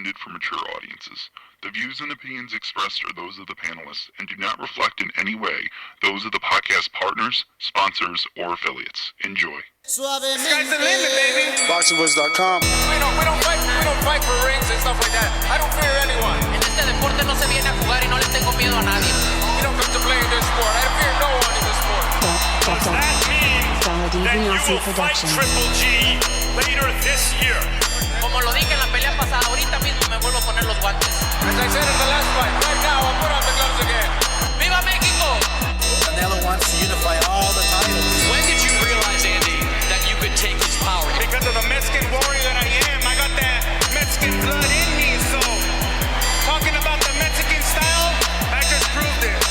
intended for mature audiences. The views and opinions expressed are those of the panelists and do not reflect in any way those of the podcast partners, sponsors, or affiliates. Enjoy. Sky's the limit, baby. BoxingVoice.com. We don't fight for rings and stuff like that. I don't fear anyone. En este deporte no se viene a jugar y no le tengo miedo a nadie. We don't come to play in this sport. I fear no one in this sport. Does that mean that you will fight Triple G later this year? Como lo dije en la pelea pasada, ahorita mismo me vuelvo a poner los guantes. As I said in the last fight, right now I'll put on the gloves again. ¡Viva México! Canelo wants to unify all the titles. When did you realize, Andy, that you could take his power? Because of the Mexican warrior that I am, I got that Mexican blood in me, so talking about the Mexican style, I just proved it.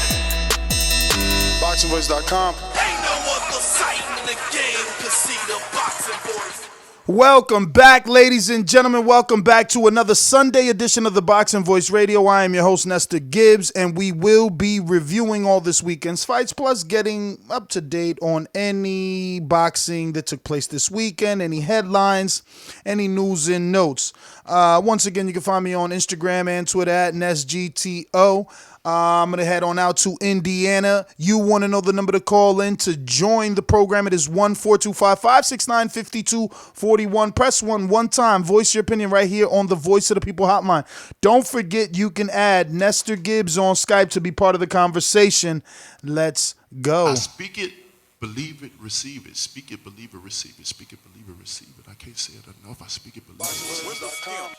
BoxingVoice.com. Ain't no other sight in the game to see the boxing voice. Welcome back, ladies and gentlemen. Welcome back to another Sunday edition of the Boxing Voice Radio. I am your host, Nestor Gibbs, and we will be reviewing all this weekend's fights, plus getting up to date on any boxing that took place this weekend, any headlines, any news and notes. Once again, you can find me on Instagram and Twitter at NesGTO. I'm going to head on out to Indiana. You want to know the number to call in to join the program. It is 1-425-569-5241. Press 1 time. Voice your opinion right here on the Voice of the People hotline. Don't forget you can add Nestor Gibbs on Skype to be part of the conversation. Let's go. I speak it, believe it, receive it. Speak it, believe it, receive it. Speak it, believe it, receive it. I can't say it enough. I speak it, believe it.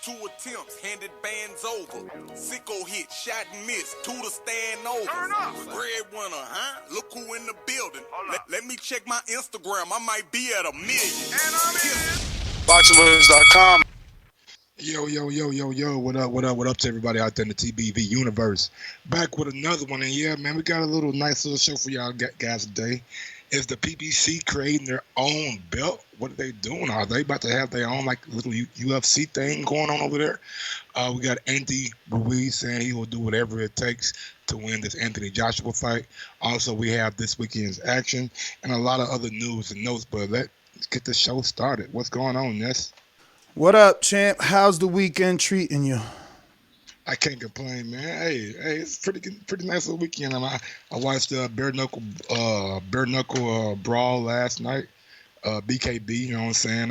2 attempts, handed bands over. Sicko hit, shot and miss. 2 to stand over. Breadwinner, huh? Look who in the building. Let me check my Instagram. I might be at 1 million. BoxingVoice.com. Yo, what up to everybody out there in the TBV universe? Back with another one, and yeah, man, we got a nice little show for y'all guys today. Is the PBC creating their own belt? What are they doing? Are they about to have their own like little UFC thing going on over there? We got Andy Ruiz saying he will do whatever it takes to win this Anthony Joshua fight. Also, we have this weekend's action and a lot of other news and notes, but let's get the show started. What's going on, Ness? What up, champ? How's the weekend treating you? I can't complain, man. Hey, it's pretty nice little weekend. I watched bare knuckle brawl last night. BKB, you know what I'm saying?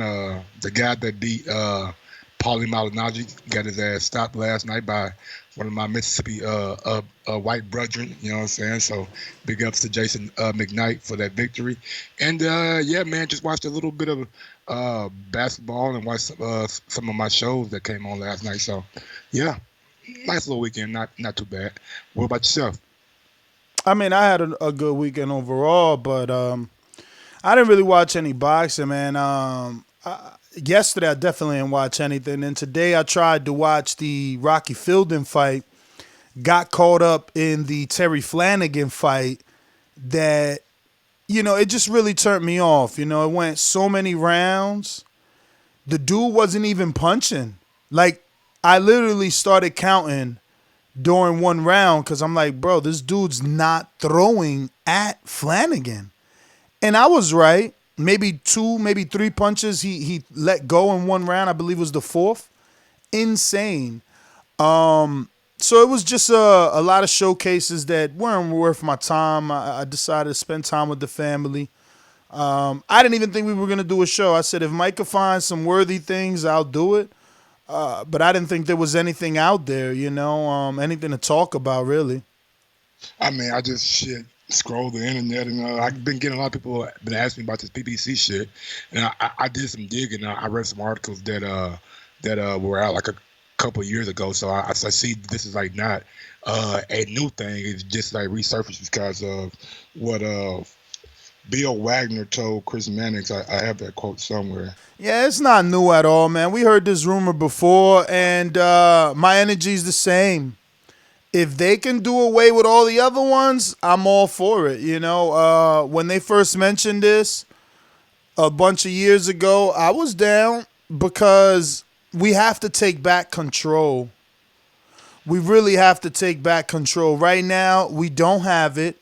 The guy that beat Paulie Malignaggi got his ass stopped last night by one of my Mississippi white brethren, you know what I'm saying? So big ups to Jason McKnight for that victory. And yeah, man, just watched a little bit of basketball and watched some of my shows that came on last night. So yeah, nice little weekend, not too bad. What about yourself? I mean, I had a good weekend overall, but I didn't really watch any boxing, man. Yesterday, I definitely didn't watch anything. And today, I tried to watch the Rocky Fielding fight. Got caught up in the Terry Flanagan fight that, you know, it just really turned me off. You know, it went so many rounds. The dude wasn't even punching. Like, I literally started counting during one round because I'm like, bro, this dude's not throwing at Flanagan. And I was right. Maybe 2, maybe 3 punches he let go in one round. I believe it was the 4th. Insane. So it was just a lot of showcases that weren't worth my time. I decided to spend time with the family. I didn't even think we were going to do a show. I said, if Mike could find some worthy things, I'll do it. But I didn't think there was anything out there, you know, anything to talk about, really. I mean, I just scroll the internet, and I've been getting a lot of people been asking me about this PBC shit, and I did some digging. I read some articles that were out like a couple of years ago. So I see this is like not a new thing. It's just like resurfaced because of what Bill Wagner told Chris Mannix. I have that quote somewhere. Yeah, it's not new at all, man. We heard this rumor before, and my energy's the same. If they can do away with all the other ones, I'm all for it. You know, when they first mentioned this a bunch of years ago, I was down because we have to take back control. We really have to take back control. Right now, we don't have it.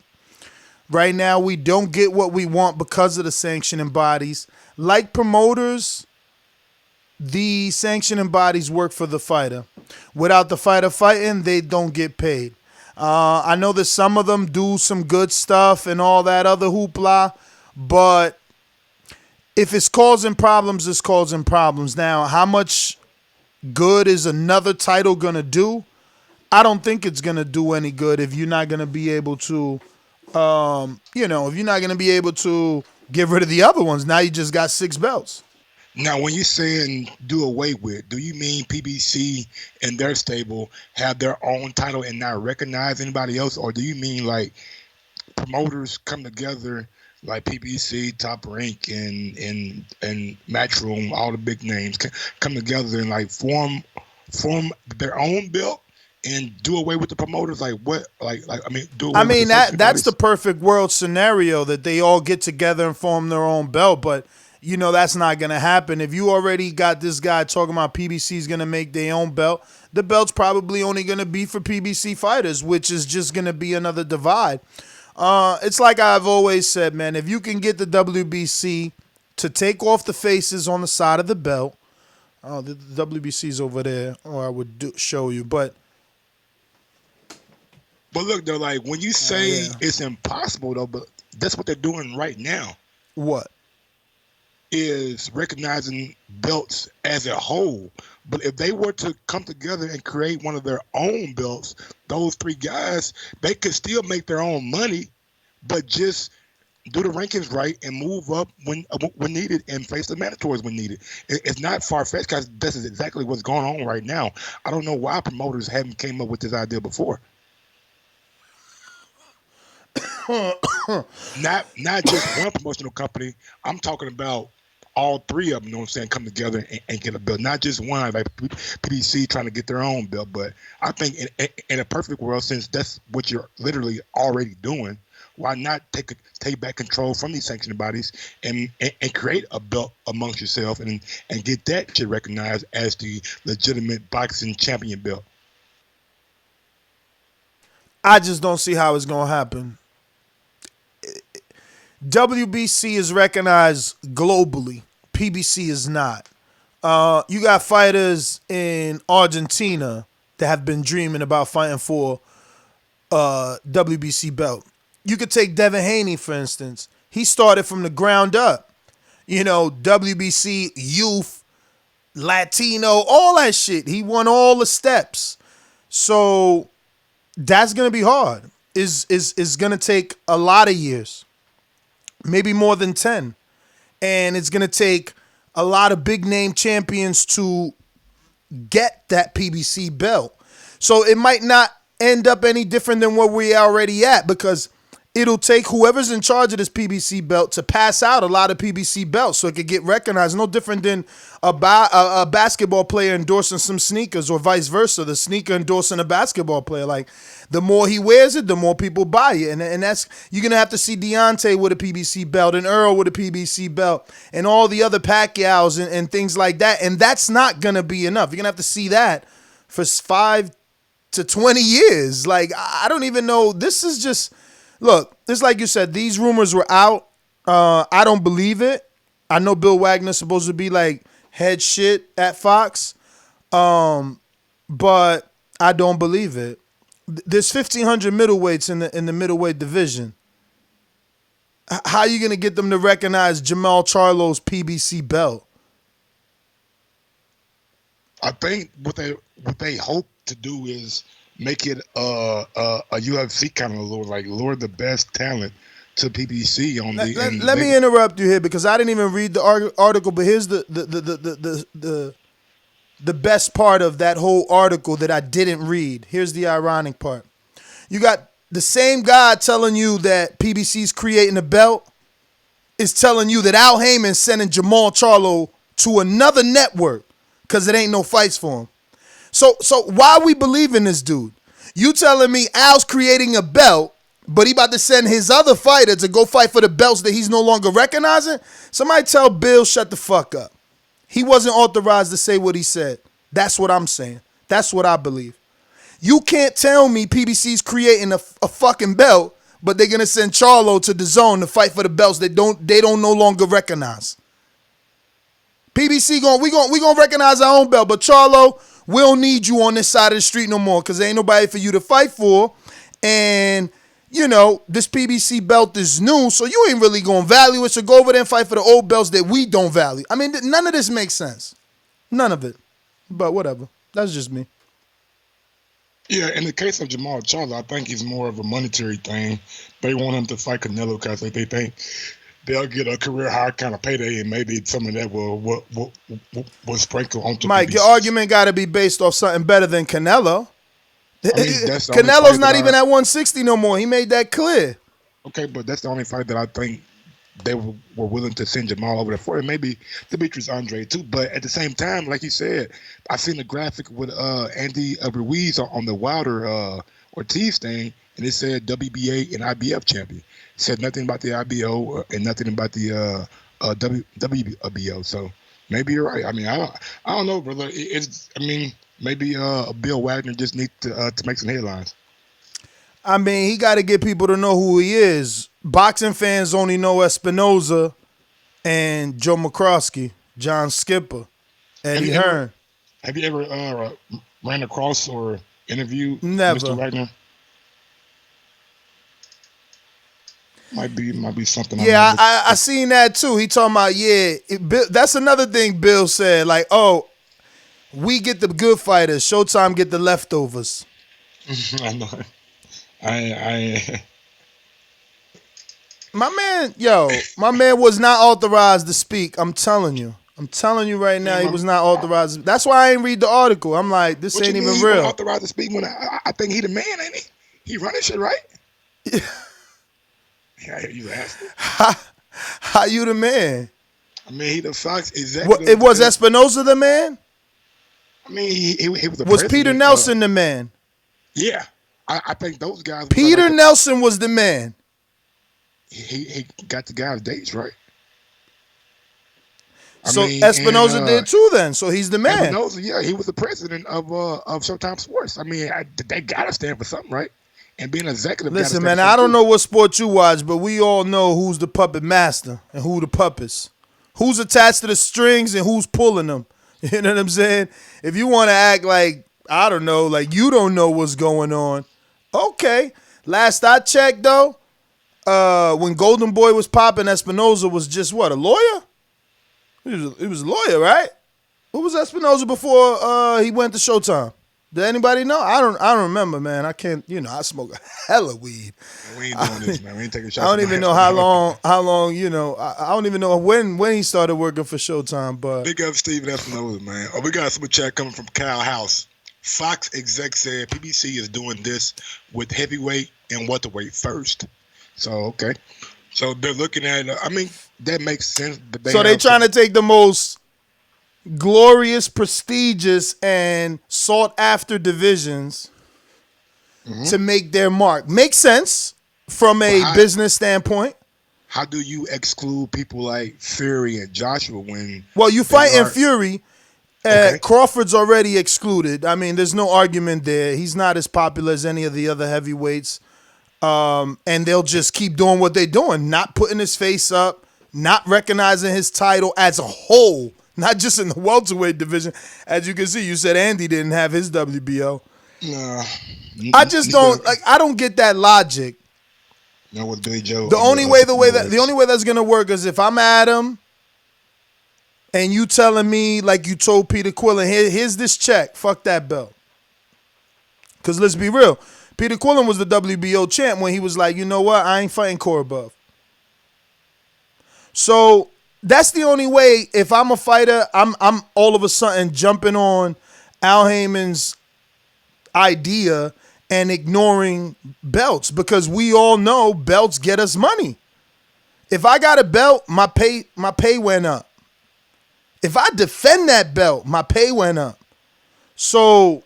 Right now, we don't get what we want because of the sanctioning bodies. Like promoters, the sanctioning bodies work for the fighter. Without the fighter fighting, they don't get paid. I know that some of them do some good stuff and all that other hoopla, but if it's causing problems, it's causing problems. Now, how much good is another title going to do? I don't think it's going to do any good if you're not going to be able to, if you're not going to be able to get rid of the other ones. Now you just got 6 belts. Now, when you're saying do away with, do you mean PBC and their stable have their own title and not recognize anybody else? Or do you mean like promoters come together like PBC, Top Rank, and Matchroom, all the big names come together and like form their own belt and do away with the promoters? Like what? Do away with that's the perfect world scenario that they all get together and form their own belt, but that's not going to happen. If you already got this guy talking about PBC is going to make their own belt, the belt's probably only going to be for PBC fighters, which is just going to be another divide. It's like I've always said, man, if you can get the WBC to take off the faces on the side of the belt, the WBC's over there, or I would show you, But look, though, like when you say it's impossible, though, but that's what they're doing right now. What? Is recognizing belts as a whole. But if they were to come together and create one of their own belts, those 3 guys, they could still make their own money, but just do the rankings right and move up when needed and face the mandatories when needed. It's not far-fetched because this is exactly what's going on right now. I don't know why promoters haven't came up with this idea before. Not just one promotional company. I'm talking about all 3 of them, come together and get a belt. Not just one, like PBC trying to get their own belt. But I think in a perfect world, since that's what you're literally already doing, why not take back control from these sanctioning bodies and create a belt amongst yourself and get that shit recognized as the legitimate boxing champion belt? I just don't see how it's going to happen. WBC is recognized globally. PBC is not. You got fighters in Argentina that have been dreaming about fighting for WBC belt. You could take Devin Haney, for instance. He started from the ground up. WBC youth, Latino, all that shit. He won all the steps. So that's going to be hard. Is going to take a lot of years. Maybe more than 10. And it's going to take a lot of big name champions to get that PBC belt. So it might not end up any different than where we already at, because it'll take whoever's in charge of this PBC belt to pass out a lot of PBC belts so it could get recognized. No different than a basketball player endorsing some sneakers, or vice versa, the sneaker endorsing a basketball player. Like, the more he wears it, the more people buy it. And that's, you're going to have to see Deontay with a PBC belt and Earl with a PBC belt and all the other Pacquiaos and things like that. And that's not going to be enough. You're going to have to see that for 5 to 20 years. Like, I don't even know. This is just... Look, it's like you said, these rumors were out. I don't believe it. I know Bill Wagner's supposed to be like head shit at Fox, but I don't believe it. There's 1,500 middleweights in the middleweight division. How are you going to get them to recognize Jamal Charlo's PBC belt? I think what they hope to do is make it a UFC kind of lure the best talent to PBC on the. Let me interrupt you here, because I didn't even read the article, but here's the best part of that whole article that I didn't read. Here's the ironic part. You got the same guy telling you that PBC's creating a belt is telling you that Al Heyman's sending Jamal Charlo to another network because it ain't no fights for him. So why we believe in this dude? You telling me Al's creating a belt, but he about to send his other fighter to go fight for the belts that he's no longer recognizing? Somebody tell Bill, shut the fuck up. He wasn't authorized to say what he said. That's what I'm saying. That's what I believe. You can't tell me PBC's creating a fucking belt, but they're gonna send Charlo to the zone to fight for the belts they don't no longer recognize. PBC we gonna recognize our own belt, but Charlo, we don't need you on this side of the street no more because there ain't nobody for you to fight for. And, you know, this PBC belt is new, so you ain't really gonna value it. So go over there and fight for the old belts that we don't value. I mean, none of this makes sense. None of it. But whatever. That's just me. Yeah, in the case of Jamal Charlo, I think it's more of a monetary thing. They want him to fight Canelo because they think they'll get a career high kind of payday, and maybe some of that will sprinkle onto Mike, PBC. your argument got to be based off something better than Canelo. I mean, that's the only Canelo's fight not that even at 160 no more. He made that clear. Okay, but that's the only fight that I think they were willing to send Jamal over there for. And maybe Demetrius Andre too. But at the same time, like you said, I seen the graphic with Andy Ruiz on the Wilder Ortiz thing, and it said WBA and IBF champion. It said nothing about the IBO and nothing about the WBO. So maybe you're right. I mean, I don't know, brother. Maybe Bill Wagner just needs to make some headlines. I mean, he got to get people to know who he is. Boxing fans only know Espinoza and Joe McCroskey, John Skipper, Eddie Hearn. Have you ever ran across or interviewed Never. Mr. Wagner? Might be something. Yeah, I seen that too. He talking about, that's another thing Bill said. Like, oh, we get the good fighters. Showtime get the leftovers. I know. My man was not authorized to speak. I'm telling you right now, he was not authorized. That's why I ain't read the article. I'm like, this ain't even real. Authorized to speak when I think he the man, ain't he? He running shit, right? Yeah, you asked. How you the man? I mean, he the Fox executive. It was Espinoza the man? I mean, he was the Was president, Peter Nelson the man? Yeah. I think those guys. Peter Nelson was the man. He got the guys' dates right. Espinoza did too then, so he's the man. Espinoza, yeah, he was the president of Showtime Sports. I mean, they got to stand for something, right? And being an executive. Listen, man, I don't know what sport you watch, but we all know who's the puppet master and who the puppets. Who's attached to the strings and who's pulling them. You know what I'm saying? If you want to act like, I don't know, like you don't know what's going on, okay. Last I checked, though, when Golden Boy was popping, Espinoza was just what, a lawyer? He was a lawyer, right? Who was Espinoza before he went to Showtime? Did anybody know? I don't remember, man. I can't, I smoke a hella weed. We ain't doing this, man. We ain't taking shots. I don't even know how long, I don't even know when he started working for Showtime, but. Big up Steven Espinoza, man. Oh, we got a super chat coming from Kyle House. Fox exec said PBC is doing this with heavyweight and welterweight first. So, okay. So they're looking at it. I mean, that makes sense. But they trying to take the most glorious, prestigious, and sought-after divisions to make their mark. Makes sense from a business standpoint. How do you exclude people like Fury and Joshua when... Well, you fighting Fury. Crawford's already excluded. I mean, there's no argument there. He's not as popular as any of the other heavyweights. And they'll just keep doing what they're doing, not putting his face up, not recognizing his title as a whole. Not just in the welterweight division. As you can see, you said Andy didn't have his WBO. Nah. I just don't I don't get that logic. No, with Billy Joe. The only way that's gonna work is if I'm Adam and you telling me like you told Peter Quillen, here's this check, fuck that belt. Cause let's be real, Peter Quillen was the WBO champ when he was like, you know what, I ain't fighting Korobov. So that's the only way. If I'm a fighter, I'm all of a sudden jumping on Al Heyman's idea and ignoring belts because we all know belts get us money. If I got a belt, my pay went up. If I defend that belt, my pay went up. So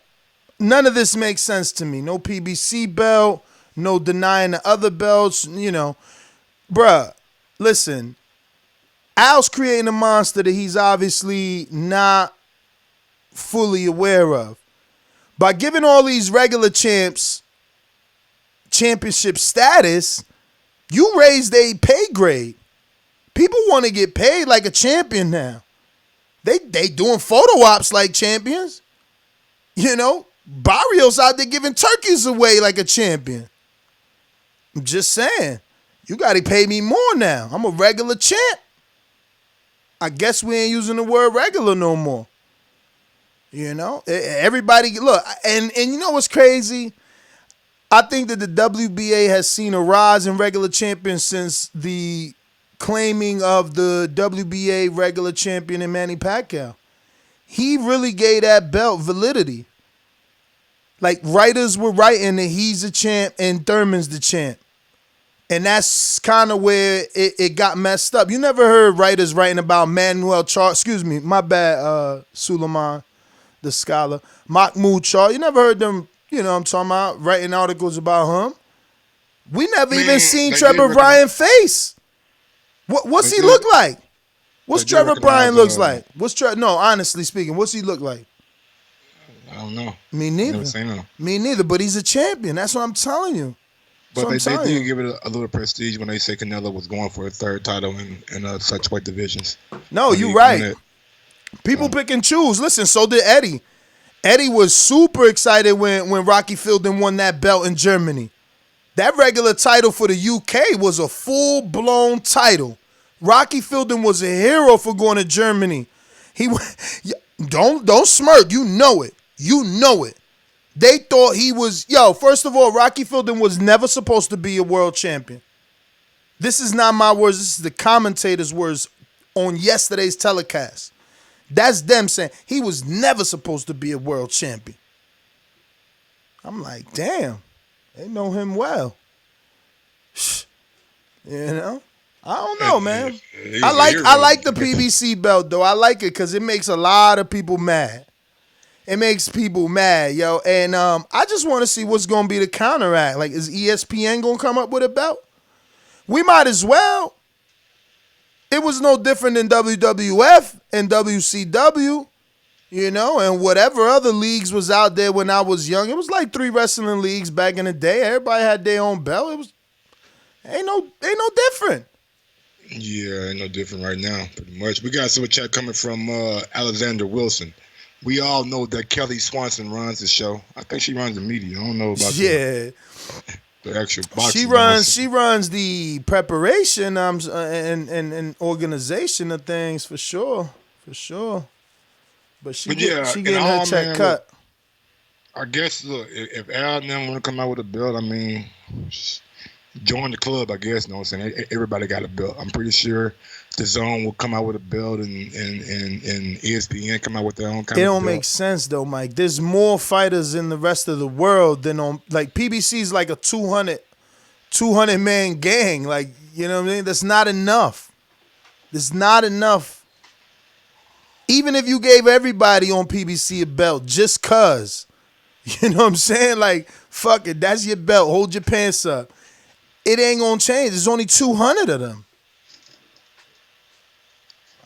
none of this makes sense to me. No PBC belt, no denying the other belts. Bruh, listen. Al's creating a monster that he's obviously not fully aware of. By giving all these regular champs championship status, you raised a pay grade. People want to get paid like a champion now. They doing photo ops like champions. You know, Barrios out there giving turkeys away like a champion. I'm just saying, you got to pay me more now. I'm a regular champ. I guess we ain't using the word regular no more. You know, everybody look, and you know what's crazy? I think that the WBA has seen a rise in regular champions since the claiming of the WBA regular champion in Manny Pacquiao. He really gave that belt validity. Like, writers were writing that he's a champ and Thurman's the champ. And that's kind of where it got messed up. You never heard writers writing about Manuel Charles, excuse me, my bad, Suleiman, the scholar, Mahmoud Charles. You never heard them, you know what I'm talking about, writing articles about him. We never even seen Trevor Bryan face. What's he look like? What's Trevor Bryan looks like? No, honestly speaking, what's he look like? I don't know. Me neither. Never seen him. Me neither, but he's a champion. That's what I'm telling you. But they did give it a little prestige when they say Canelo was going for a third title in such weight divisions. No, you're right. People pick and choose. Listen, so did Eddie. Eddie was super excited when Rocky Fielding won that belt in Germany. That regular title for the UK was a full-blown title. Rocky Fielding was a hero for going to Germany. Don't smirk. You know it. You know it. They thought he was, first of all, Rocky Fielding was never supposed to be a world champion. This is not my words. This is the commentators' words on yesterday's telecast. That's them saying he was never supposed to be a world champion. I'm like, damn, they know him well. You know? I don't know, man. I like the PBC belt, though. I like it because it makes a lot of people mad. It makes people mad, yo. And I just want to see what's going to be the counteract. Like, is ESPN going to come up with a belt? We might as well. It was no different than WWF and WCW, you know, and whatever other leagues was out there when I was young. It was like 3 wrestling leagues back in the day. Everybody had their own belt. It was ain't no different. Yeah, ain't no different right now, pretty much. We got some chat coming from Alexander Wilson. We all know that Kelly Swanson runs the show. I think she runs the media. I don't know about the actual boxing. She runs the preparation and organization of things for sure. But she getting her check cut. I guess look, if Al and them want to come out with a belt, I mean, join the club, I guess. You know what I'm saying? Everybody got a belt. I'm pretty sure the Zone will come out with a belt and ESPN come out with their own kind of belt. It don't make sense, though, Mike. There's more fighters in the rest of the world than on, like, PBC's like a 200-man gang. Like, you know what I mean? That's not enough. There's not enough. Even if you gave everybody on PBC a belt just cuz, you know what I'm saying? Like, fuck it, that's your belt. Hold your pants up. It ain't gonna change. There's only 200 of them.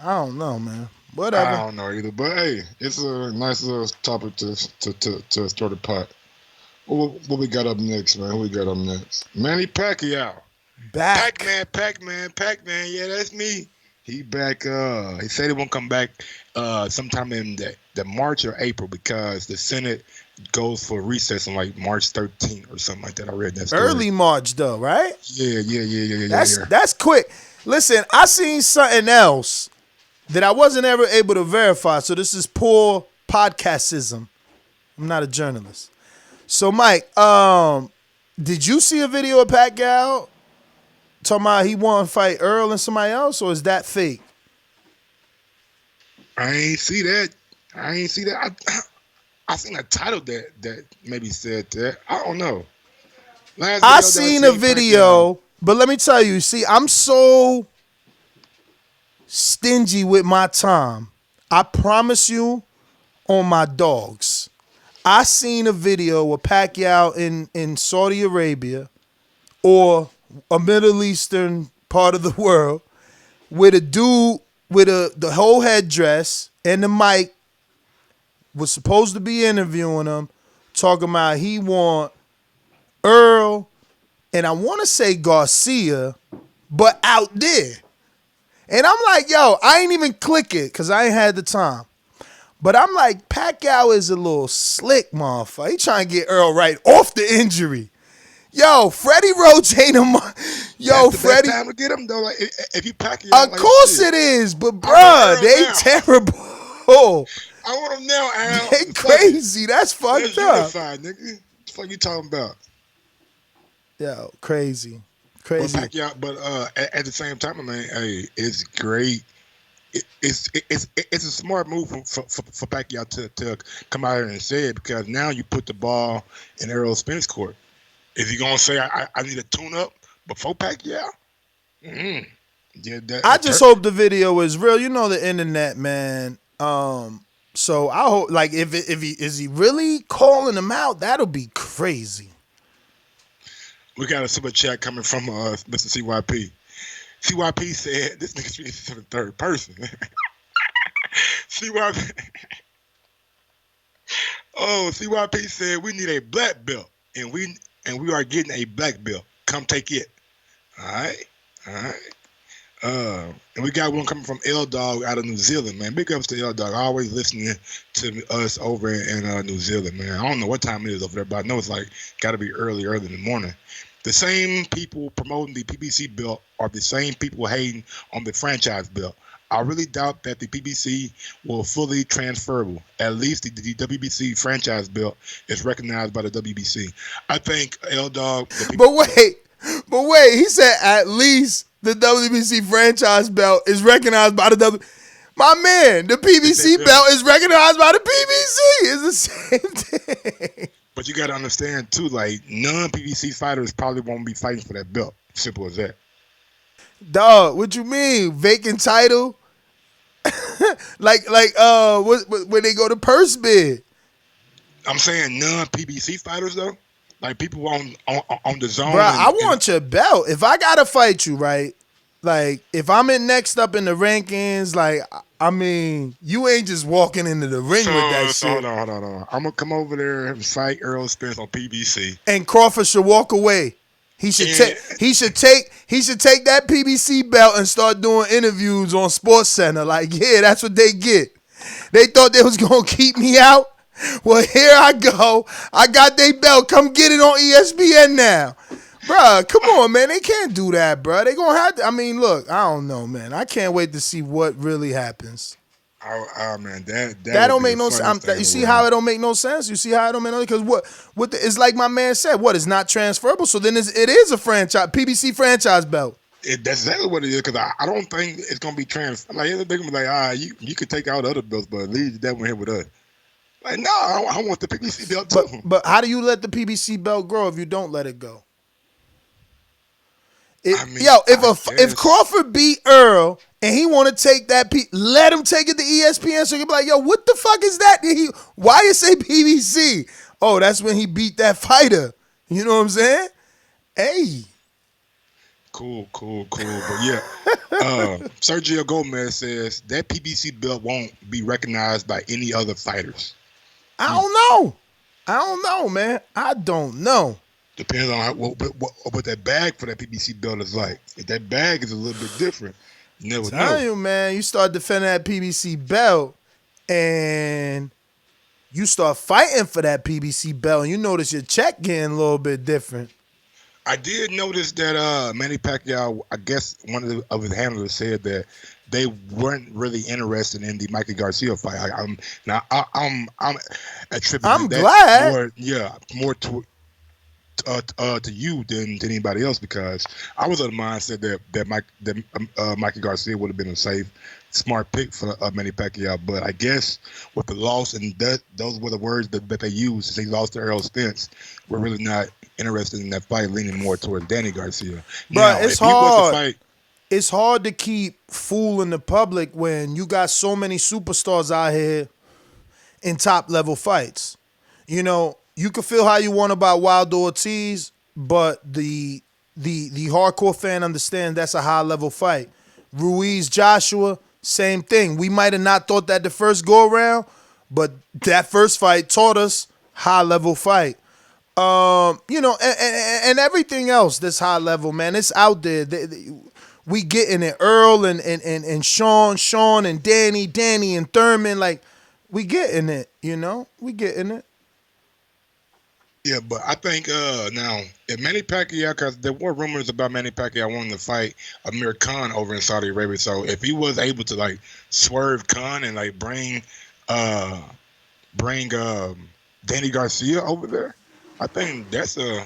I don't know, man. Whatever. I don't know either, but hey, it's a nice little topic to start a pot. What we got up next, man? Who we got up next? Manny Pacquiao. Back. Pac-Man. Yeah, that's me. He back. He said he won't come back sometime in the March or April because the Senate goes for recess on like March 13th or something like that. I read that story. Early March, though, right? Yeah. That's quick. Listen, I seen something else that I wasn't ever able to verify, so this is poor podcastism. I'm not a journalist. So, Mike, did you see a video of Pacquiao talking about he want to fight Earl and somebody else, or is that fake? I ain't see that. I seen a title that maybe said that. I don't know. I seen a video, but let me tell you, see, I'm so stingy with my time. I promise you on my dogs. I seen a video of Pacquiao in Saudi Arabia or a Middle Eastern part of the world with a dude with the whole headdress and the mic was supposed to be interviewing him, talking about he want Earl and I want to say Garcia, but out there. And I'm like, yo, I ain't even click it because I ain't had the time. But I'm like, Pacquiao is a little slick motherfucker. He trying to get Earl right off the injury. Yo, Freddie Roach ain't him. Yo, That's the Freddie. best time to get him though. Like if you pack it, Of course it is, but bruh, they terrible. I want him now, Al. They crazy. That's fucked up. Unified, nigga. What the fuck you talking about? Yo, crazy. But Pacquiao, but at the same time, man, hey, it's great. It's a smart move for Pacquiao to come out here and say it, because now you put the ball in Errol Spence court. Is he gonna say I need a tune up before Pacquiao? Yeah, I just hope the video is real. You know the internet, man. So I hope, like, if he is he really calling him out, that'll be crazy. We got a super chat coming from Mr. CYP. CYP said this nigga's reading to the third person. CYP said we need a black belt, and we are getting a black belt. Come take it. All right. And we got one coming from L Dog out of New Zealand, man. Big ups to L Dog. Always listening to us over in New Zealand, man. I don't know what time it is over there, but I know it's like got to be early in the morning. The same people promoting the PBC belt are the same people hating on the franchise belt. I really doubt that the PBC will fully transferable. At least the WBC franchise belt is recognized by the WBC. I think L Dog. But wait, he said at least the WBC franchise belt is recognized by the My man, the PBC belt is recognized by the PBC. It's the same thing. But you got to understand too, like non-PBC fighters probably won't be fighting for that belt. Simple as that. Dog, what you mean? Vacant title? like when they go to purse bid. I'm saying non-PBC fighters though, like people on the zone. Bro, I want your belt. If I gotta fight you, right? Like if I'm in next up in the rankings, like I mean, you ain't just walking into the ring with that shit. Hold on. I'm gonna come over there and fight Errol Spence on PBC. And Crawford should walk away. He should take that PBC belt and start doing interviews on Sports Center. Like, yeah, that's what they get. They thought they was gonna keep me out. Well, here I go. I got their belt. Come get it on ESPN now. Bruh, come on, man. They can't do that, bruh. They gonna have to. I mean, look, I don't know, man. I can't wait to see what really happens. Oh man, that don't make no sense. You see how it don't make no sense? You see how it don't make no sense? Because it's like my man said, what is not transferable? So then it is a franchise, PBC franchise belt. That's exactly what it is, because I don't think it's gonna be like they're gonna be like, you could take out other belts, but leave that one here with us. Like, no, I want the PBC belt too. But how do you let the PBC belt grow if you don't let it go? If Crawford beat Earl and he want to take that, let him take it to ESPN so he can be like, yo, what the fuck is that? Why you say PBC? Oh, that's when he beat that fighter. You know what I'm saying? Hey. Cool. But yeah, Sergio Gomez says that PBC belt won't be recognized by any other fighters. I don't know, man. I don't know. Depends on what that bag for that PBC belt is like. If that bag is a little bit different, you never know. You, man, you start defending that PBC belt and you start fighting for that PBC belt and you notice your check getting a little bit different. I did notice that Manny Pacquiao, I guess one of his handlers said that they weren't really interested in the Mikey Garcia fight. I'm attributing that glad. more to you than anybody else, because I was of the mindset that Mikey Garcia would have been a safe, smart pick for Manny Pacquiao. But I guess with the loss, and those were the words that they used, since they lost to Errol Spence, we're really not interested in that fight, leaning more towards Danny Garcia. But it's hard. It's hard to keep fooling the public when you got so many superstars out here in top level fights. You know, you can feel how you want about Wilder Ortiz, but the hardcore fan understands that's a high level fight. Ruiz, Joshua, same thing. We might have not thought that the first go around, but that first fight taught us high level fight. You know, and everything else that's high level, man, it's out there. we getting it. Earl and Sean and Danny and Thurman, like, we getting it, you know? We getting it. Yeah, but I think now if Manny Pacquiao, because there were rumors about Manny Pacquiao wanting to fight Amir Khan over in Saudi Arabia. So if he was able to like swerve Khan and like bring Danny Garcia over there, I think that's a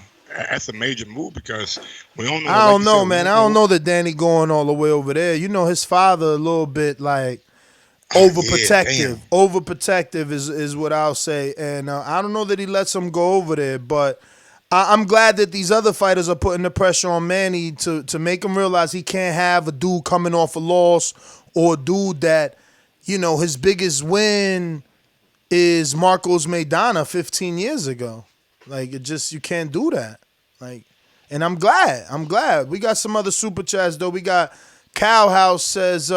major move because we don't know. I don't know, man. I don't know that Danny going all the way over there. You know, his father a little bit like overprotective. Overprotective is what I'll say. And I don't know that he lets him go over there, but I'm glad that these other fighters are putting the pressure on Manny to make him realize he can't have a dude coming off a loss or a dude that, you know, his biggest win is Marcos Maidana 15 years ago. Like, you can't do that. Like, and I'm glad. We got some other super chats, though. We got Cowhouse says,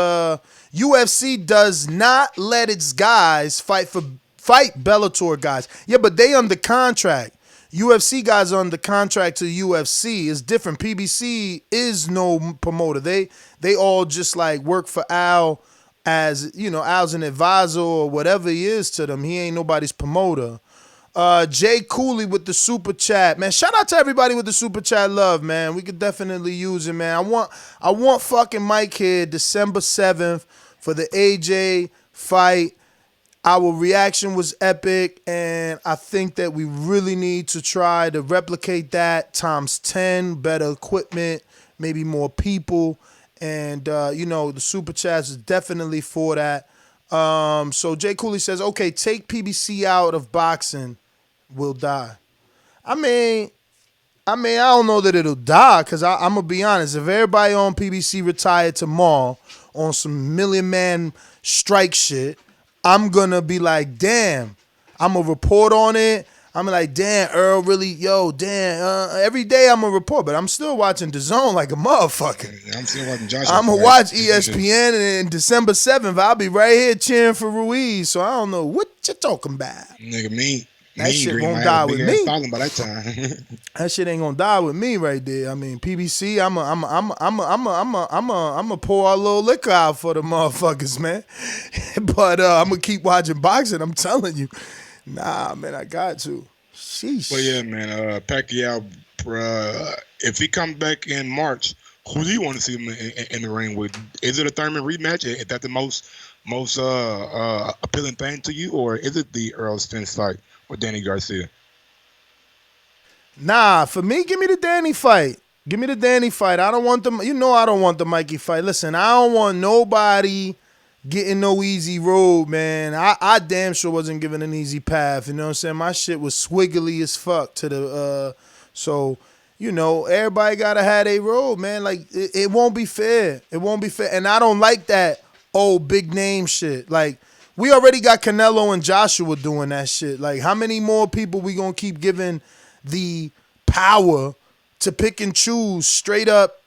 UFC does not let its guys fight Bellator guys. Yeah, but they under contract. UFC guys are under contract to UFC. It's different. PBC is no promoter. They all just like work for Al as, you know, Al's an advisor or whatever he is to them. He ain't nobody's promoter. Jay Cooley with the super chat, man. Shout out to everybody with the super chat love, man. We could definitely use it, man. I want fucking Mike here December 7th for the AJ fight. Our reaction was epic, and I think that we really need to try to replicate that times 10, better equipment, maybe more people, and you know, the super chats is definitely for that. So Jay Cooley says, okay, take PBC out of boxing. Will die. I mean, I don't know that it'll die because I'm going to be honest. If everybody on PBC retired tomorrow on some million man strike shit, I'm going to be like, damn. I'm going to report on it. I'm like, damn, Earl really, every day I'm going to report, but I'm still watching DAZN like a motherfucker. I'm still watching Joshua. I'm going to watch ESPN, and December 7th, I'll be right here cheering for Ruiz, so I don't know what you're talking about. Nigga, me. That shit gonna die with me. By that time. That shit ain't gonna die with me right there. I mean, PBC, I'm a pour a little liquor out for the motherfuckers, man. But I'm gonna keep watching boxing. I'm telling you. Nah, man, I got to. Sheesh. But yeah, man, Pacquiao, if he comes back in March, who do you want to see him in the ring with? Is it a Thurman rematch? Is that the most appealing thing to you, or is it the Earl Spence fight with Danny Garcia? Nah, for me, give me the Danny fight. Give me the Danny fight. I don't want the, I don't want the Mikey fight. Listen, I don't want nobody getting no easy road, man. I damn sure wasn't given an easy path. You know what I'm saying? My shit was swiggly as fuck to the, so, everybody got to have a road, man. Like, it won't be fair. It won't be fair. And I don't like that old big name shit. Like, we already got Canelo and Joshua doing that shit. Like, how many more people we gonna keep giving the power to pick and choose, straight up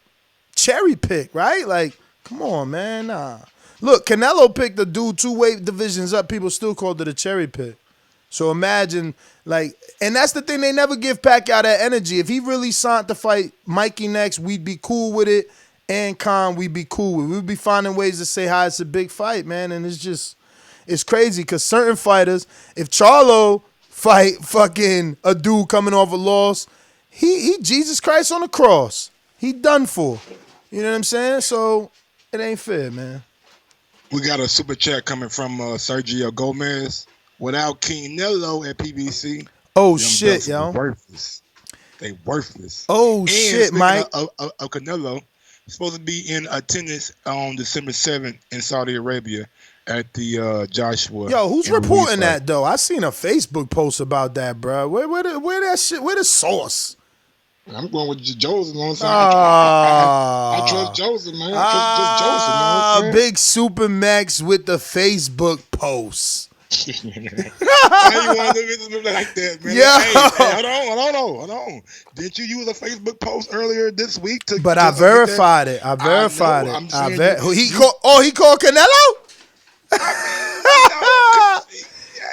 cherry pick, right? Like, come on, man. Nah. Look, Canelo picked the dude 2 weight divisions up. People still called it a cherry pick. So imagine, like, and that's the thing. They never give Pacquiao that energy. If he really signed to fight Mikey next, we'd be cool with it. And Khan, we'd be cool with it. We'd be finding ways to say how it's a big fight, man. And it's crazy because certain fighters, if Charlo fight fucking a dude coming off a loss, he Jesus Christ on the cross. He done for. You know what I'm saying? So it ain't fair, man. We got a super chat coming from Sergio Gomez. Without Canelo at PBC, oh shit, yo, worthless. They worthless. Oh and shit, Mike. Of Canelo, supposed to be in attendance on December 7th in Saudi Arabia at the Joshua. Yo, who's reporting that though? I seen a Facebook post about that, bro. Where that shit? Where the source? I'm going with Joseph on side. I trust Joseph, man. I trust Joseph, man. Big Super Max with the Facebook post. Why you want to look like that, man? Yeah. Hey, hold on. Didn't you use a Facebook post earlier this week to? But I verified it. I verified it. He called Canelo.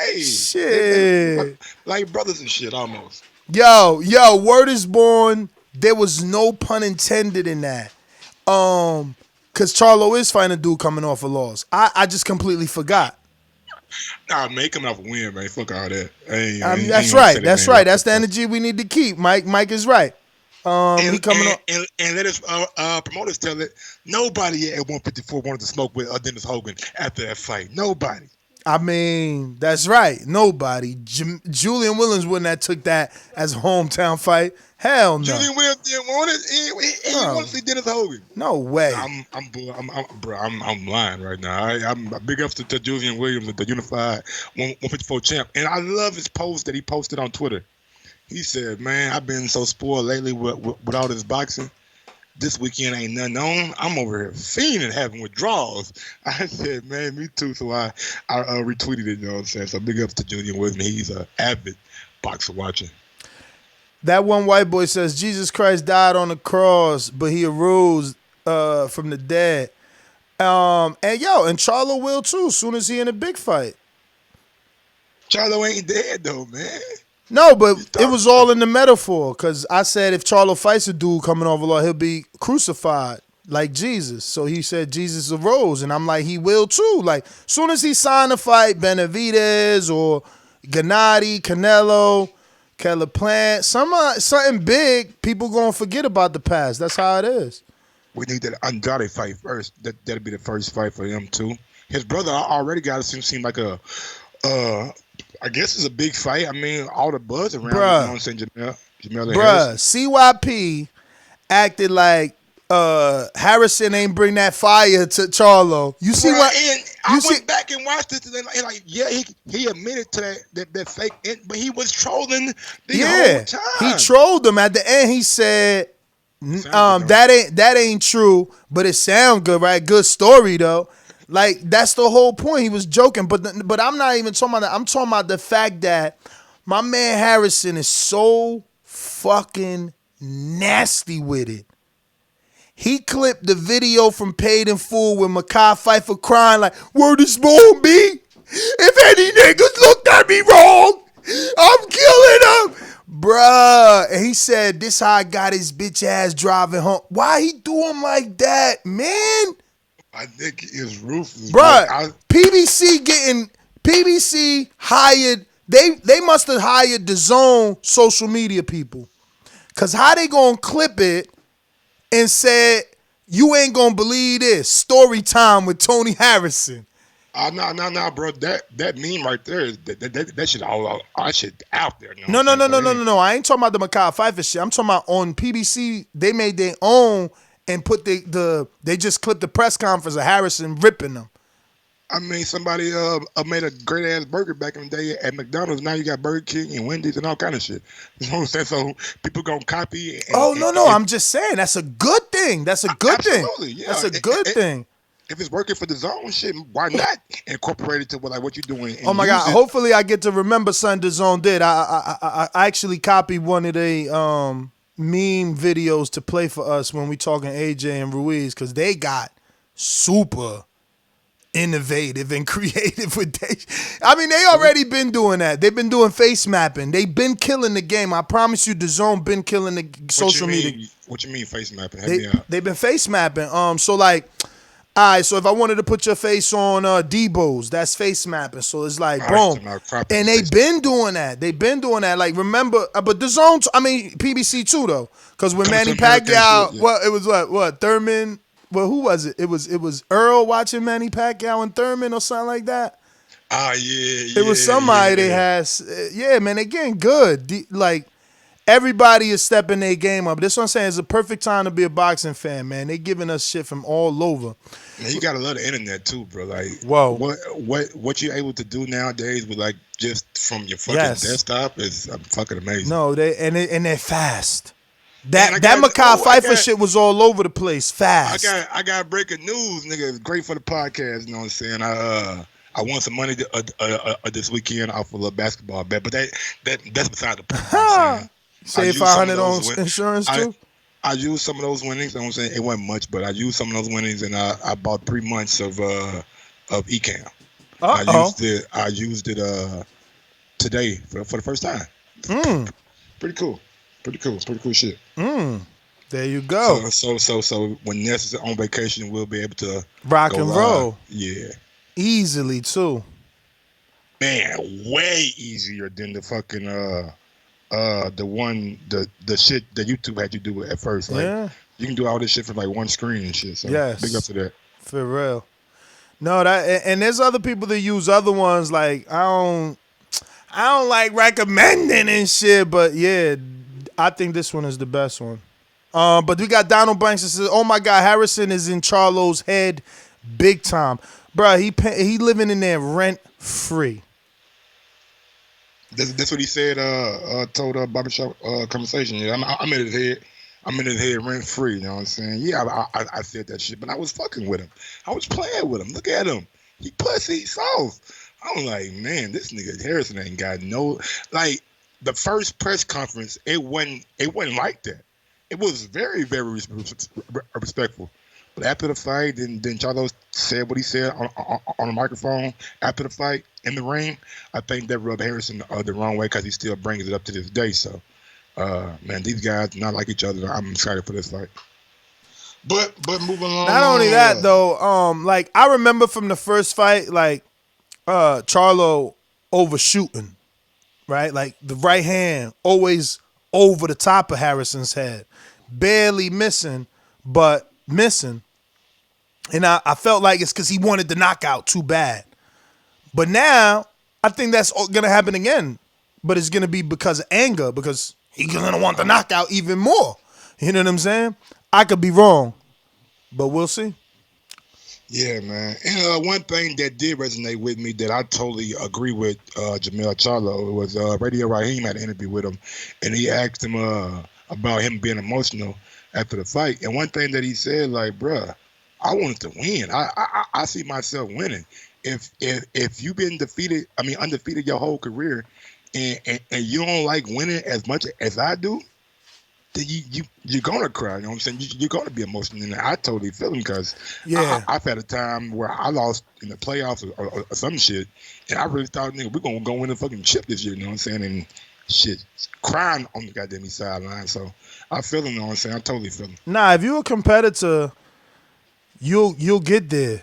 Hey, shit. Like brothers and shit, almost. Yo, word is born. There was no pun intended in that. Because Charlo is fighting a dude coming off a loss. I just completely forgot. Nah, man, coming off a win, man. Fuck all that. That's right. That's right. That's the energy we need to keep. Mike is right. He coming on. And let us promoters tell it. Nobody at 154 wanted to smoke with Dennis Hogan after that fight. Nobody. I mean, that's right. Nobody. Julian Williams wouldn't have took that as a hometown fight. Hell no. Julian Williams didn't want it. He wanted to see Dennis Hogan. No way. I'm lying right now. I'm a big ups to Julian Williams, the unified 154 champ. And I love his post that he posted on Twitter. He said, man, I've been so spoiled lately with all this boxing. This weekend ain't nothing on. I'm over here fiending, having withdrawals. I said, man, me too. So I retweeted it, you know what I'm saying? So big ups to Julian Williams. He's an avid boxer watcher. That one white boy says, Jesus Christ died on the cross, but he arose from the dead. And Charlo will too, as soon as he in a big fight. Charlo ain't dead though, man. No, but it was all in the metaphor, because I said if Charlo fights a dude coming over law, he'll be crucified like Jesus. So he said Jesus arose, and I'm like, he will too. Like, soon as he signed a fight, Benavidez or Gennady, Canelo, Keller Plant, something big, people going to forget about the past. That's how it is. We need that Andrade fight first. That'll be the first fight for him too. His brother already got it seem like a I guess it's a big fight. I mean, all the buzz around. You know what I'm saying, Jamel CYP acted like Harrison ain't bring that fire to Charlo. You see what? I went back and watched it, and like, yeah, he admitted to that fake, but he was trolling the whole time. He trolled him at the end. He said, that ain't true, but it sound good, right? Good story though. Like, that's the whole point. He was joking, but I'm not even talking about that. I'm talking about the fact that my man Harrison is so fucking nasty with it. He clipped the video from Paid in Full with Mekhi Phifer crying like, word is born, B. If any niggas looked at me wrong, I'm killing them. Bruh. And he said, this how I got his bitch ass driving home. Why he do him like that, man? I think it's ruthless. Bruh, PBC hired, they must have hired the Zone social media people. Because how they gonna clip it and say, you ain't gonna believe this, story time with Tony Harrison. No, bro. That meme right there, that shit all shit out there. No. I ain't talking about the Mekhi Phifer shit. I'm talking about on PBC, they made their own and put they just clipped the press conference of Harrison ripping them. I mean, somebody made a great ass burger back in the day at McDonald's. Now you got Burger King and Wendy's and all kind of shit. You know what I'm saying? So people gonna copy. I'm just saying that's a good thing. That's a good thing. Yeah. That's a good thing. If it's working for the Zone shit, why not incorporate it to what you're doing? Oh my God! Hopefully, I get to remember something the Zone did. I actually copied one of the meme videos to play for us when we talking AJ and Ruiz, because they got super innovative and creative with they already been doing that. They've been doing face mapping. They've been killing the game. I promise you, the Zone been killing the social media. What you mean face mapping? They've been face mapping. So like, all right, so if I wanted to put your face on Debo's, that's face mapping. So it's like, boom. And they've been doing that. They've been doing that. Like, remember, but the Zone, PBC too, though. Because when Manny Pacquiao, it was what, Thurman? Well, who was it? It was Earl watching Manny Pacquiao and Thurman or something like that. Yeah. It was somebody that has, man, they getting good. Like, everybody is stepping their game up. This what I'm saying. It's a perfect time to be a boxing fan, man. They giving us shit from all over. Man, you gotta love the internet too, bro. Like, whoa, what you're able to do nowadays with like just from your fucking desktop is fucking amazing. No, they're fast. That Mekhi Phifer shit was all over the place, fast. I got breaking news, nigga. It's great for the podcast. You know what I'm saying? I won some money this weekend off a little basketball bet, but that's beside the point. Save $500 on insurance too. I used some of those winnings. You know what I'm saying? It wasn't much, but I used some of those winnings, and I bought 3 months of eCam. I used it today for the first time. Pretty cool. Pretty cool shit. There you go. So when Ness is on vacation, we'll be able to rock go and live. roll. Yeah. Easily too. Man, way easier than the fucking the shit that YouTube had you do at first. Like, Yeah. you can do all this shit from like one screen and shit. So Yes. big up to that. For real. No, and there's other people that use other ones. Like I don't like recommending and shit, but yeah, I think this one is the best one. But we got Donald Banks that says, "Oh my God, Harrison is in Charlo's head, big time, bro. He living in there rent free." That's what he said. Told barbershop conversation. Yeah, I'm in his head. I'm in his head rent free. You know what I'm saying? Yeah, I said that shit, but I was fucking with him. I was playing with him. Look at him. He pussy soft. I'm like, man, this nigga Harrison ain't got no like. The first press conference, it wasn't like that. It was very, very respectful. But after the fight, then Charlo said what he said on the microphone after the fight in the ring. I think that rubbed Harrison the wrong way because he still brings it up to this day. So, man, these guys not like each other. I'm excited for this fight. But moving along. Not only that though, like I remember from the first fight, like Charlo overshooting, right? Like the right hand always over the top of Harrison's head, barely missing, but missing. And I felt like it's because he wanted the knockout too bad. But now, I think that's going to happen again. But it's going to be because of anger, because he's going to want the knockout even more. You know what I'm saying? I could be wrong, but we'll see. Yeah, man. And one thing that did resonate with me that I totally agree with Jamel Charlo was Radio Raheem had an interview with him, and he asked him about him being emotional after the fight. And one thing that he said, like, bruh, I wanted to win. I see myself winning. If you've been undefeated your whole career, and you don't like winning as much as I do, then you're gonna cry. You know what I'm saying? You're gonna be emotional, and I totally feel him because I've had a time where I lost in the playoffs or some shit, and I really thought, nigga, we're gonna go win the fucking chip this year. You know what I'm saying? And shit, crying on the goddamn sideline. So I feel him. You know what I'm saying? I totally feel him. Nah, if you're a competitor, you'll get there.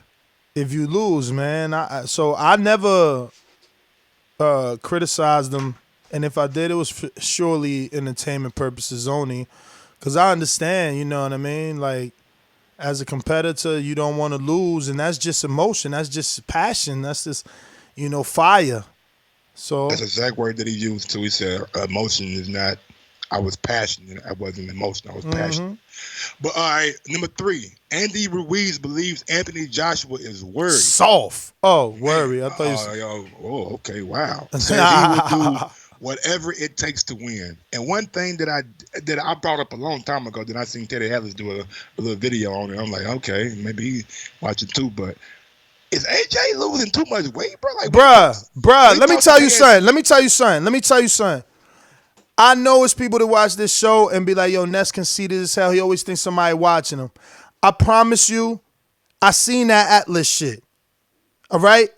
If you lose, man. So I never criticized them, and if I did, it was surely entertainment purposes only, because I understand, you know what I mean? Like, as a competitor, you don't want to lose, and that's just emotion. That's just passion. That's just, fire. So that's the exact word that he used too. He said, emotion is not, I was passionate. I wasn't emotional. I was passionate. But all right, number 3, Andy Ruiz believes Anthony Joshua is worried. Soft. Oh, worried. I thought you said. Okay, wow. Said he will do whatever it takes to win. And one thing that I brought up a long time ago that I seen Teddy Atlas do a little video on it. I'm like, okay, maybe he watching too, but is AJ losing too much weight, bro? Like, bruh, let me tell you something. I know it's people that watch this show and be like, yo, Ness conceited as hell. He always thinks somebody watching him. I promise you, I seen that Atlas shit. All right?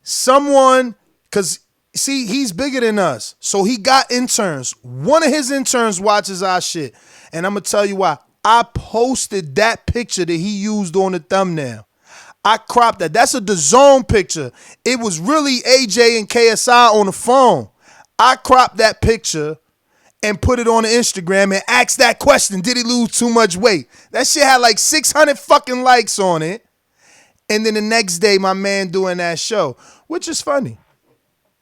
Someone, because, see, he's bigger than us. So he got interns. One of his interns watches our shit. And I'm going to tell you why. I posted that picture that he used on the thumbnail. I cropped that. That's a DAZN picture. It was really AJ and KSI on the phone. I cropped that picture and put it on the Instagram and asked that question, did he lose too much weight? That shit had like 600 fucking likes on it. And then the next day, my man doing that show, which is funny.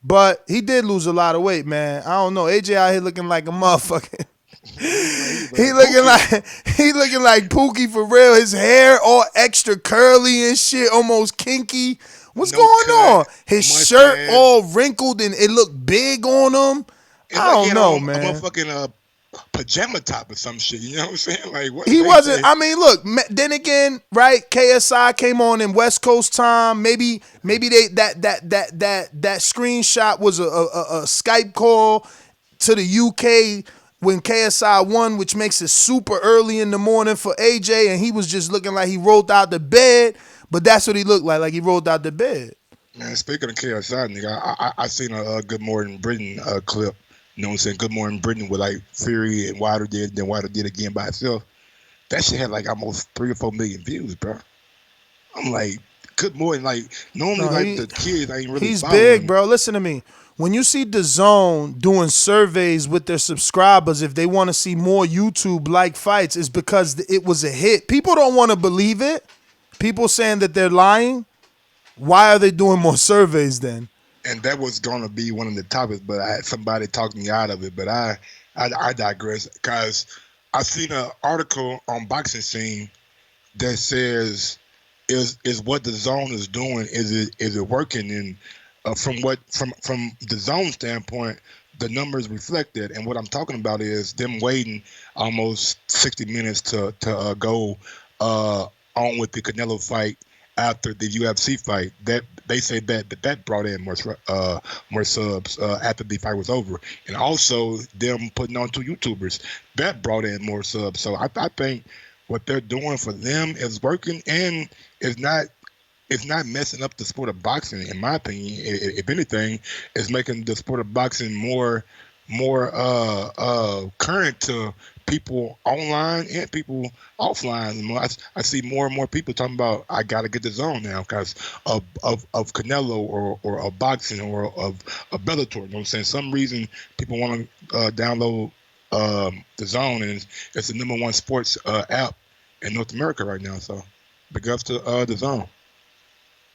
But he did lose a lot of weight, man. I don't know. AJ out here looking like a motherfucker. He looking like Pookie for real. His hair all extra curly and shit, almost kinky. What's going on? His shirt all wrinkled and it looked big on him. I don't know, man. A motherfucking pajama top or some shit. You know what I'm saying? Like, what he wasn't. I mean, look. Then again, right? KSI came on in West Coast time. Maybe they that screenshot was a Skype call to the UK when KSI won, which makes it super early in the morning for AJ, and he was just looking like he rolled out the bed. But that's what he looked like he rolled out the bed. Man, speaking of KSI, nigga, I seen a Good Morning Britain clip. You know what I'm saying? Good Morning Britain with like Fury and Wilder did, then Wilder did again by itself. that shit had like almost 3 or 4 million views, bro. I'm like, good morning. Like normally, the kids ain't really. He's following big, him. bro. Listen to me. When you see DAZN doing surveys with their subscribers, if they want to see more YouTube-like fights, it's because it was a hit. People don't want to believe it. People saying that they're lying. Why are they doing more surveys then? And that was going to be one of the topics, but somebody talked me out of it. But I digress, because I seen an article on Boxing Scene that says is what the zone is doing, is it working? And from the zone standpoint, the numbers reflect that. And what I'm talking about is them waiting almost 60 minutes to go on with the Canelo fight after the UFC fight. That they say that brought in more subs after the fight was over, and also them putting on 2 YouTubers that brought in more subs. So I think what they're doing for them is working, and it's not messing up the sport of boxing, in my opinion. If anything, it's making the sport of boxing more current to people online and people offline. I see more and more people talking about, I gotta get the zone now because of Canelo or of boxing or of Bellator. You know what I'm saying? Some reason people want to download the zone, and it's the #1 sports app in North America right now. So big ups to the zone.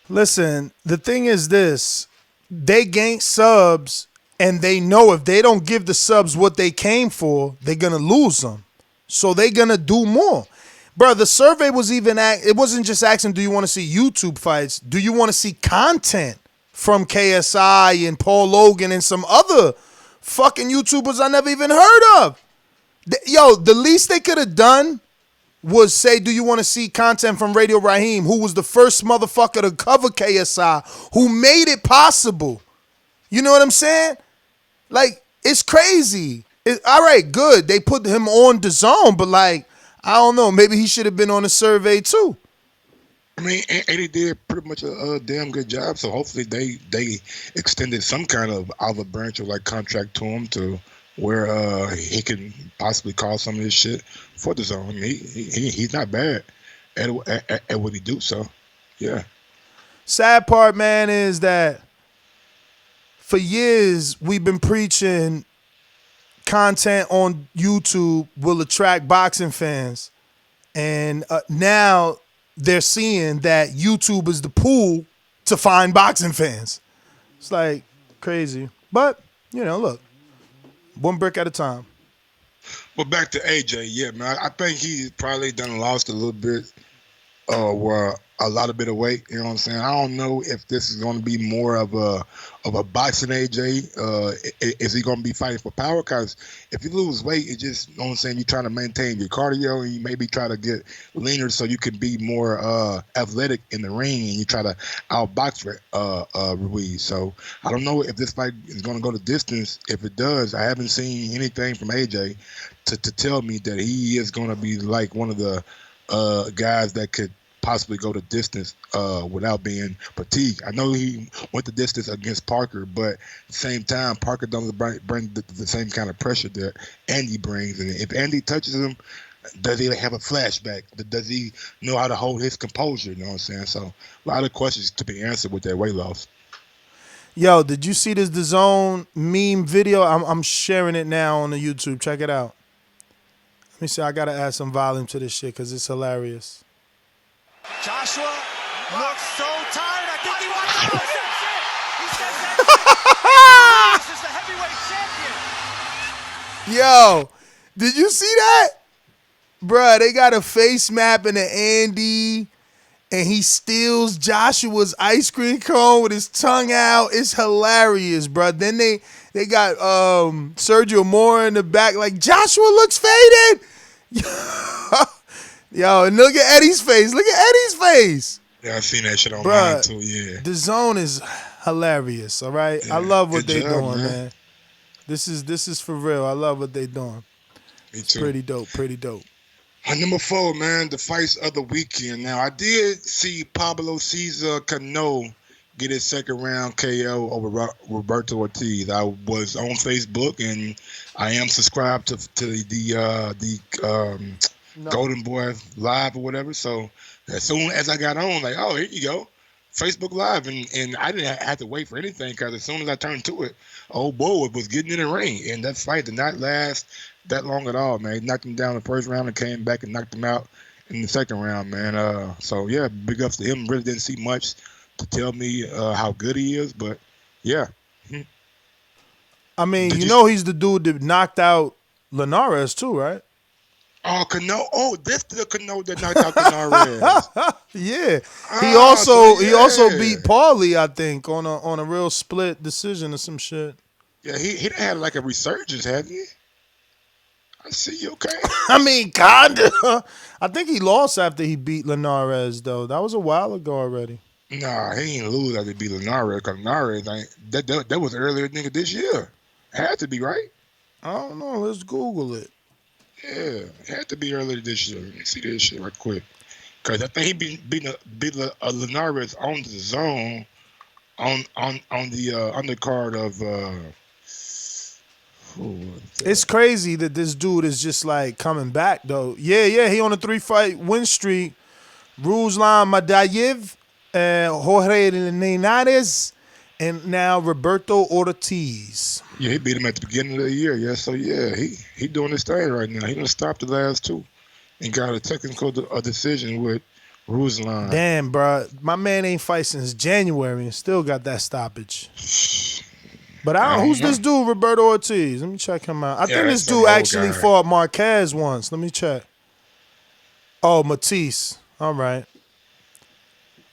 Listen, the thing is this. They gained subs, and they know if they don't give the subs what they came for, they're going to lose them. So they're going to do more. Bro, the survey was it wasn't just asking, do you want to see YouTube fights? Do you want to see content from KSI and Paul Logan and some other fucking YouTubers I never even heard of? Yo, the least they could have done was say, do you want to see content from Radio Raheem, who was the first motherfucker to cover KSI, who made it possible? You know what I'm saying? Like, it's crazy. All right, good. They put him on the zone, but like, I don't know. Maybe he should have been on the survey too. I mean, and he did pretty much a damn good job. So hopefully they extended some kind of olive branch or like contract to him to where he can possibly call some of this shit for the zone. I mean, he's not bad at what he do. So, yeah. Sad part, man, is that for years we've been preaching content on YouTube will attract boxing fans, and now they're seeing that YouTube is the pool to find boxing fans. It's like crazy, but you know, look, one brick at a time. But back to AJ, yeah, man. I think he's probably done lost a little bit, or a lot of bit of weight. You know what I'm saying? I don't know if this is going to be more of a boxing AJ. Is he going to be fighting for power? Because if you lose weight, it just, you know what I'm saying, you're trying to maintain your cardio, and you maybe try to get leaner so you can be more athletic in the ring, and you try to outbox Ruiz. So I don't know if this fight is going to go the distance. If it does, I haven't seen anything from AJ to tell me that he is going to be like one of the guys that could possibly go the distance without being fatigued. I know he went the distance against Parker, but at the same time, Parker doesn't bring the same kind of pressure that Andy brings. And if Andy touches him, does he have a flashback? Does he know how to hold his composure? You know what I'm saying? So a lot of questions to be answered with that weight loss. Yo, did you see this DAZN meme video? I'm sharing it now on the YouTube. Check it out. Let me see. I got to add some volume to this shit because it's hilarious. Joshua looks so tired. I think he wants to push that shit. He says that this is the heavyweight champion. Yo, did you see that? Bruh, they got a face map in the Andy, and he steals Joshua's ice cream cone with his tongue out. It's hilarious, bruh. Then they got Sergio Mora in the back like, Joshua looks faded. Yo, and look at Eddie's face. Look at Eddie's face. Yeah, I've seen that shit online too, yeah. The zone is hilarious, all right? Yeah, I love what they're doing, man. This is for real. I love what they're doing. Me too. It's pretty dope, pretty dope. Number 4, man, the fights of the weekend. Now, I did see Pablo Cesar Cano get his second round KO over Roberto Ortiz. I was on Facebook, and I am subscribed to the Golden Boy Live or whatever. So as soon as I got on, like, oh, here you go, Facebook Live, and I didn't have to wait for anything because as soon as I turned to it, old boy was getting in the ring, and that fight did not last that long at all, man. He knocked him down the first round and came back and knocked him out in the second round, man. So yeah, big ups to him. Really didn't see much to tell me how good he is, but yeah. I mean, he's the dude that knocked out Linares too, right? Oh, Cano. Oh, this the Cano that knocked out Linares. Yeah. He also beat Paulie, I think, on a real split decision or some shit. Yeah, he done had like a resurgence, hasn't he? I see you, okay. I mean, kinda. I think he lost after he beat Linares, though. That was a while ago already. Nah, he ain't lose after he beat Linares, because Linares, that was earlier nigga this year. Had to be, right? I don't know. Let's Google it. Yeah, it had to be earlier this year. Let me see this shit right quick. Because I think he beat Linares on the zone on the undercard of... It's crazy that this dude is just like coming back though. Yeah, he on a 3-fight win streak. Ruslan Madayev, Jorge Linares, and now Roberto Ortiz. Yeah, he beat him at the beginning of the year. Yeah, so yeah, he doing his thing right now. He done stopped the last two and got a technical decision with Ruslan. Damn, bro, my man ain't fight since January and still got that stoppage. But who's this dude, Roberto Ortiz? Let me check him out. I think this dude actually fought Marquez once. Let me check. Oh, Matisse. All right.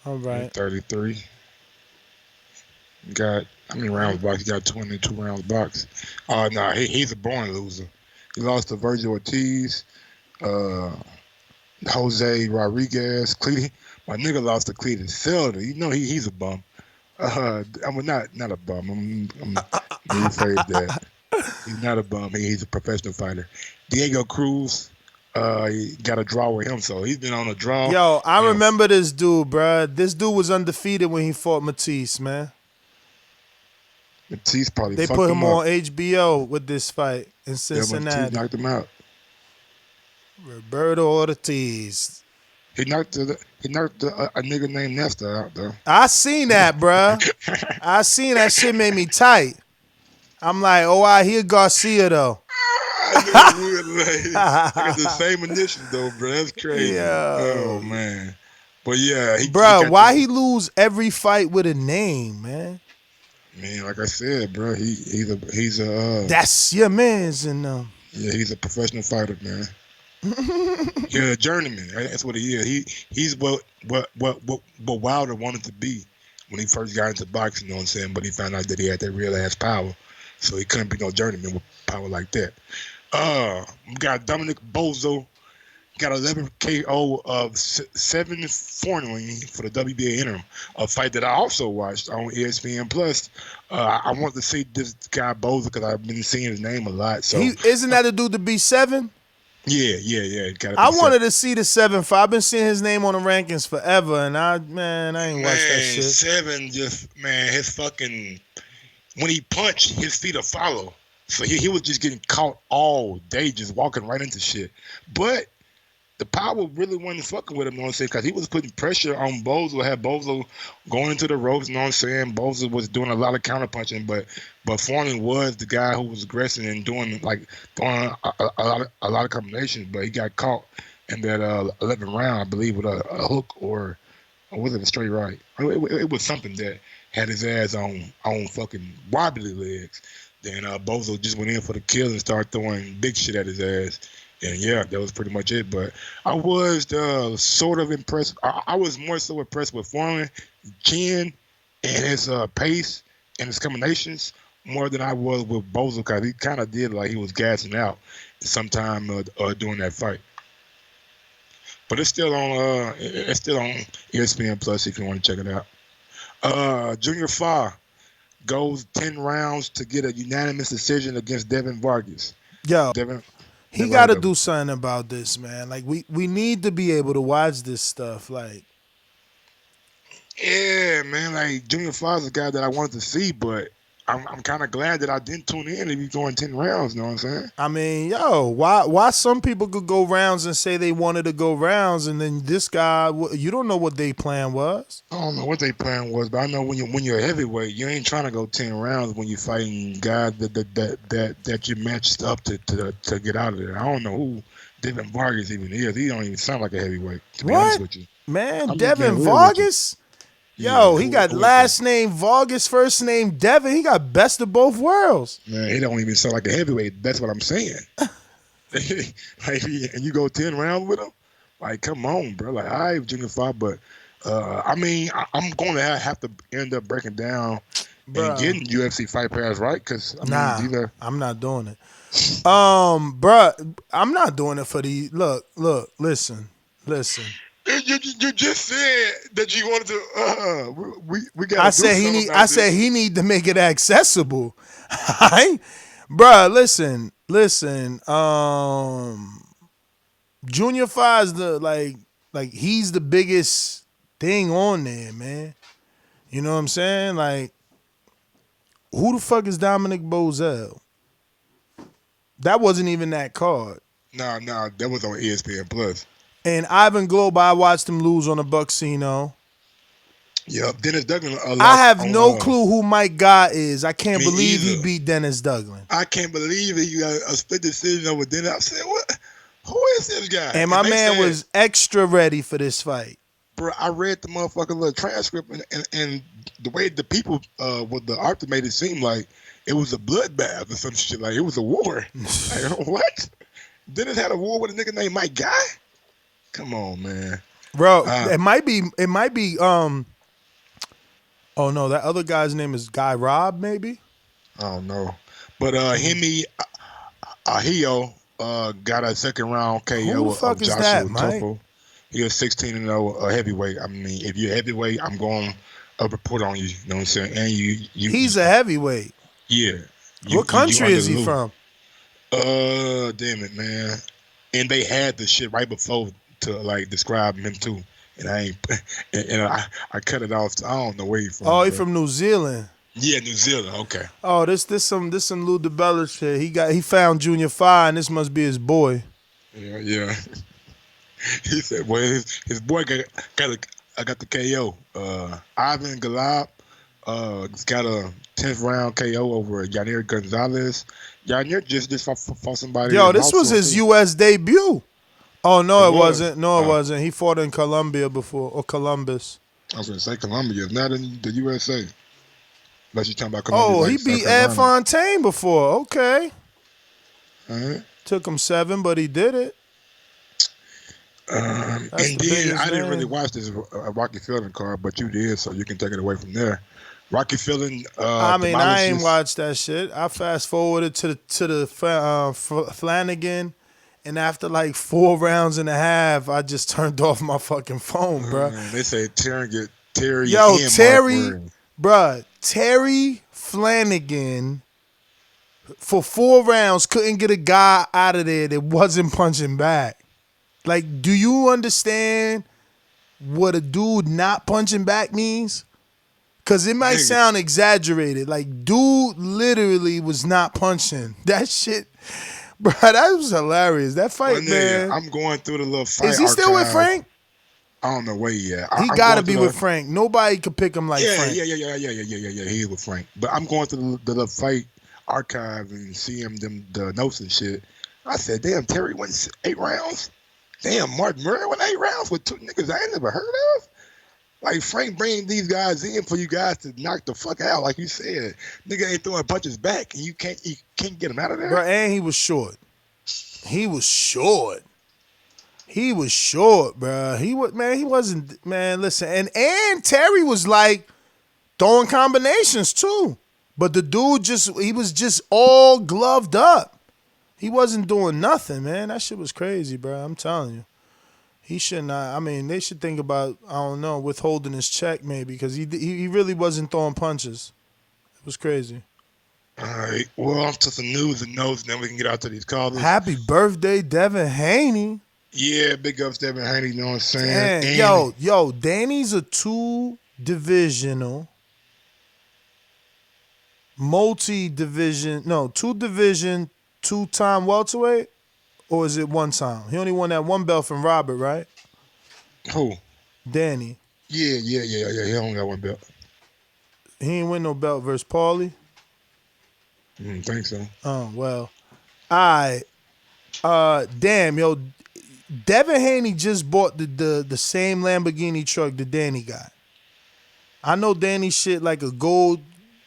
33. Got how many rounds box? He got 22 rounds box. Nah, he's a born loser. He lost to Virgil Ortiz, Jose Rodriguez, Cleety. My nigga lost to Cleety Selder. He's a bum. I'm not a bum. I'm rephrase that. He's not a bum. He's a professional fighter. Diego Cruz, he got a draw with him, so he's been on a draw. Yo, I remember this dude, bro. This dude was undefeated when he fought Matisse, man. Matisse probably they put him on HBO with this fight in Cincinnati. Matisse knocked him out. Roberto Ortiz. He knocked a nigga named Nestor out, though. I seen that, bruh. I seen that shit made me tight. I'm like, oh, I hear Garcia, though. I got the same initials, though, bro. That's crazy. Yo. Oh, man. But, yeah. Why he lose every fight with a name, man? Man, like I said, bro, he's a that's your man's and yeah, he's a professional fighter, man. Yeah, a journeyman. That's what he is. He's what Wilder wanted to be when he first got into boxing. You know what I'm saying? But he found out that he had that real ass power, so he couldn't be no journeyman with power like that. We got Dominic Boesel. Got 11 KO of Sven Fornling for the WBA Interim, a fight that I also watched on ESPN Plus. I want to see this guy Boesel because I've been seeing his name a lot. So isn't that a dude to be 7? Yeah. I wanted to see the 7 fight. I've been seeing his name on the rankings forever, and I ain't watched that shit. 7 his fucking when he punched, his feet will follow. So he was just getting caught all day, just walking right into shit. But the power really wasn't fucking with him, you know what I'm saying? Because he was putting pressure on Boesel, had Boesel going into the ropes, you know what I'm saying? Boesel was doing a lot of counterpunching, but Fornling was the guy who was aggressive and doing a lot of combinations, but he got caught in that 11th round, I believe, with a hook or was it a straight right? It was something that had his ass on fucking wobbly legs. Then Boesel just went in for the kill and started throwing big shit at his ass. And yeah, that was pretty much it. But I was sort of impressed. I was more so impressed with Fornling, chin, and his pace and his combinations more than I was with Boesel because he kind of did like he was gassing out sometime during that fight. But it's still on ESPN Plus if you want to check it out. Junior Fa goes 10 rounds to get a unanimous decision against Devin Vargas. Yo. He got to do something about this, man. Like, we need to be able to watch this stuff. Like, yeah, man. Like, Junior Fa's a guy that I wanted to see, but I'm kind of glad that I didn't tune in if he's going 10 rounds. You know what I'm saying? I mean, why some people could go rounds and say they wanted to go rounds, and then this guy, you don't know what their plan was. I don't know what their plan was, but I know when you're a heavyweight, you ain't trying to go 10 rounds when you're fighting guys that you matched up to get out of there. I don't know who Devin Vargas even is. He don't even sound like a heavyweight, to be honest with you. Man, Devin Vargas? Yo, he got last name Vargas, first name Devin. He got best of both worlds. Man, he don't even sound like a heavyweight. That's what I'm saying. And you go 10 rounds with him? Like, come on, bro. Like, all right, Junior 5, but I mean, I'm going to have to end up breaking down and getting UFC Fight Pass, right? Because I'm not doing it. Bruh, I'm not doing it for the look. Listen. You just said that you wanted to. We got. I said he need to make it accessible. Bruh, listen. Junior Five's the like he's the biggest thing on there, man. You know what I'm saying? Like, who the fuck is Dominic Boesel? That wasn't even that card. No, that was on ESPN Plus. And Ivan Globe, I watched him lose on a Bucksino. Yep, Dennis Douglin. I have no clue who Mike Guy is. I can't believe he beat Dennis Douglin. I can't believe that you got a split decision over Dennis. I said, what? Who is this guy? And my man was extra ready for this fight. Bro, I read the motherfucking little transcript, and the way the people with the art made it seem like it was a bloodbath or some shit. Like, it was a war. Like, what? Dennis had a war with a nigga named Mike Guy? Come on, man. Bro, it might be oh no, that other guy's name is Guy Robb, maybe? I don't know. But Hemi Ahio got a second round KO Who the fuck of is Joshua that, Mike? Tufte. He was 16-0, a heavyweight. I mean, if you're heavyweight, I'm going to report on you. You know what I'm saying? And he's a heavyweight. Yeah. What country is he from? Damn it, man. And they had the shit right before to like describe him too, and I cut it off. I don't know where he's from. Oh, he's from New Zealand. Yeah, New Zealand. Okay. Oh, this some Lou DeBella shit. He found Junior 5, and this must be his boy. Yeah. He said, "Well, his boy got the KO. Ivan Golub got a 10th round KO over Janer Gonzalez. Janer just fought somebody. Yo, this was his U.S. debut. Oh, no, it wasn't. No, it wasn't. He fought in Colombia before, or Columbus. I was going to say Colombia. It's not in the USA. Unless you're talking about Colombia. Oh, he beat Ed Fontaine before. Okay. All right. Took him 7, but he did it. And then I didn't really watch this Rocky Fielding card, but you did, so you can take it away from there. Rocky Fielding. I mean, I ain't watched that shit. I fast forwarded to the Flanagan, and after like 4 rounds and a half, I just turned off my fucking phone, bro. They say Terry. Yo, Terry Flanagan for 4 rounds couldn't get a guy out of there that wasn't punching back. Like, do you understand what a dude not punching back means? Because it might sound exaggerated. Like, dude literally was not punching. That shit, bro, that was hilarious. That fight, man. I'm going through the little fight. Is he still with Frank? I don't know where he at. He got to be with Frank. Nobody could pick him like Frank. Yeah. He is with Frank. But I'm going through the little fight archive and seeing the notes and shit. I said, damn, Terry went 8 rounds? Damn, Martin Murray went 8 rounds with 2 niggas I ain't never heard of? Like, Frank bringing these guys in for you guys to knock the fuck out, like you said. Nigga ain't throwing punches back, and you can't get him out of there? Bro, and he was short. He was short, bro. He wasn't, man, listen. And Terry was, like, throwing combinations, too. But the dude he was just all gloved up. He wasn't doing nothing, man. That shit was crazy, bro. I'm telling you. He should not. I mean, they should think about, I don't know, withholding his check maybe, because he really wasn't throwing punches. It was crazy. All right. Well, off to some news and notes, and then we can get out to these callers. Happy birthday, Devin Haney. Yeah, big ups, Devin Haney. You know what I'm saying? And yo, Danny's a 2-divisional multi-division, no, 2-division, 2-time welterweight? Or is it 1 time? He only won that 1 belt from Robert, right? Who? Danny. Yeah. He only got 1 belt. He ain't win no belt versus Paulie? Think so. Oh, well. All right. Damn, yo. Devin Haney just bought the same Lamborghini truck that Danny got. I know Danny shit like a gold,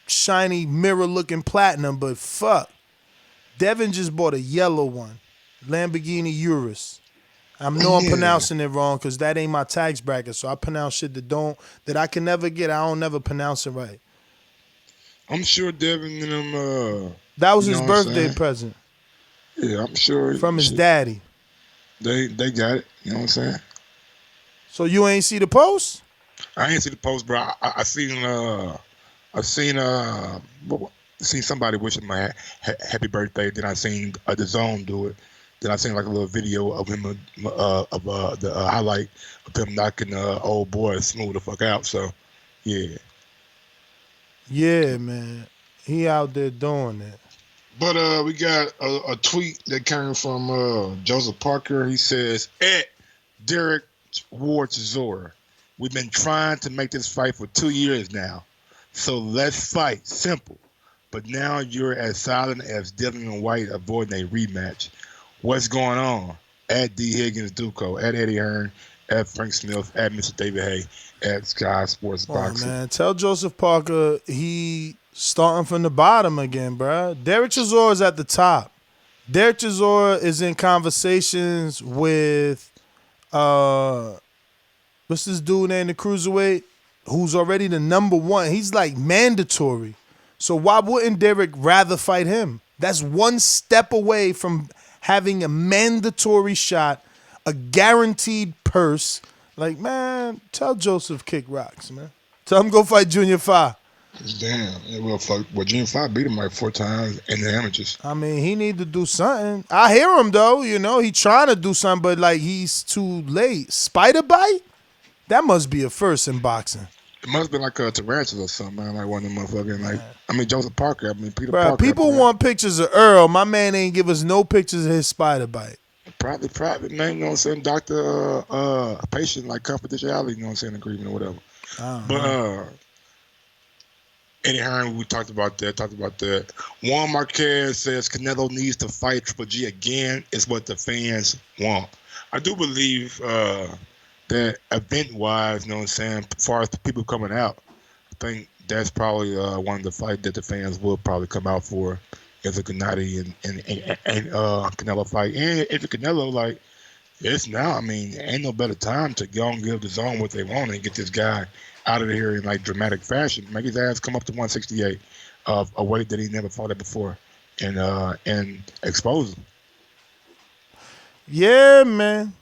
shiny, mirror-looking platinum, but fuck. Devin just bought a yellow one. Lamborghini Urus. I'm pronouncing it wrong because that ain't my tax bracket, so I pronounce shit that I can never get. I don't never pronounce it right. I'm sure Devin and them. That was his birthday present. Yeah, I'm sure. From his daddy. They got it. You know what I'm saying? So you ain't see the post? I ain't see the post, bro. I seen somebody wishing my happy birthday. Then I seen the Zone do it. Then I seen like a little video of him the highlight of him knocking old boy Smooth the fuck out. So yeah. Yeah, man. He out there doing it. But we got a tweet that came from Joseph Parker. He says, Derek Ward Cesar. We've been trying to make this fight for 2 years now. So let's fight. Simple. But now you're as silent as Dylan and White avoiding a rematch. What's going on? At D. Higgins Duco, at Eddie Hearn, at Frank Smith, at Mr. David Hay, at Sky Sports Boxing. Man, tell Joseph Parker he starting from the bottom again, bro. Derek Chisora is at the top. Derek Chisora is in conversations with what's this dude named the cruiserweight who's already the number 1. He's like mandatory. So why wouldn't Derek rather fight him? That's 1 step away from having a mandatory shot, a guaranteed purse. Like, man, tell Joseph kick rocks, man. Tell him go fight Junior 5. Damn. Well, Junior 5 beat him like 4 times in the amateurs. I mean, he need to do something. I hear him, though. You know, he trying to do something, but, like, he's too late. Spider bite? That must be a first in boxing. It must be like a tarantula or something, man. Like one of them motherfucking, like, I mean, Joseph Parker. I mean, Peter Parker. People want pictures of Earl. My man ain't give us no pictures of his spider bite. Private, man. You know what I'm saying? Doctor, patient, like confidentiality, you know what I'm saying? Agreement or whatever. But, Eddie Hearn, we talked about that. Juan Marquez says Canelo needs to fight Triple G again is what the fans want. I do believe that event-wise, you know what I'm saying, as far as the people coming out, I think that's probably one of the fights that the fans will probably come out for is a Gennady and Canelo fight. And if it's Canelo, like, it's now, I mean, ain't no better time to go and give the Zone what they want and get this guy out of here in, like, dramatic fashion. Make his ass come up to 168 of a weight that he never fought at before and expose him. Yeah, man.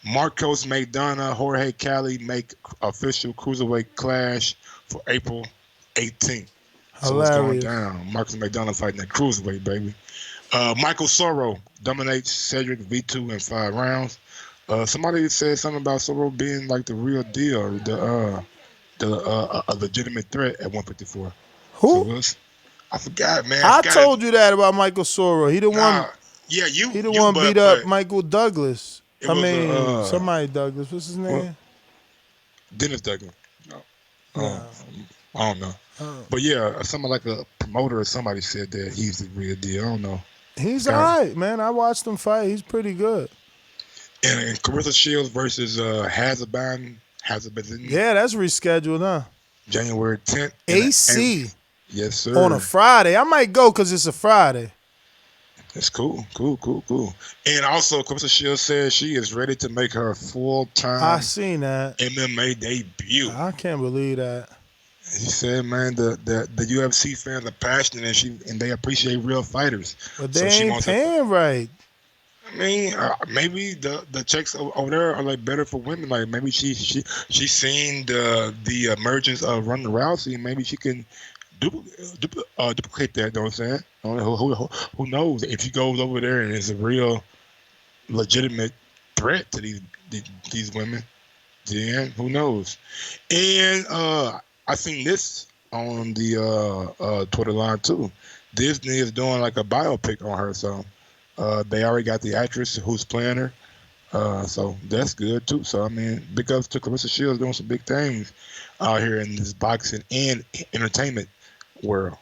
Marcos Maidana, Jorge Cali make official cruiserweight clash for April 18th. So it's going down. Marcos Maidana fighting that cruiserweight, baby. Michael Soro dominates Cedric V2 in 5 rounds. Somebody said something about Soro being like the real deal, a legitimate threat at 154. Who? So I forgot, man. I told you that about Michael Soro. He the one. Yeah, you. He the one beat up Michael Douglas. Somebody Douglas. What's his name? What? Dennis Douglas. No. I don't know. But yeah, somebody like a promoter or somebody said that he's the real deal. I don't know. He's all right, man. I watched him fight. He's pretty good. And Carissa Shields versus Hazabin. Yeah, that's rescheduled, huh? January 10th. AC. Yes, sir. On a Friday. I might go because it's a Friday. That's cool. And also, Carissa Shields says she is ready to make her full-time I seen that MMA debut. I can't believe that. She said, man, the UFC fans are passionate and they appreciate real fighters. But they ain't paying right. I mean, maybe the checks over there are like better for women. Like maybe she's seen the emergence of Ronda Rousey. Maybe she can duplicate that. You know what I'm saying? Who knows? If she goes over there and is a real legitimate threat to these women, then who knows? And I seen this on the Twitter line too. Disney is doing like a biopic on her, so they already got the actress who's playing her. So that's good too. So I mean, big ups to Clarissa Shields doing some big things out here in this boxing and entertainment world.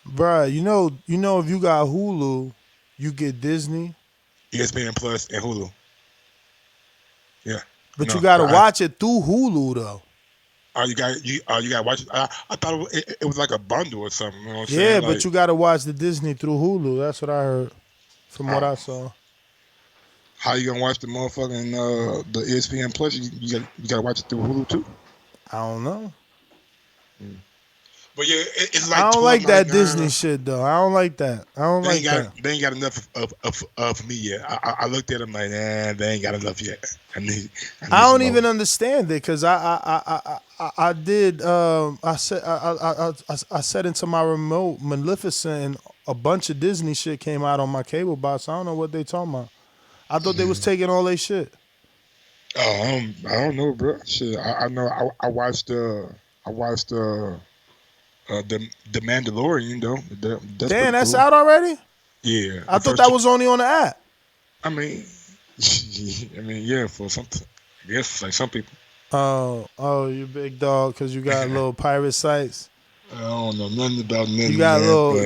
Bruh, you know, if you got Hulu, you get Disney. ESPN Plus and Hulu. Yeah, but you gotta watch it through Hulu though. You got to watch it. I thought it was like a bundle or something. You know what I'm Yeah, saying? but like, you gotta watch the Disney through Hulu. That's what I heard from what I saw. How you gonna watch the motherfucking the ESPN Plus? You gotta watch it through Hulu too. I don't know. But yeah, it's like I don't like that Disney shit though. I don't like that. They ain't got enough of me yet. I looked at them like, nah, they ain't got enough yet. I don't even understand it because I did. I set into my remote Maleficent and a bunch of Disney shit came out on my cable box. I don't know what they talking about. I thought they was taking all their shit. I don't know, bro. Shit, I know. I watched the Mandalorian though. Damn, that's cool. out already? Yeah. I thought that was only on the app. I mean, yeah, for some, I guess like some people. Oh, you big dog because you got little pirate sites. I don't know nothing about nothing. You got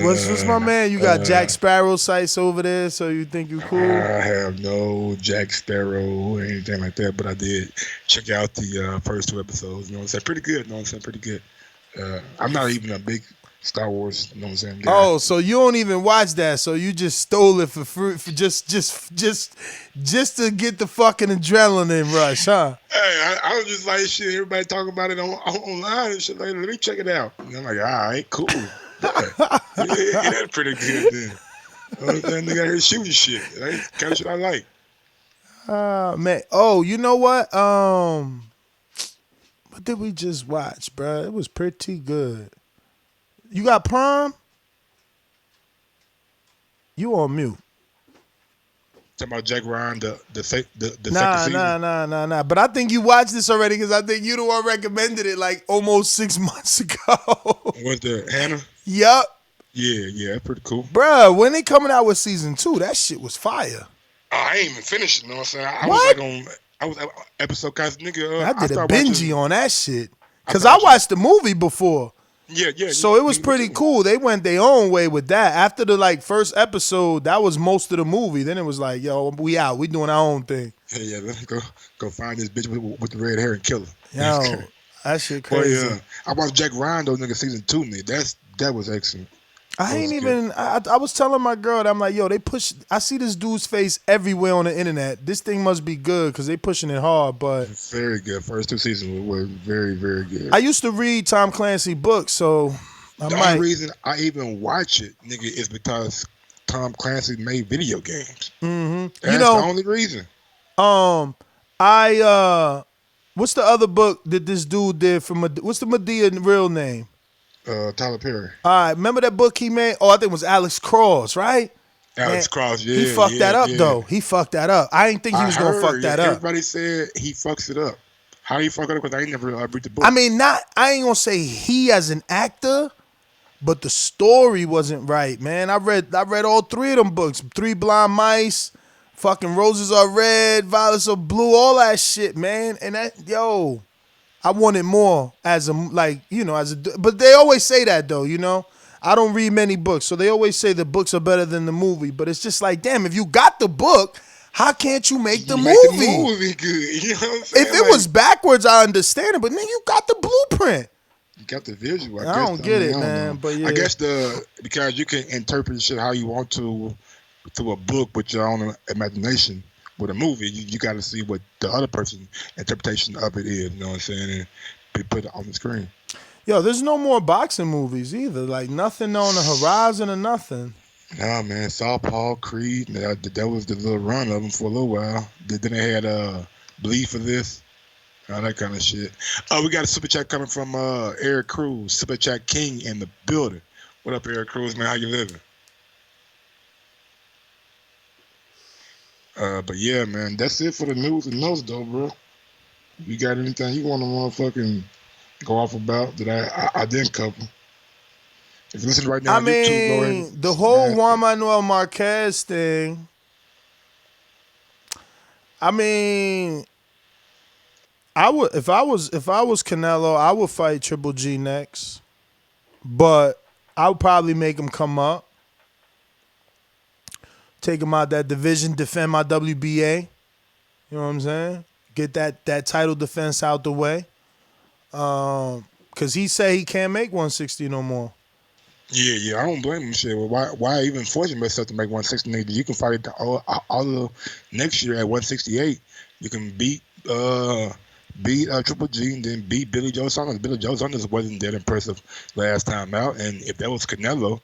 what's my man? You got Jack Sparrow sites over there, so you think you cool? I have no Jack Sparrow or anything like that, but I did check out the first 2 episodes. You know what I'm saying? Pretty good. You know what I'm saying? Pretty good. I'm not even a big Star Wars, you know what I'm saying, guy. Oh, so you don't even watch that, so you just stole it for free, for just to get the fucking adrenaline rush, huh? Hey, I was just like, shit, everybody talking about it online and shit. Like, let me check it out. And I'm like, all right, cool. Yeah, that's pretty good then. That nigga out here shooting shit. That's kind of shit I like. Man. Oh, you know what? What did we just watch, bro? It was pretty good. You got Prime? You on mute. Talking about Jack Ryan, the second season? Nah. But I think you watched this already because I think you the one recommended it like almost 6 months ago. Was the Hannah? Yup. Yeah, pretty cool. Bruh, when they coming out with season 2, that shit was fire. I ain't even finished it, you know what I'm saying? I was on episode cause nigga. I did a binge on that shit. Because I watched the movie before. Yeah. So it was pretty cool. They went their own way with that. After the first episode, that was most of the movie. Then it was like, yo, we out. We doing our own thing. Yeah, let's go find this bitch with the red hair and kill her. Yo, that shit crazy. Well, I watched Jack Ryan though, nigga, season 2, nigga. That was excellent. I was telling my girl that I'm like, yo, I see this dude's face everywhere on the internet. This thing must be good because they pushing it hard, but. Very good. First 2 seasons were very, very good. I used to read Tom Clancy books, so the only reason I even watch it, nigga, is because Tom Clancy made video games. Mm-hmm. That's the only reason. What's the other book that this dude did for what's the Medea real name? Tyler Perry. All right, remember that book he made? Oh, I think it was Alex Cross, right? Alex Cross, yeah. He fucked that up, though. He fucked that up. I didn't think he was going to fuck that up. Everybody said he fucks it up. How he fuck it up? Because I ain't never read the book. I mean, I ain't going to say he as an actor, but the story wasn't right, man. I read all 3 of them books. 3 Blind Mice, fucking Roses Are Red, Violets Are Blue, all that shit, man. And I wanted more but they always say that though, you know. I don't read many books, so they always say the books are better than the movie. But it's just like, damn, if you got the book, how can't you make the movie? Make the movie good. You know what I'm saying? If it was backwards, I understand it. But then you got the blueprint. You got the visual. I don't get it, man. But yeah, I guess because you can interpret shit how you want to through a book with your own imagination. With a movie, you got to see what the other person's interpretation of it is. You know what I'm saying? And be put it on the screen. Yo, there's no more boxing movies either. Like nothing on the horizon or nothing. Nah, man. Southpaw, Creed. That was the little run of them for a little while. Then they had Bleed for This. All that kind of shit. We got a super chat coming from Eric Cruz, Super Chat King in the building. What up, Eric Cruz, man? How you living? But yeah, man, that's it for the news and notes, though, bro. You got anything you want to motherfucking go off about that I didn't cover. If you listen right now I on YouTube, go ahead. mean, the whole Juan Manuel Marquez thing. I mean, I would if I was Canelo, I would fight Triple G next, but I would probably make him come up, take him out that division, defend my WBA. You know what I'm saying? Get that title defense out the way. Cause he say he can't make 160 no more. Yeah, I don't blame him. Shit, well, why even force yourself to make 160? You can fight all of next year at 168. You can beat Triple G and then beat Billy Joe Saunders. Billy Joe Saunders wasn't that impressive last time out, and if that was Canelo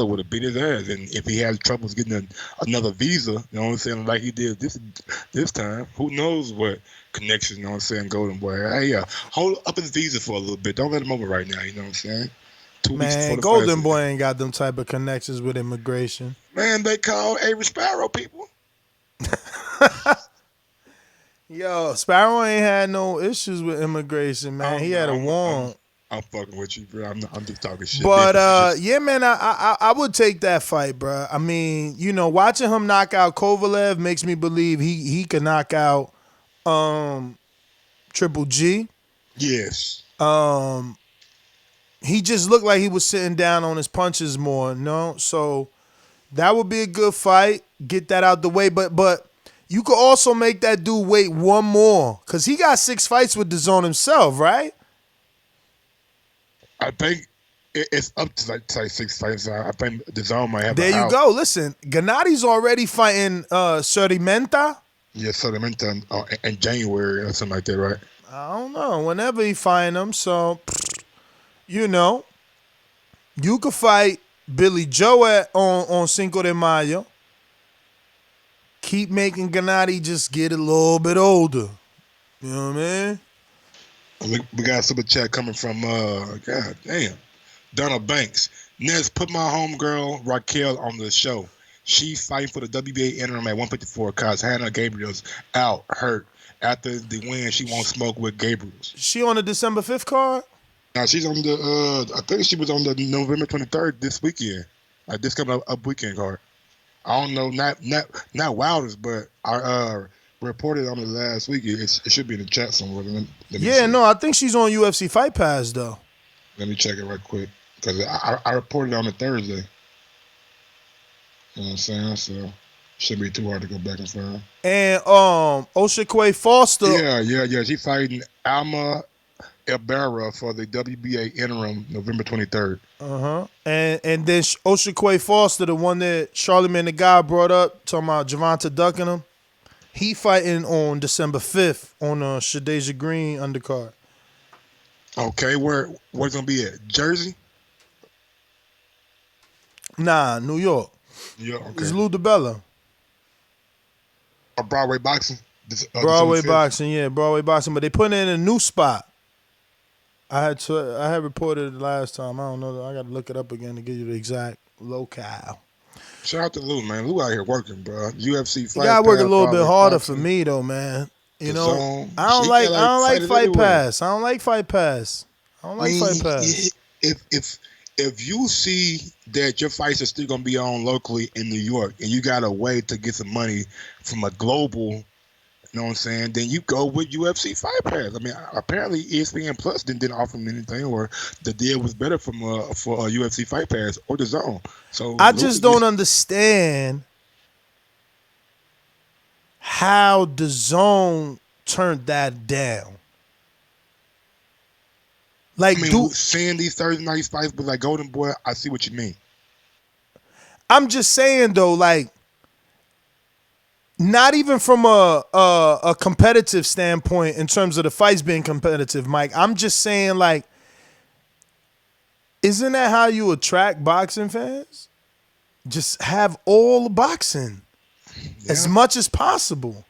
would have beat his ass. And if he had troubles getting another visa, you know what I'm saying, like he did this time, who knows what connection, you know what I'm saying, Golden Boy. Hey, hold up his visa for a little bit. Don't let him over right now, you know what I'm saying? 2 weeks before the Golden fight. Boy ain't got them type of connections with immigration. Man, they call Avery Sparrow people. Yo, Sparrow ain't had no issues with immigration, man. He had a warrant. I'm fucking with you, bro. I'm just talking shit. But yeah, man, I would take that fight, bro. I mean, you know, watching him knock out Kovalev makes me believe he can knock out Triple G. Yes. He just looked like he was sitting down on his punches more, no? So that would be a good fight. Get that out the way. But you could also make that dude wait one more. Because he got 6 fights with DAZN himself, right? I think it's up to like 6 fights. I think DAZN might have There you go. Listen, Gennadi's already fighting Sedimenta. Yeah, Sedimenta in January or something like that, right? I don't know. Whenever he find him, so... You know, you could fight Billy Joe on Cinco de Mayo. Keep making Gennady just get a little bit older. You know what I mean? We got a super chat coming from, God damn, Donald Banks. Nez, put my homegirl Raquel on the show. She fighting for the WBA Interim at 154 because Hannah Gabriel's out, hurt. After the win, she won't smoke with Gabriels. She on the December 5th card? Now she's on the. I think she was on the November 23rd this weekend, like this coming up weekend card. I don't know, not Wilders, but I reported on it last week. It should be in the chat somewhere. Let me see. No, I think she's on UFC Fight Pass though. Let me check it right quick because I reported on it Thursday. You know what I'm saying? So shouldn't be too hard to go back and find. And Oshikwe Foster. Yeah. She fighting Alma Ibarra for the WBA Interim November 23rd. And then Oshikwe Foster, the one that Charlamagne the Guy brought up, talking about Javante ducking him. He fighting on December 5th on Shadeja Green undercard. Okay, where's gonna be at? Jersey? Nah, New York. Yeah, okay. It's Lou DiBella. Broadway boxing. Broadway boxing, but they put in a new spot. I had reported it last time. I don't know. I got to look it up again to give you the exact locale. Shout out to Lou, man. Lou out here working, bro. UFC fight. You got to work a little bit harder for me, though, man. You know, I don't like Fight Pass. I don't like Fight Pass. If you see that your fights are still gonna be on locally in New York, and you got a way to get some money from a global. You know what I'm saying? Then you go with UFC Fight Pass. I mean, apparently ESPN Plus didn't offer them anything, or the deal was better for UFC Fight Pass or DAZN. So I just don't understand how DAZN turned that down. Like, I mean, seeing these Thursday night fights, but like Golden Boy, I see what you mean. I'm just saying though, like. Not even from a competitive standpoint in terms of the fights being competitive, Mike. I'm just saying, like, isn't that how you attract boxing fans? Just have all the boxing as much as possible.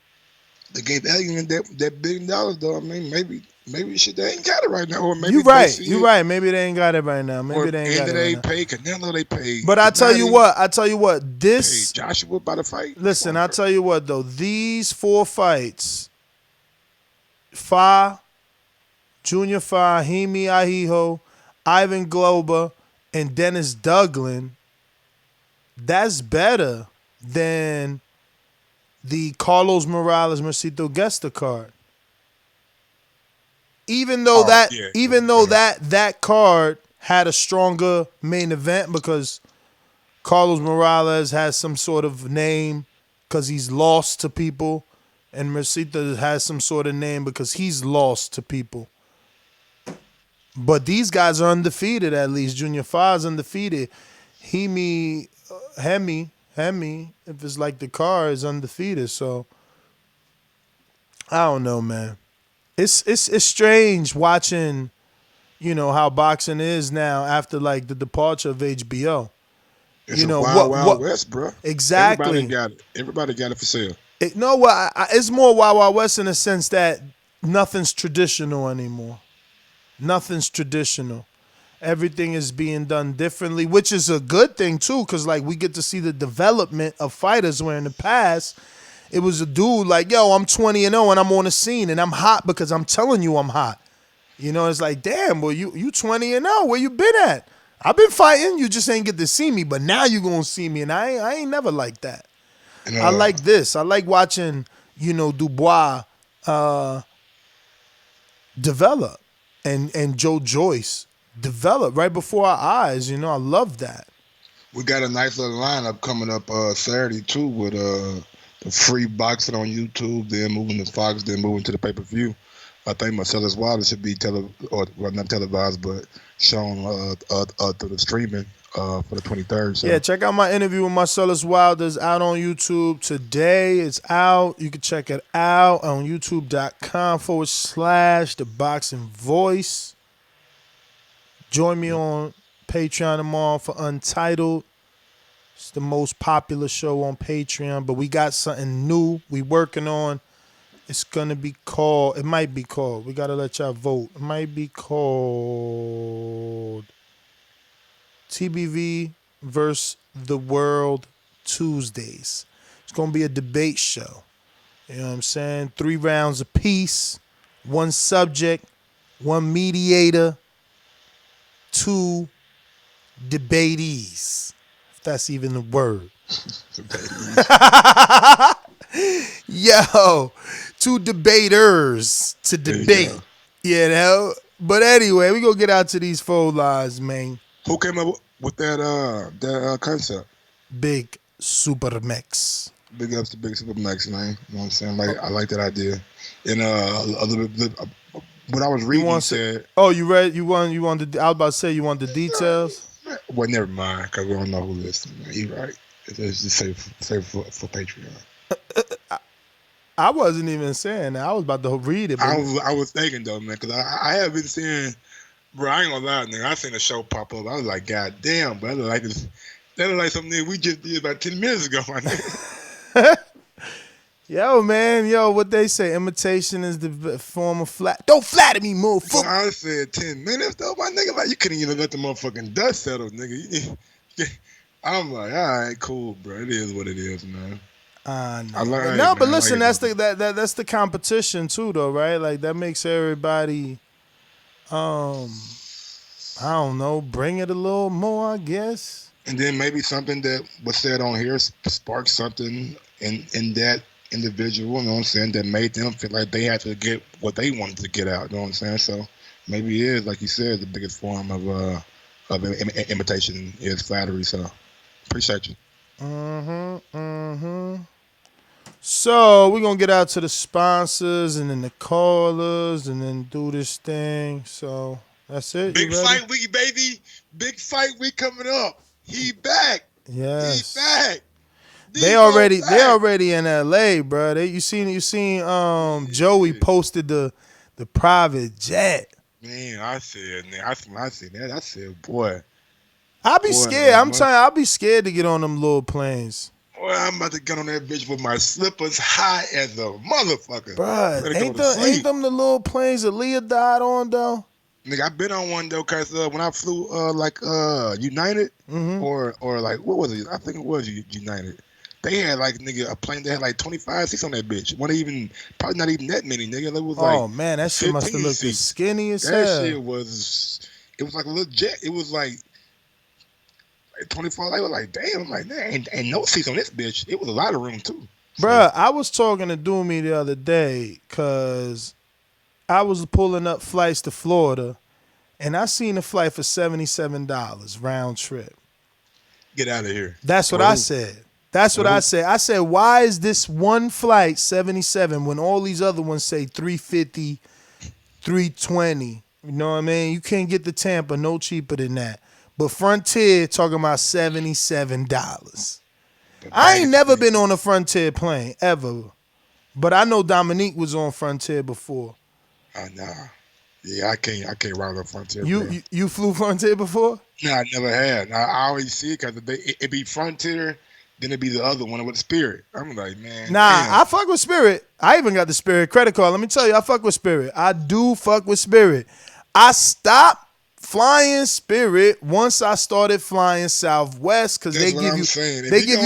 They gave Alien that $1 billion, though. I mean, maybe shit, they ain't got it right now. Or maybe you're right. Maybe they ain't got it right now. Maybe they ain't got it right now. Pay Canelo, they pay. But I tell you what, this Joshua by the fight. Listen, I tell you what though, these 4 fights, Fa, Junior Fa, Hemi Ahio, Ivan Glover, and Dennis Douglin, that's better than the Carlos Morales Mercito Gesta card. Even though that card had a stronger main event because Carlos Morales has some sort of name because he's lost to people, and Mercito has some sort of name because he's lost to people. But these guys are undefeated, at least. Junior Fa is undefeated. Hemi, if it's like the car, is undefeated. So I don't know, man. It's strange watching, how boxing is now after like the departure of HBO. It's a wild west, bro. Exactly. Everybody got it for sale. It's more Wild West in the sense that nothing's traditional anymore. Nothing's traditional. Everything is being done differently, which is a good thing too, because like we get to see the development of fighters where in the past it was a dude like, yo, I'm 20-0 and I'm on the scene and I'm hot because I'm telling you I'm hot. It's like, damn, well, you 20-0, where you been at? I've been fighting, you just ain't get to see me, but now you gonna see me, and I ain't never like that. I like this. I like watching, Dubois develop and Joe Joyce develop right before our eyes. I love that. We got a nice little lineup coming up Saturday too with the free boxing on YouTube, then moving to Fox, then moving to the pay-per-view. I think Marcellus Wilder should be not televised, but shown through the streaming for the 23rd. So. Yeah, check out my interview with Marcellus Wilder. It's out on YouTube today. It's out. You can check it out on youtube.com/The Boxing Voice. Join me on Patreon tomorrow for Untitled. It's the most popular show on Patreon, but we got something new we working on. It's going to be called, it might be called, we got to let y'all vote. It might be called TBV versus the World Tuesdays. It's going to be a debate show. You know what I'm saying? 3 rounds apiece, 1 subject, 1 mediator, 2 debatees. If that's even a word. Yo, 2 debaters to debate. But anyway, we gonna get out to these phone lines, man. Who came up with that concept? Big Super Mix. Big ups to Big Super Mix, man. You know what I'm saying? I like that idea. And a little bit. What I was reading, said. Oh, you read? You want? I was about to say you want the details. Well, never mind, because we don't know who listens. You're right. It's just safe for Patreon. I wasn't even saying that. I was about to read it. I was thinking though, man, because I have been seeing, bro. I ain't gonna lie, nigga. I seen a show pop up. I was like, God damn, bro. That look like something we just did about 10 minutes ago, my nigga. Yo, man, what they say? Imitation is the form of flat. Don't flatter me, move. So I said 10 minutes though, my nigga. Like you couldn't even let the motherfucking dust settle, nigga. I'm like, all right, cool, bro. It is what it is, man. No, but listen, that's the competition too, though, right? Like that makes everybody, I don't know, bring it a little more, I guess. And then maybe something that was said on here sparked something in that individual, you know what I'm saying, that made them feel like they had to get what they wanted to get out, you know what I'm saying? So maybe it is, like you said, the biggest form of imitation is flattery. So appreciate you. So we're going to get out to the sponsors and then the callers and then do this thing. So that's it. Big fight week, baby. Big fight week coming up. He back. Yes. He back. They already in LA, bro. You seen Joey posted the private jet. Man, I said that. I said, boy. I'll be scared. I'll be scared to get on them little planes. Well, I'm about to get on that bitch with my slippers high as a motherfucker. Bruh, ain't them the little planes that Leah died on, though? Nigga, I've been on one, though, because when I flew, United, or like, what was it? I think it was United. They had like nigga a plane that had like 25 seats on that bitch. Probably not even that many, nigga. It was Oh man, that shit must have looked as skinny as hell. That shit was. It was like a little jet. It was like 24. They were like, damn. I'm like, man, ain't no seats on this bitch. It was a lot of room too. Bruh, I was talking to Doomy the other day because I was pulling up flights to Florida, and I seen a flight for $77 round trip. Get out of here. That's what I said. That's what I said. I said, why is this one flight 77 when all these other ones say 350, 320? You know what I mean? You can't get the Tampa no cheaper than that. But Frontier talking about $77. I ain't never been on a Frontier plane, ever. But I know Dominique was on Frontier before. Nah. Yeah, I can't ride on Frontier. You flew Frontier before? No, I never had. I always see it because it be Frontier, then it be the other one with Spirit. I'm like, man. Nah, damn. I fuck with Spirit. I even got the Spirit credit card. Let me tell you, I fuck with Spirit. I do fuck with Spirit. I stopped flying Spirit once I started flying Southwest because they give you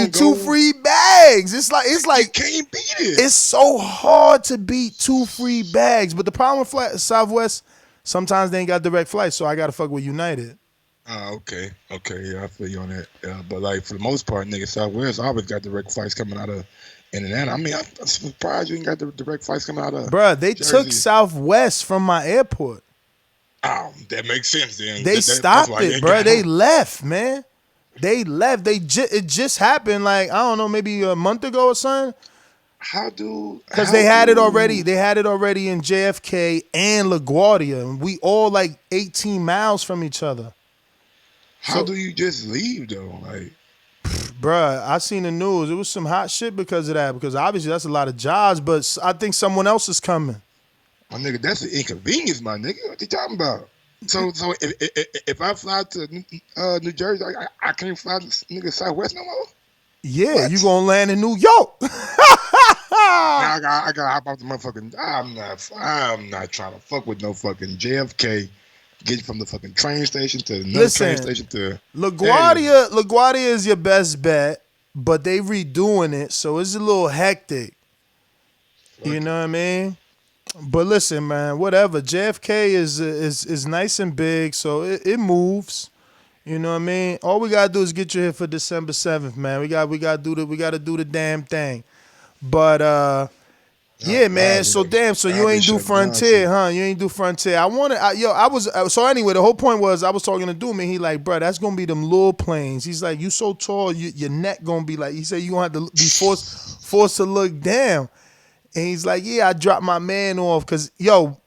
2 free bags. It's like you can't beat it. It's so hard to beat 2 free bags. But the problem with Southwest, sometimes they ain't got direct flights, so I gotta fuck with United. Okay, yeah, I feel you on that. But like for the most part, nigga, Southwest always got direct flights coming out of Atlanta. I mean, I'm surprised you ain't got the direct flights coming out of. Bruh, they Jersey. took Southwest from my airport. Oh, that makes sense then. They stopped it, bro. They left, man. They left. It just happened like, I don't know, maybe a month ago or something. Because they had it already. They had it already in JFK and LaGuardia. And we all like 18 miles from each other. How do you just leave though? Like, bruh, I seen the news. It was some hot shit because of that. Because obviously that's a lot of jobs, but I think someone else is coming. My nigga, that's an inconvenience, my nigga. What you talking about? So if I fly to New Jersey, I can't fly to nigga Southwest no more? Yeah, what? You gonna land in New York. Now I gotta hop off the motherfucking. I'm not trying to fuck with no fucking JFK. Get from the fucking train station to another train station to LaGuardia. LaGuardia is your best bet, but they redoing it, so it's a little hectic. Okay. You know what I mean? But listen, man, whatever. JFK is nice and big, so it moves. You know what I mean? All we gotta do is get you here for December 7th, man. We gotta do the damn thing. But yeah, man. So you ain't do Frontier, huh? You ain't do Frontier. So anyway, the whole point was I was talking to Doom and he like, bro, that's gonna be them little planes. He's like, you so tall, your neck gonna be like. He said you gonna have to be forced to look down. And he's like, yeah, I dropped my man off because,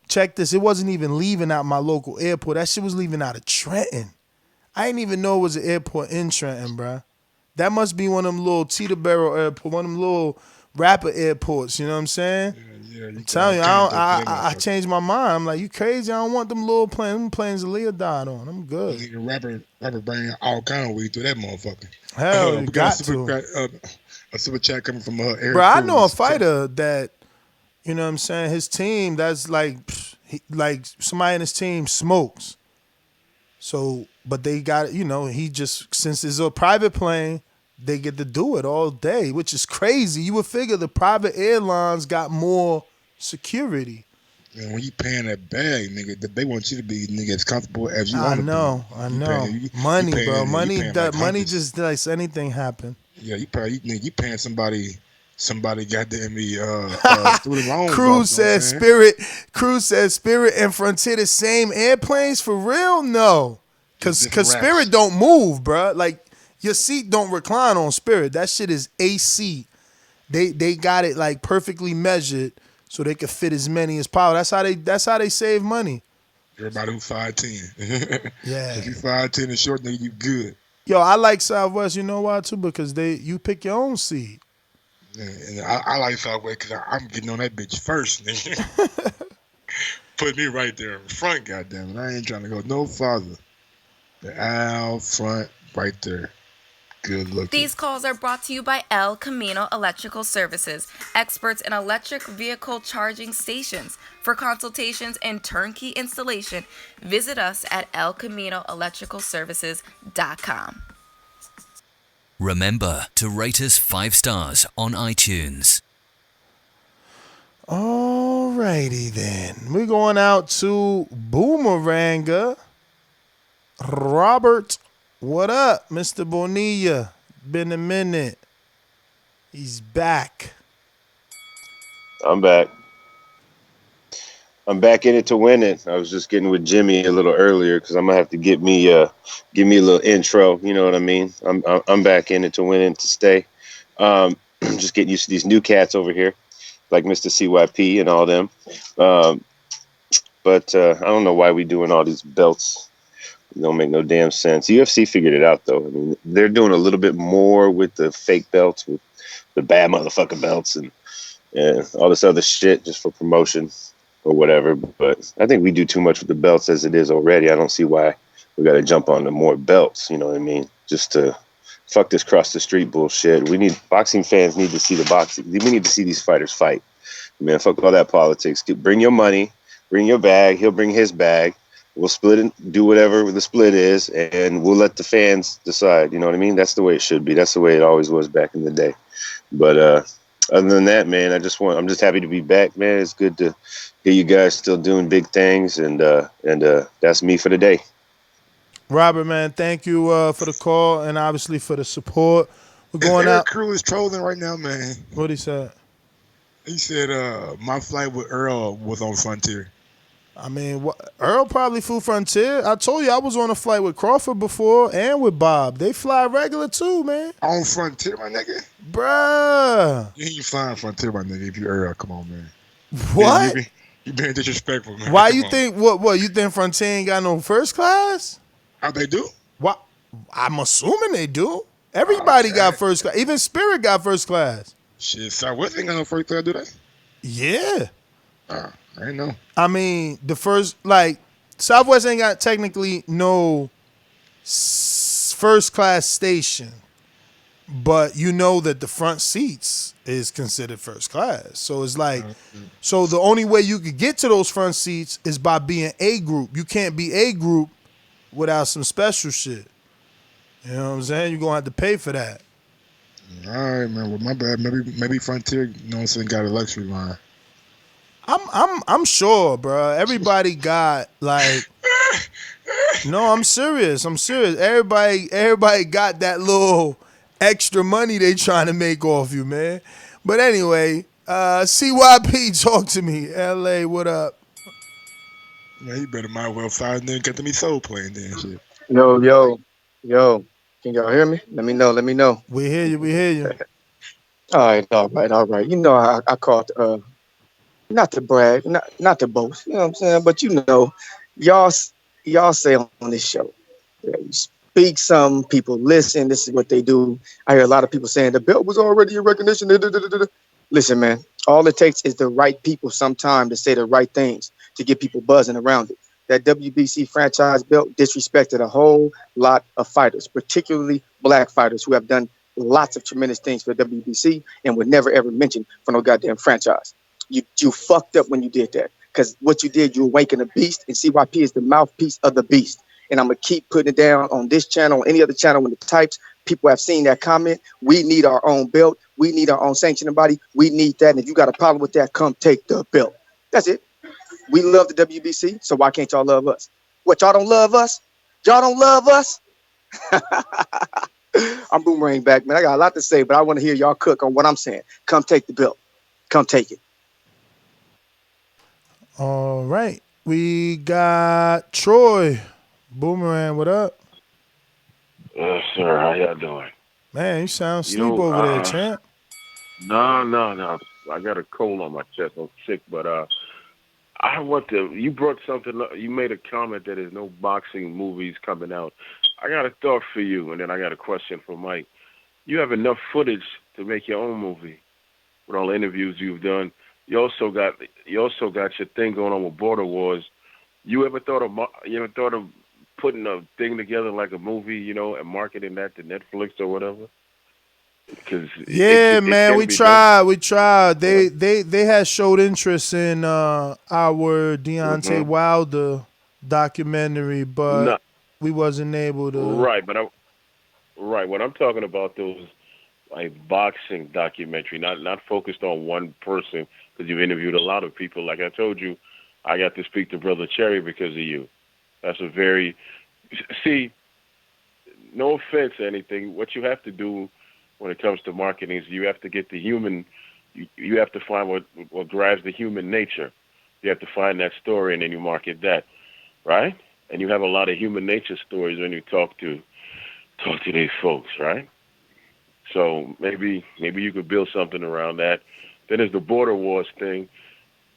check this. It wasn't even leaving out my local airport. That shit was leaving out of Trenton. I didn't even know it was an airport in Trenton, bro. That must be one of them little Teterboro airport, one of them little rapper airports. You know what I'm saying? Yeah, I'm telling you, I changed my mind. I'm like, you crazy? I don't want them little planes. Them planes Aaliyah died on. I'm good. Rapper bringing all kind of weed through that motherfucker. Hell, you got to. A super chat coming from her. Bro, I know a fighter that, you know what I'm saying, his team, that's like somebody in his team smokes. So, but they got, he just, since it's a private plane, they get to do it all day, which is crazy. You would figure the private airlines got more security. And when you paying that bag, nigga, they want you to be as comfortable as you want to be. I know. Money, bro. Money just lets anything happen. Yeah, you paying somebody goddamn me student loans. Cruz says Spirit and Frontier the same airplanes for real? No. Cause Spirit don't move, bro. Like your seat don't recline on Spirit. That shit is AC. They got it like perfectly measured so they could fit as many as possible. That's how they save money. Everybody who's 5'10". Yeah. If you 5'10" and short, nigga, you good. Yo, I like Southwest. You know why too? Because you pick your own seat. Yeah, and I like Southwest because I'm getting on that bitch first, nigga. Put me right there in front, goddamn it. I ain't trying to go no farther. The aisle front, right there. Good looking. These calls are brought to you by El Camino Electrical Services, experts in electric vehicle charging stations. For consultations and turnkey installation, visit us at elcaminoelectricalservices.com. Remember to rate us 5 stars on iTunes. Alrighty then. We're going out to Boomeranger. Robert, what up, Mr. Bonilla? Been a minute. He's back. I'm back. I'm back in it to win it. I was just getting with Jimmy a little earlier because I'm gonna have to give me a little intro. You know what I mean? I'm back in it to win it to stay. Just getting used to these new cats over here, like Mr. CYP and all them. But I don't know why we doing all these belts. It don't make no damn sense. UFC figured it out though. I mean, they're doing a little bit more with the fake belts, with the bad motherfucker belts, and all this other shit just for promotion or whatever. But I think we do too much with the belts as it is already. I don't see why we got to jump on to more belts. You know what I mean? Just to fuck this cross the street bullshit. Boxing fans need to see the boxing. We need to see these fighters fight. Man, fuck all that politics. Bring your money, bring your bag. He'll bring his bag. We'll split and do whatever the split is, and we'll let the fans decide. You know what I mean? That's the way it should be. That's the way it always was back in the day. But other than that, man, I'm just happy to be back, man. It's good to hear you guys still doing big things, and that's me for the day. Robert, man, thank you for the call and obviously for the support. We're going out. Crew is trolling right now, man. What he said? He said, my flight with Earl was on Frontier. I mean, Earl probably flew Frontier. I told you I was on a flight with Crawford before and with Bob. They fly regular too, man. On Frontier, my nigga? Bruh. You ain't flying Frontier, my nigga, if you Earl. Come on, man. What? You being disrespectful, man. Why you think, what, you think Frontier ain't got no first class? How they do? What? I'm assuming they do. Everybody got first class. Even Spirit got first class. Shit, Southwest ain't got no first class, do they? Yeah. I ain't know. I mean, the first, Southwest ain't got technically no first class station, but you know that the front seats is considered first class. So it's so the only way you could get to those front seats is by being A group. You can't be A group without some special shit. You know what I'm saying? You're going to have to pay for that. All right, man. Well, my bad. Maybe Frontier, you know what I'm saying, got a luxury line. I'm sure, bro. Everybody got no, I'm serious. Everybody got that little extra money they trying to make off you, man. But anyway, CYP, talk to me. LA, what up? Man, you better might well fire and then get to me soul playing then shit. Yo. Can y'all hear me? Let me know. We hear you. All right. You know, I called not to brag, not to boast, you know what I'm saying? But you know, y'all say on this show, you speak some, people listen, this is what they do. I hear a lot of people saying the belt was already in recognition. Listen, man, all it takes is the right people sometime to say the right things to get people buzzing around it. That WBC franchise belt disrespected a whole lot of fighters, particularly black fighters who have done lots of tremendous things for WBC and were never ever mentioned for no goddamn franchise. You fucked up when you did that, because what you did, you awakened a beast, and CYP is the mouthpiece of the beast. And I'm gonna keep putting it down on this channel, on any other channel when the types people have seen that comment. We need our own belt. We need our own sanctioning body. We need that. And if you got a problem with that, come take the belt. That's it. We love the WBC, so why can't y'all love us? What, y'all don't love us? Y'all don't love us? I'm Boomerang back, man. I got a lot to say, but I want to hear y'all cook on what I'm saying. Come take the belt. Come take it. All right. We got Troy. Boomerang, what up? Sir, how y'all doing? Man, you sound asleep over there, champ. No. I got a cold on my chest. I'm sick, but you brought something up. You made a comment that there's no boxing movies coming out. I got a thought for you, and then I got a question for Mike. You have enough footage to make your own movie with all the interviews you've done. You also got your thing going on with Border Wars. You ever thought of putting a thing together like a movie, you know, and marketing that to Netflix or whatever? Man, we tried. They had showed interest in our Deontay Wilder documentary, but we wasn't able to. Right, but Right. What I'm talking about, those like boxing documentary, not focused on one person, because you've interviewed a lot of people. Like I told you, I got to speak to Brother Cherry because of you. That's a very see. No offense or anything. What you have to do when it comes to marketing is you have to get the human. You have to find what drives the human nature. You have to find that story and then you market that, right? And you have a lot of human nature stories when you talk to these folks, right? So maybe you could build something around that. Then there's the border wars thing.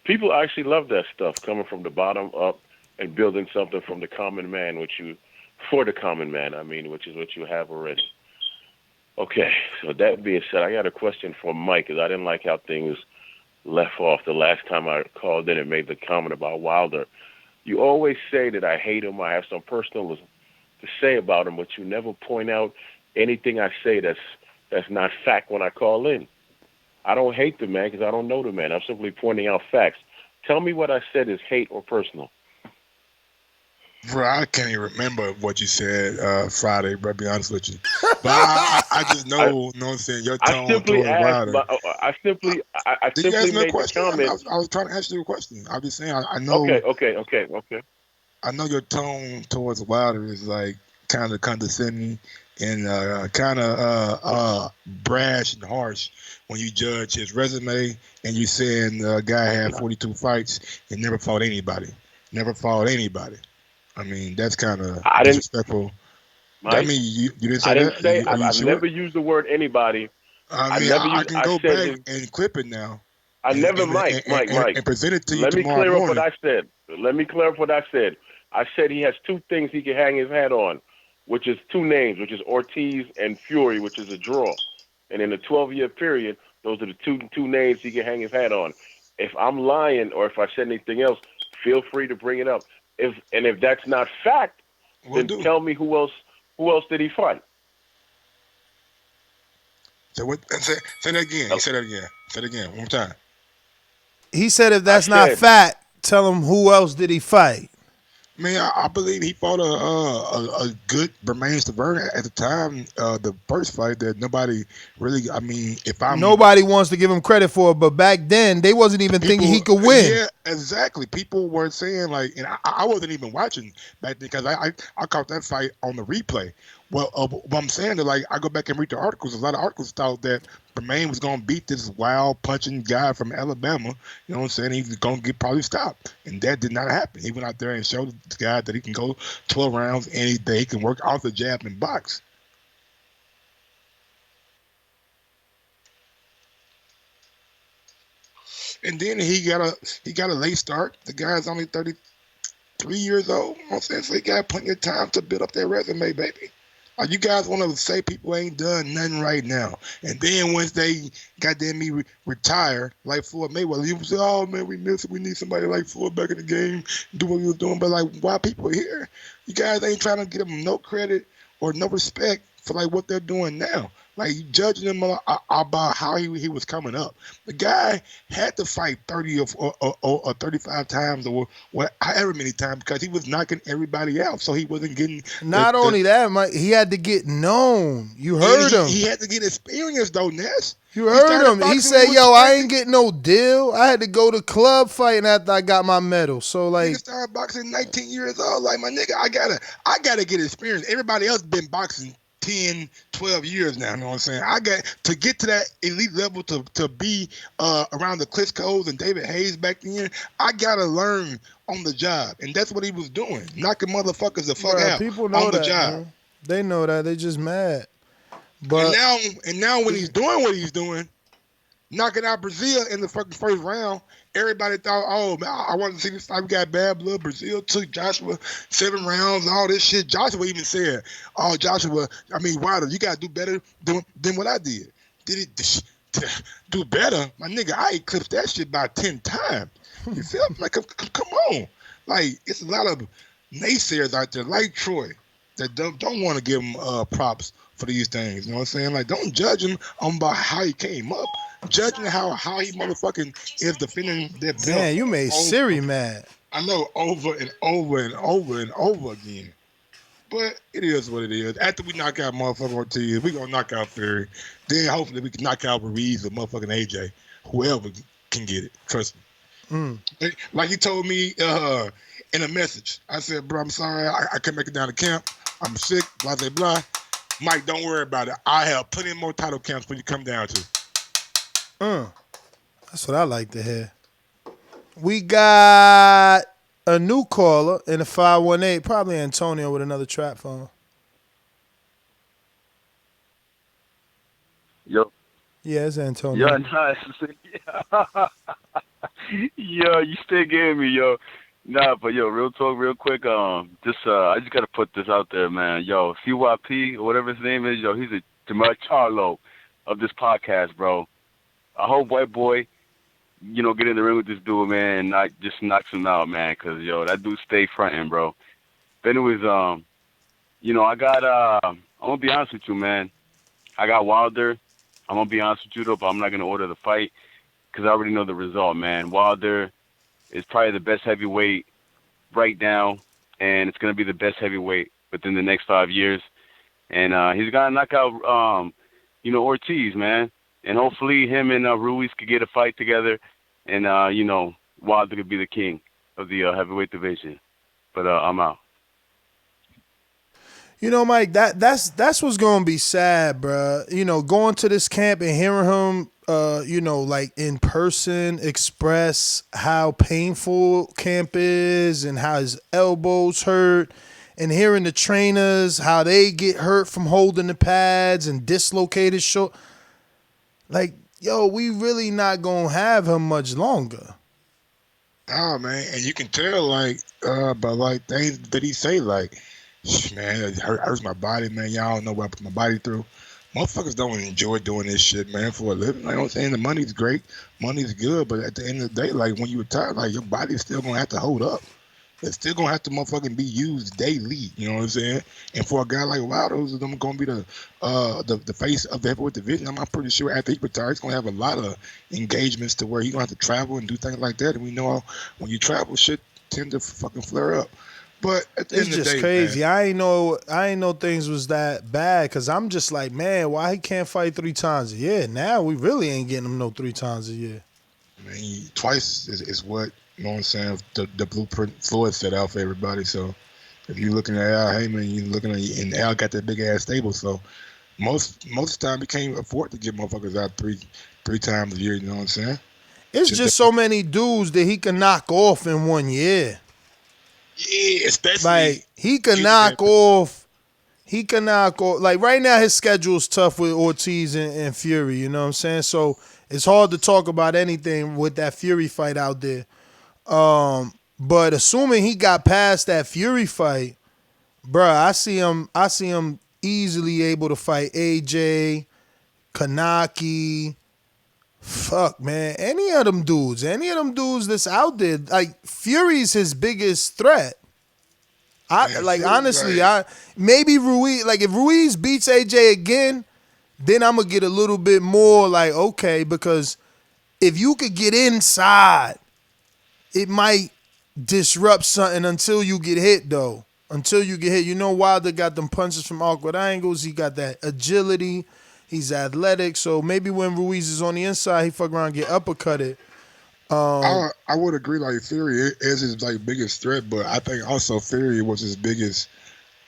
People actually love that stuff, coming from the bottom up and building something from the common man, for the common man, which is what you have already. Okay, so that being said, I got a question for Mike, because I didn't like how things left off the last time I called in and made the comment about Wilder. You always say that I hate him, I have some personal to say about him, but you never point out anything I say that's not fact when I call in. I don't hate the man because I don't know the man. I'm simply pointing out facts. Tell me what I said is hate or personal. Bro, I can't even remember what you said Friday, bro, to be honest with you. But I just know, you know what I'm saying, your tone towards Wilder. I simply made the comment. I was trying to ask you a question. I was just saying, I know. Okay. I know your tone towards Wilder is like kind of condescending and kind of brash and harsh when you judge his resume and you saying the guy had 42 fights and never fought anybody. I mean, that's kind of disrespectful. I mean, you didn't say that? I've never used the word anybody. I mean, I can go back and clip it now. Mike. And present it to you tomorrow morning. Let me clear up what I said. I said he has two things he can hang his hat on, which is two names, which is Ortiz and Fury, which is a draw. And in a 12-year period, those are the two names he can hang his hat on. If I'm lying or if I said anything else, feel free to bring it up. If that's not fact, then tell me who else did he fight? So what? Say that again. Oh. Say that again. One more time. He said if that's not fact, tell him who else did he fight. Man, I believe he fought a good Bermain Stavern at the time, the first fight that nobody really, nobody wants to give him credit for it, but back then, they wasn't even thinking he could win. Yeah, exactly. People were saying, like, and I wasn't even watching back then because I caught that fight on the replay. Well, what I'm saying is, like, I go back and read the articles. A lot of articles thought that Bermain was going to beat this wild punching guy from Alabama. You know what I'm saying? He was going to get probably stopped. And that did not happen. He went out there and showed the guy that he can go 12 rounds any day. He can work off the jab and box. And then he got a late start. The guy's only 33 years old. You know what I'm saying? So he got plenty of time to build up that resume, baby. You guys want to say people ain't done nothing right now. And then once they goddamn me retire, like Floyd Mayweather, you say, oh, man, we miss it. We need somebody like Floyd back in the game, do what he was doing. But, like, why people here? You guys ain't trying to give them no credit or no respect for, like, what they're doing now. Like, you judging him about how he was coming up. The guy had to fight 30 or 35 times or however many times because he was knocking everybody out. So he wasn't getting... Not only that, Mike, he had to get known. You heard him. He had to get experience, though, Ness. You heard him. He said, yo, I ain't getting no deal. I had to go to club fighting after I got my medal. So, like... Nigga started boxing 19 years old. Like, my nigga, I gotta get experience. Everybody else been boxing 10, 12 years now, you know what I'm saying? I got to get to that elite level to be around the Klitschko's and David Hayes back then. I got to learn on the job, and that's what he was doing, knocking motherfuckers the fuck out people know on the that, job. Man. They know that. They just mad. But and now when he's doing what he's doing, knocking out Brazil in the fucking first round, everybody thought, oh, man, I wanted to see this fight. We got bad blood. Brazil took Joshua 7 rounds, all this shit. Joshua even said, oh, Wilder, you got to do better than what I did. Did it do better? My nigga, I eclipsed that shit by 10 times. You feel me? Like, come on. Like, it's a lot of naysayers out there, like Troy, that don't want to give him props for these things. You know what I'm saying? Like, don't judge him on about how he came up. Judging how he motherfucking is defending that belt. Man, you made Siri mad. I know, over and over and over and over again. But it is what it is. After we knock out motherfucking Ortiz, we gonna knock out Fury. Then hopefully we can knock out Ruiz or motherfucking AJ. Whoever can get it. Trust me. Like he told me in a message. I said, bro, I'm sorry. I couldn't make it down to camp. I'm sick, blah, blah, blah. Mike, don't worry about it. I have plenty more title camps when you come down to. That's what I like to hear. We got a new caller in the 518, probably Antonio with another trap phone. Yo. Yeah, it's Antonio. Yo, nice. Yo, you still getting me, yo. Nah, but yo, real talk, real quick. I just gotta put this out there, man. Yo, CYP or whatever his name is, yo, he's a Jamel Charlo of this podcast, bro. I hope white boy, get in the ring with this dude, man, and not just knocks him out, man. Cause yo, that dude stay fronting, bro. But anyways, I'm gonna be honest with you, man. I got Wilder. I'm gonna be honest with you though, but I'm not gonna order the fight because I already know the result, man. Wilder is probably the best heavyweight right now, and it's gonna be the best heavyweight within the next 5 years. And he's gonna knock out, Ortiz, man. And hopefully him and Ruiz could get a fight together, and Wilder could be the king of the heavyweight division. But I'm out. Mike, that's what's gonna be sad, bro. Going to this camp and hearing him, like in person, express how painful camp is and how his elbows hurt, and hearing the trainers how they get hurt from holding the pads and dislocated shoulder. Like, yo, we really not gonna have him much longer. Oh man, and you can tell by things that he say man, it hurts my body, man. Y'all don't know what I put my body through. Motherfuckers don't enjoy doing this shit, man, for a living. Like I'm saying, the money's great, money's good, but at the end of the day, when you retire, your body's still gonna have to hold up. It's still gonna have to motherfucking be used daily. You know what I'm saying? And for a guy like Wilder, who's gonna be the face of the heavyweight division, I'm pretty sure after he retires, he's gonna have a lot of engagements to where he's gonna have to travel and do things like that. And we know when you travel, shit tend to fucking flare up. But at the It's end of the just day, crazy. man, I ain't know things was that bad because I'm just like, man, why he can't fight 3 times a year? Now we really ain't getting him no 3 times a year. I mean, twice is what, you know what I'm saying, the blueprint Floyd set out for everybody. So if you're looking at Al Heyman, you're looking at, and Al got that big ass stable. So most of the time he can't afford to get motherfuckers out three times a year. You know what I'm saying? It's just so many dudes that he can knock off in 1 year. Yeah, especially like he can knock off. Like right now, his schedule's tough with Ortiz and Fury. You know what I'm saying? So it's hard to talk about anything with that Fury fight out there. But assuming he got past that Fury fight, bruh, I see him easily able to fight AJ, Kanaki. Fuck, man. Any of them dudes that's out there, like Fury's his biggest threat. Honestly, maybe Ruiz, if Ruiz beats AJ again, then I'm gonna get a little bit more okay, because if you could get inside, it might disrupt something until you get hit though. Until you get hit. Wilder got them punches from awkward angles. He got that agility. He's athletic, so maybe when Ruiz is on the inside, he fuck around and get uppercutted. I would agree. Fury is his biggest threat, but I think also Fury was his biggest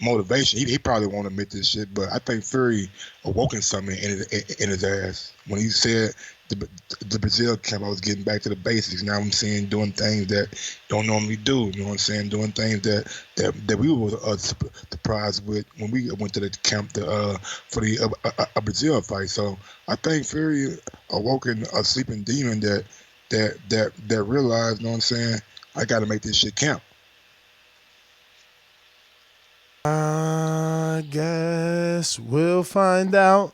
motivation. He probably won't admit this shit, but I think Fury awoken something in his ass when he said the Brazil camp, I was getting back to the basics. Now I'm seeing doing things that don't normally do. You know what I'm saying? Doing things that we were surprised with when we went to the camp for the Brazil fight. So I think Fury awoken a sleeping demon that realized, you know what I'm saying, I got to make this shit count. I guess we'll find out.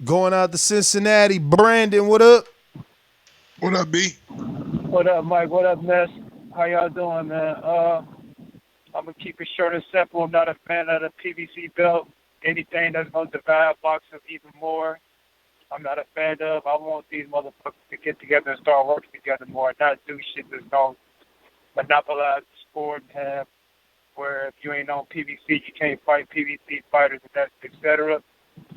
Going out to Cincinnati, Brandon, what up? What up, B? What up, Mike? What up, Ness? How y'all doing, man? I'm gonna keep it short and simple. I'm not a fan of the PBC belt. Anything that's gonna divide boxing even more, I'm not a fan of. I want these motherfuckers to get together and start working together more, not do shit that's gonna monopolize the sport and have where if you ain't on PBC, you can't fight PBC fighters, and that's etc.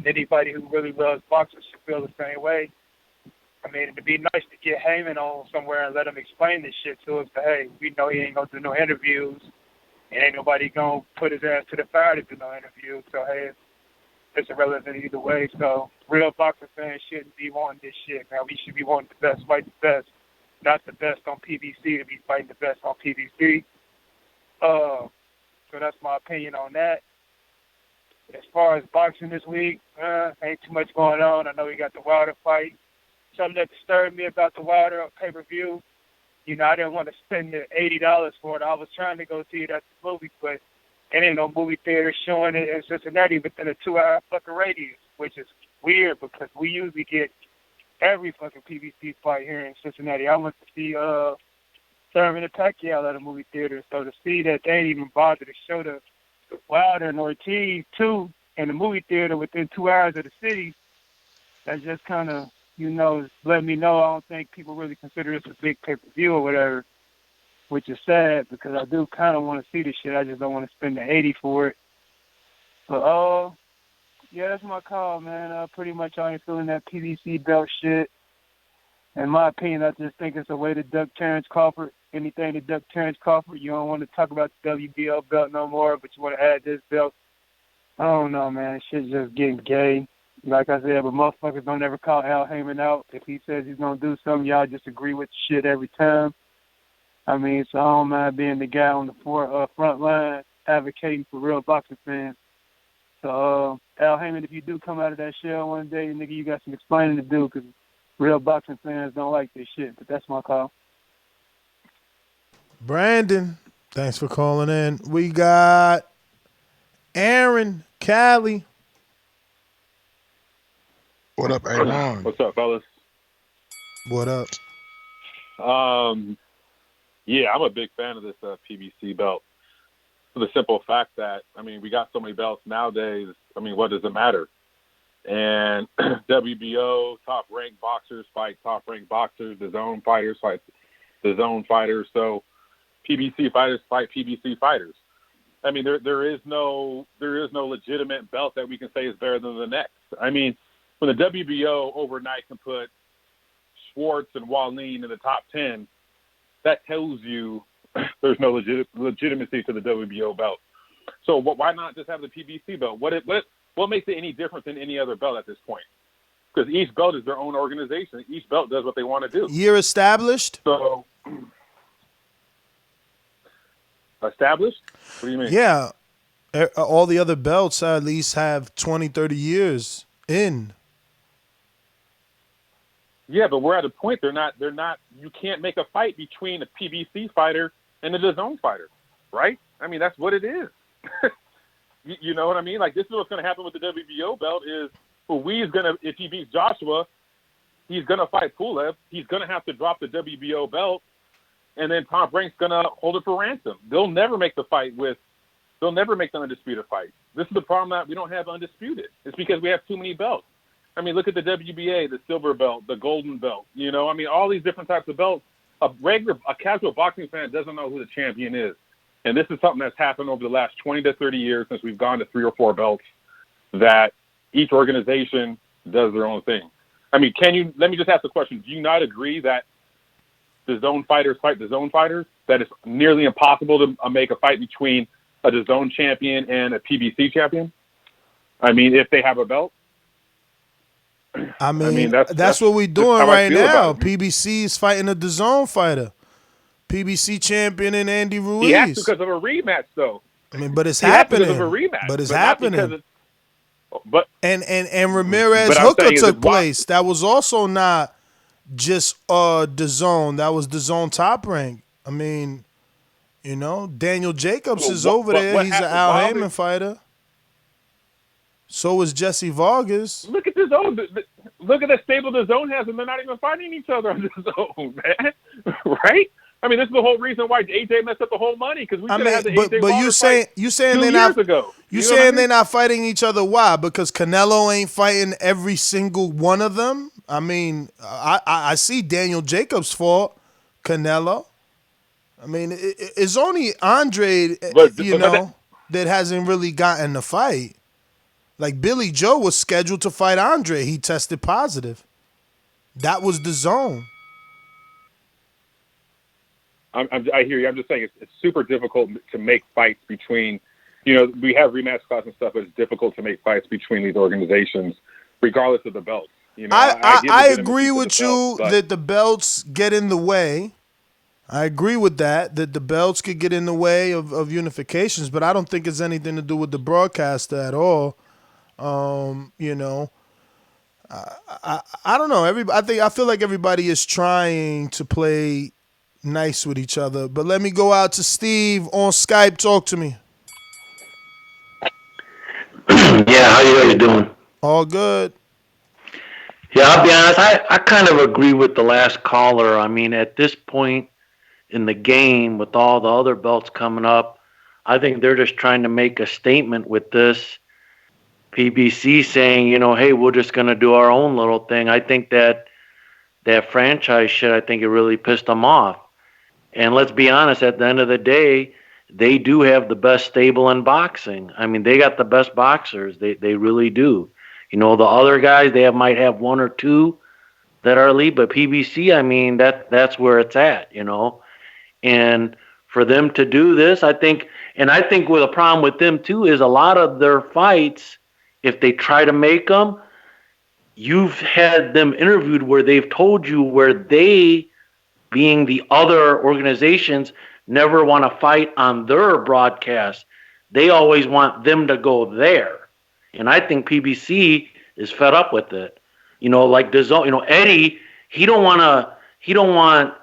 Anybody who really loves boxing should feel the same way. I mean, it'd be nice to get Heyman on somewhere and let him explain this shit to us. But hey, we know he ain't gonna do no interviews, and ain't nobody gonna put his ass to the fire to do no interviews. So hey, it's irrelevant either way. So real boxing fans shouldn't be wanting this shit, man. We should be wanting the best fight the best, not the best on PBC to be fighting the best on PBC. So that's my opinion on that. As far as boxing this week, ain't too much going on. I know we got the Wilder fight. Something that disturbed me about the Wilder pay-per-view, you know, I didn't want to spend the $80 for it. I was trying to go see it at the movie, but there ain't no movie theater showing it in Cincinnati within a 2-hour fucking radius, which is weird because we usually get every fucking PBC fight here in Cincinnati. I went to see Manny Pacquiao at a movie theater, so to see that they ain't even bothered to show the Wilder and Ortiz too in the movie theater within 2 hours of the city, that just kind of, you know, let me know I don't think people really consider this a big pay-per-view or whatever, which is sad because I do kind of want to see this shit. I just don't want to spend the 80 for it. But yeah, that's my call, man. Pretty much I ain't feeling that PBC belt shit. In my opinion, I just think it's a way to duck Terrence Crawford. Anything to duck Terrence Crawford. You don't want to talk about the WBO belt no more, but you want to add this belt. I don't know, man. Shit's just getting gay. Like I said, but motherfuckers don't ever call Al Heyman out. If he says he's going to do something, y'all just agree with the shit every time. I mean, so I don't mind being the guy on the front line advocating for real boxing fans. So, Al Heyman, if you do come out of that shell one day, nigga, you got some explaining to do because real boxing fans don't like this shit. But that's my call. Brandon, thanks for calling in. We got Aaron, Cali. What up, Aaron? What's up, fellas? What up? Yeah, I'm a big fan of this PBC belt for the simple fact that, I mean, we got so many belts nowadays. I mean, what does it matter? And WBO, top-ranked boxers fight top-ranked boxers. The zone fighters fight the zone fighters. So PBC fighters fight PBC fighters. I mean, there is no legitimate belt that we can say is better than the next. I mean, when the WBO overnight can put Schwartz and Wallin in the top 10, that tells you there's no legitimacy to the WBO belt. So why not just have the PBC belt? What makes it any different than any other belt at this point? Because each belt is their own organization. Each belt does what they want to do. Year established? So established? What do you mean? Yeah. All the other belts at least have 20, 30 years in. Yeah, but we're at a point they're not you can't make a fight between a PBC fighter and a DAZN fighter, right? I mean, that's what it is. You know what I mean? Like, this is what's going to happen with the WBO belt is Ruiz if he beats Joshua, he's going to fight Pulev. He's going to have to drop the WBO belt, and then Tom Frank's going to hold it for ransom. They'll never make the undisputed fight. This is the problem that we don't have undisputed. It's because we have too many belts. I mean, look at the WBA, the silver belt, the golden belt. You know, I mean, all these different types of belts. A casual boxing fan doesn't know who the champion is. And this is something that's happened over the last 20 to 30 years since we've gone to 3 or 4 belts, that each organization does their own thing. I mean, let me just ask the question. Do you not agree that the zone fighters fight the zone fighters? That it's nearly impossible to make a fight between a DAZN champion and a PBC champion? I mean, if they have a belt? I mean that's what we're doing right now. PBC is fighting a DAZN fighter. PBC champion and Andy Ruiz. He has to because of a rematch, though. I mean, but it's happening. Because of a rematch. But it's happening. And Ramirez but Hooker took place. That was also not just DAZN. That was DAZN Top Rank. I mean, you know, Daniel Jacobs is over there. He's an Al Heyman fighter. So is Jesse Vargas. Look at look at the stable DAZN has, and they're not even fighting each other on DAZN, man. Right? I mean, this is the whole reason why AJ messed up the whole money, because we should have had the AJ but you saying they're not they're not fighting each other. Why? Because Canelo ain't fighting every single one of them. I mean, I see Daniel Jacobs fought Canelo. I mean, it's only Andre, that hasn't really gotten the fight. Like Billy Joe was scheduled to fight Andre. He tested positive. That was the zone. I hear you. I'm just saying it's super difficult to make fights between, we have rematch class and stuff, but it's difficult to make fights between these organizations, regardless of the belts. I agree with you that the belts get in the way. I agree with that the belts could get in the way of unifications, but I don't think it's anything to do with the broadcaster at all. I don't know. I feel like everybody is trying to play nice with each other. But let me go out to Steve on Skype. Talk to me. Yeah, how you guys doing? All good. Yeah, I'll be honest. I kind of agree with the last caller. I mean, at this point in the game, with all the other belts coming up, I think they're just trying to make a statement with this. PBC saying, hey, we're just going to do our own little thing. I think that franchise shit, I think it really pissed them off. And let's be honest, at the end of the day, they do have the best stable in boxing. I mean, they got the best boxers. They really do. The other guys, they might have one or two that are elite, but PBC, I mean, that's where it's at, And for them to do this, I think with a problem with them too is a lot of their fights, if they try to make them, you've had them interviewed where they've told you where they, being the other organizations, never want to fight on their broadcast. They always want them to go there. And I think PBC is fed up with it. Like DAZN, Eddie, he don't want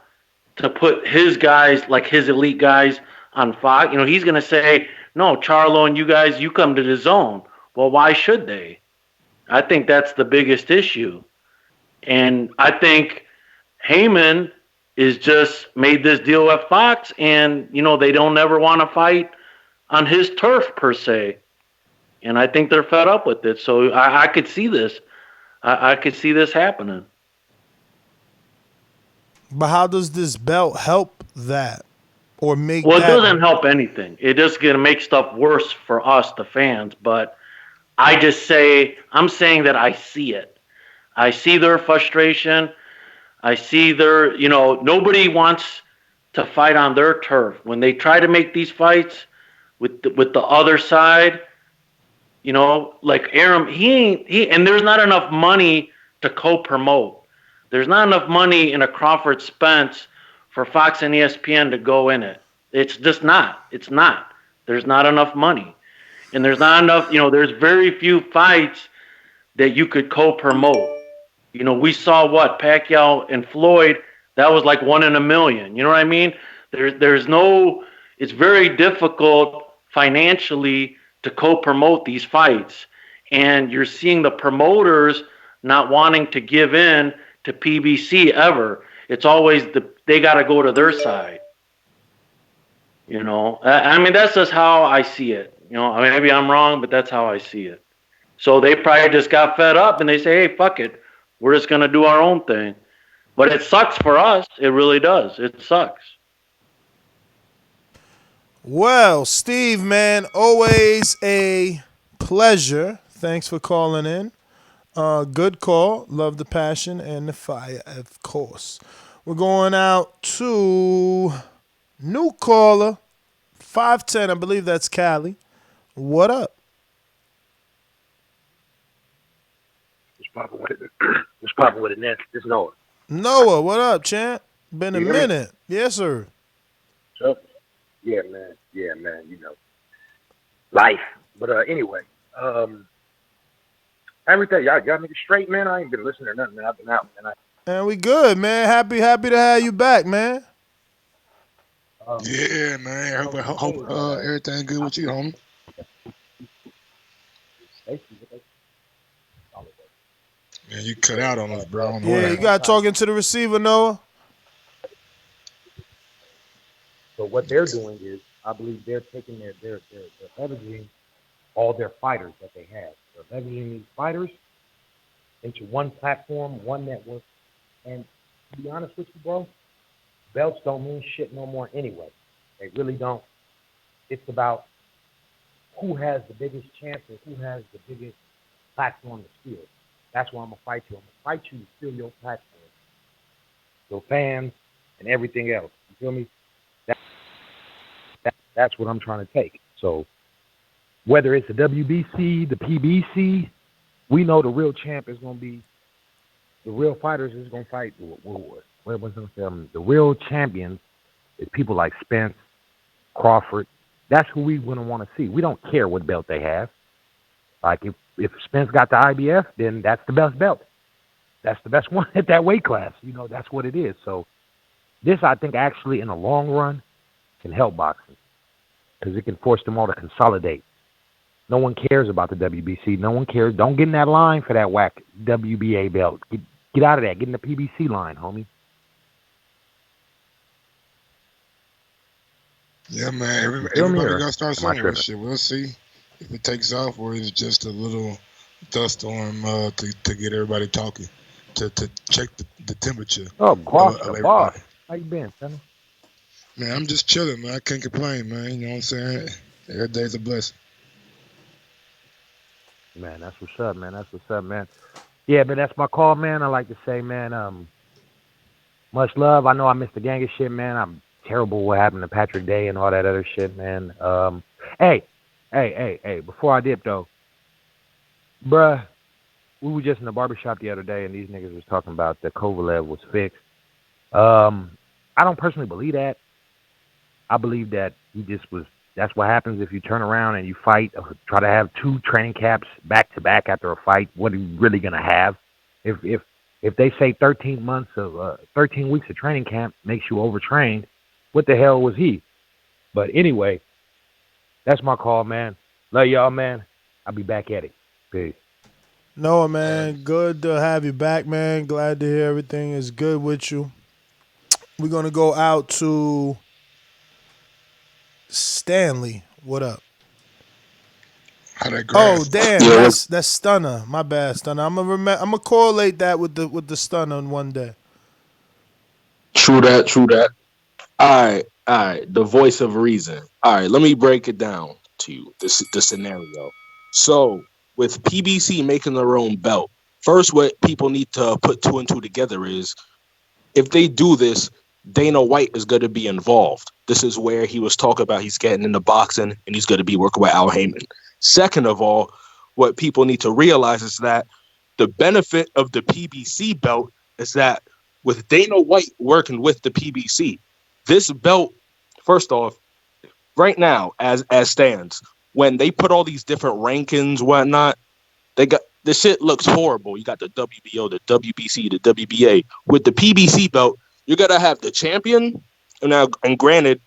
to put his guys, like his elite guys, on Fox. He's going to say, no, Charlo and you guys, you come to DAZN. Well, why should they? I think that's the biggest issue. And I think Heyman is just made this deal with Fox, and, they don't ever want to fight on his turf, per se. And I think they're fed up with it. So I could see this. I could see this happening. But how does this belt help that? Or make Well, it doesn't help anything. It just going to make stuff worse for us, the fans. But I'm saying that I see it. I see their frustration. I see their, nobody wants to fight on their turf. When they try to make these fights with the other side, like Aram, and there's not enough money to co-promote. There's not enough money in a Crawford Spence for Fox and ESPN to go in it. It's just not. It's not. There's not enough money. And there's not enough, there's very few fights that you could co-promote. We saw Pacquiao and Floyd, that was like 1 in a million. You know what I mean? It's very difficult financially to co-promote these fights. And you're seeing the promoters not wanting to give in to PBC ever. It's always they got to go to their side. I mean, that's just how I see it. Maybe I'm wrong, but that's how I see it. So they probably just got fed up and they say, hey, fuck it. We're just going to do our own thing. But it sucks for us. It really does. It sucks. Well, Steve, man, always a pleasure. Thanks for calling in. Good call. Love the passion and the fire, of course. We're going out to new caller, 510. I believe that's Cali. What up? What's poppin' with it next? This Noah. Noah, what up, champ? Been a minute. Yes, sir. Yeah, man. Life. But anyway, everything y'all niggas straight, man. I ain't been listening to nothing, man. I've been out, man. Man, we good, man. Happy to have you back, man. Yeah, man. Hope everything good with you, homie. Man, you cut out on us, bro. Yeah, you got talking to the receiver, Noah. So what they're doing is, I believe they're taking they're leveraging all their fighters that they have. They're leveraging these fighters into one platform, one network. And to be honest with you, bro, belts don't mean shit no more anyway. They really don't. It's about who has the biggest chance and who has the biggest platform to steal. That's why I'm going to fight you. I'm going to fight you to steal your platform. Your fans and everything else. You feel me? That's what I'm trying to take. So whether it's the WBC, the PBC, we know the real champ is going to be, the real fighters is going to fight. What was it? The real champions is people like Spence, Crawford. That's who we going to want to see. We don't care what belt they have. Like if Spence got the IBF, then that's the best belt. That's the best one at that weight class. You know, that's what it is. So this, I think, actually in the long run can help boxing because it can force them all to consolidate. No one cares about the WBC. No one cares. Don't get in that line for that whack WBA belt. Get out of that. Get in the PBC line, homie. Yeah, man. Everybody got to start saying that shit. We'll see if it takes off or it's just a little dust storm to get everybody talking, to check the temperature. Oh, boss. How you been, son? Man, I'm just chilling, man. I can't complain, man. You know what I'm saying? Every day's a blessing. Man, that's what's up, man. That's what's up, man. Yeah, but that's my call, man. I like to say, man, much love. I know I missed the gang of shit, man. I'm terrible what happened to Patrick Day and all that other shit, man. Hey, before I dip, though, bruh, we were just in the barbershop the other day, and these niggas was talking about that Kovalev was fixed. I don't personally believe that. I believe that he just was. That's what happens if you turn around and you fight, or try to have 2 training camps back to back after a fight. What are you really gonna have? If they say 13 weeks of training camp makes you overtrained, what the hell was he? But anyway, that's my call, man. Love y'all, man. I'll be back at it. Peace. Noah, man, good to have you back, man. Glad to hear everything is good with you. We're gonna go out to Stanley. What up? Oh damn, that's Stunner. My bad, Stunner. I'm gonna correlate that with the Stunner in one day. True that. All right. The voice of reason. All right, let me break it down to you. The scenario. So with PBC making their own belt, first what people need to put 2 and 2 together is if they do this, Dana White is going to be involved. This is where he was talking about he's getting into boxing and he's going to be working with Al Heyman. Second of all, what people need to realize is that the benefit of the PBC belt is that with Dana White working with the PBC, this belt, first off, right now, as stands, when they put all these different rankings, whatnot, they got the shit looks horrible. You got the WBO, the WBC, the WBA. With the PBC belt, you're gonna have the champion. And granted,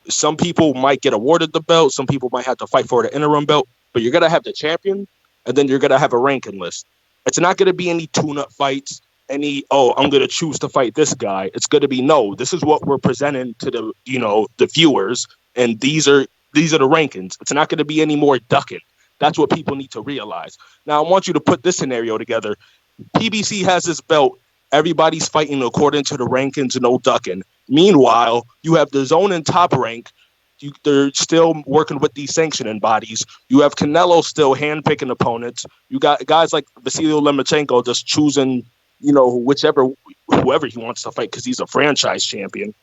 some people might get awarded the belt, some people might have to fight for the interim belt, but you're gonna have the champion, and then you're gonna have a ranking list. It's not gonna be any tune-up fights, I'm gonna choose to fight this guy. It's gonna be this is what we're presenting to the viewers, and these are the rankings. It's not gonna be any more ducking. That's what people need to realize. Now I want you to put this scenario together. PBC has this belt. Everybody's fighting according to the rankings, no ducking. Meanwhile, you have the zone and top rank. They're still working with these sanctioning bodies. You have Canelo still handpicking opponents. You got guys like Vasily Lomachenko just choosing, whoever he wants to fight because he's a franchise champion.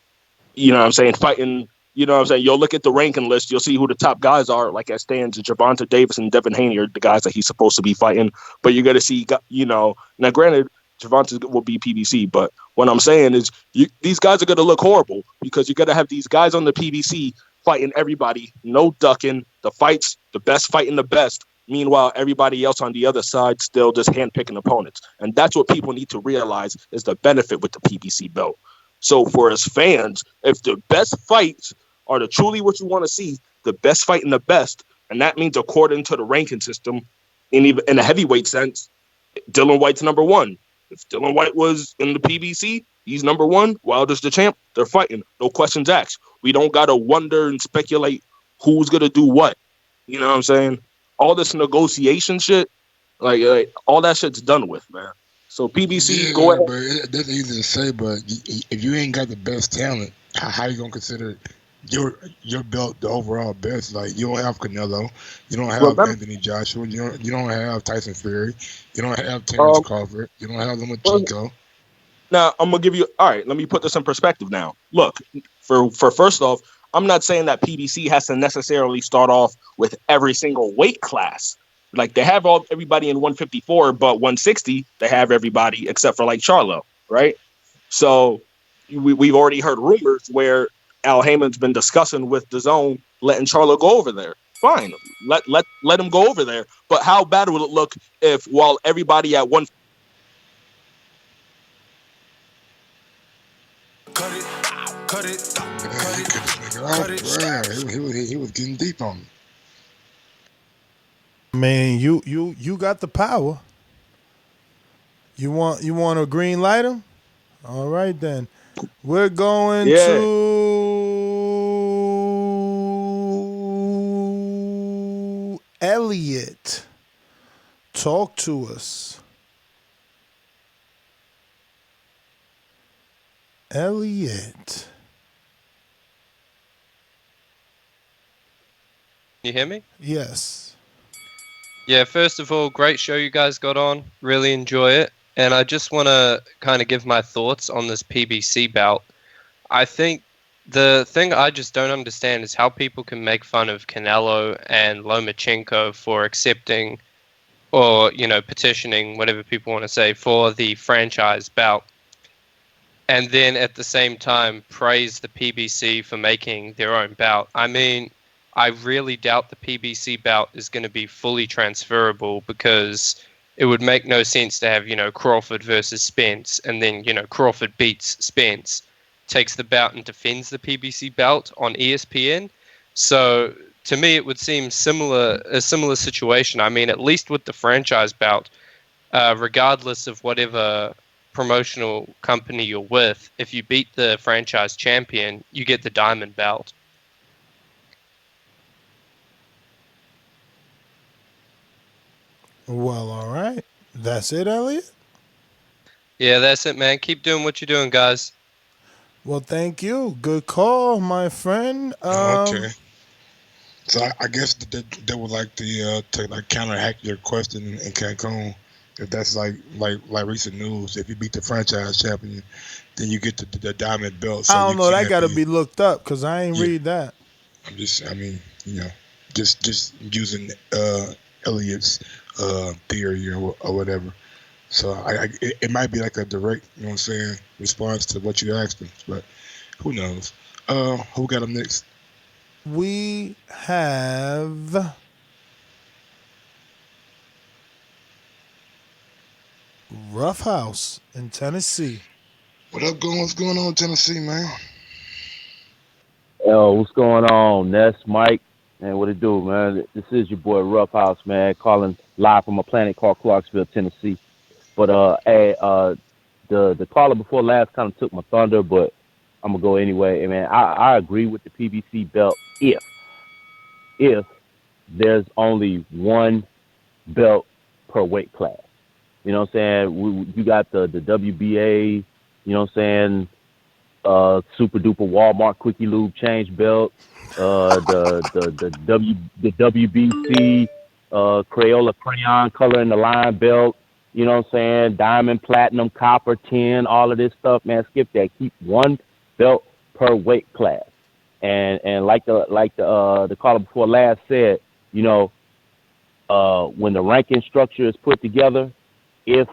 You know what I'm saying? Fighting, You'll look at the ranking list. You'll see who the top guys are, like as stands. Gervonta Davis and Devin Haney are the guys that he's supposed to be fighting. But you're going to see, now granted, Gervonta will be PBC, but what I'm saying is these guys are going to look horrible because you're going to have these guys on the PBC fighting everybody, no ducking, the fights, the best fighting the best. Meanwhile, everybody else on the other side still just handpicking opponents. And that's what people need to realize is the benefit with the PBC belt. So for us fans, if the best fights are truly what you want to see, the best fighting the best, and that means according to the ranking system, in a heavyweight sense, Dylan White's number 1. If Dylan White was in the PBC, he's number 1. Wilder's the champ. They're fighting. No questions asked. We don't got to wonder and speculate who's going to do what. You know what I'm saying? All this negotiation shit, like all that shit's done with, man. So PBC, Yeah, go ahead. but that's easy to say. But if you ain't got the best talent, how you gonna consider your belt the overall best? Like you don't have Canelo, you don't have Remember, Anthony Joshua, you don't have Tyson Fury, you don't have Terrence Crawford, you don't have Lomachenko. now I'm gonna give you. All right, let me put this in perspective. Now, look, for first off, I'm not saying that PBC has to necessarily start off with every single weight class. Like they have everybody in 154, but 160 they have everybody except for like Charlo, right? So we've already heard rumors where Al Heyman's been discussing with DAZN letting Charlo go over there. Fine, let him go over there. But how bad would it look if while everybody at one Cut it. He was getting deep on me. Man, you got the power. You want to green light him? All right then. We're going to Elliot. Talk to us. Elliot. You hear me? Yes. Yeah, first of all, great show you guys got on. Really enjoy it. And I just want to kind of give my thoughts on this PBC bout. I think the thing I just don't understand is how people can make fun of Canelo and Lomachenko for accepting or, petitioning, whatever people want to say, for the franchise bout. And then at the same time praise the PBC for making their own bout. I mean, I really doubt the PBC bout is going to be fully transferable because it would make no sense to have, Crawford versus Spence and then, Crawford beats Spence, takes the bout and defends the PBC bout on ESPN. So to me, it would seem a similar situation. I mean, at least with the franchise bout, regardless of whatever promotional company you're with, if you beat the franchise champion, you get the diamond belt. Well, all right. That's it, Elliot? Yeah, that's it, man. Keep doing what you're doing, guys. Well, thank you. Good call, my friend. Okay. So I guess they would like to counteract your question in Cancun. If that's like recent news, if you beat the franchise champion, then you get the diamond belt. So I don't know. That got to be looked up because I ain't read that. I'm just using Elliot's theory or whatever. So it might be like a direct, response to what you asked him, but who knows? Who got him next? We have Rough House in Tennessee. What's going on in Tennessee, man? Yo, what's going on? Ness, Mike, and what it do, man? This is your boy Rough House, man, calling live from a planet called Clarksville, Tennessee. But the caller before last kind of took my thunder, but I'm gonna go anyway. And man, I agree with the PBC belt if there's only one belt per weight class. You know what I'm saying? You got the WBA, you know what I'm saying, super duper Walmart quickie lube change belt, the WBC Crayola crayon color in the line belt, you know what I'm saying, diamond, platinum, copper, tin, all of this stuff, man. Skip that. Keep one belt per weight class. And like the caller before last said, when the ranking structure is put together, if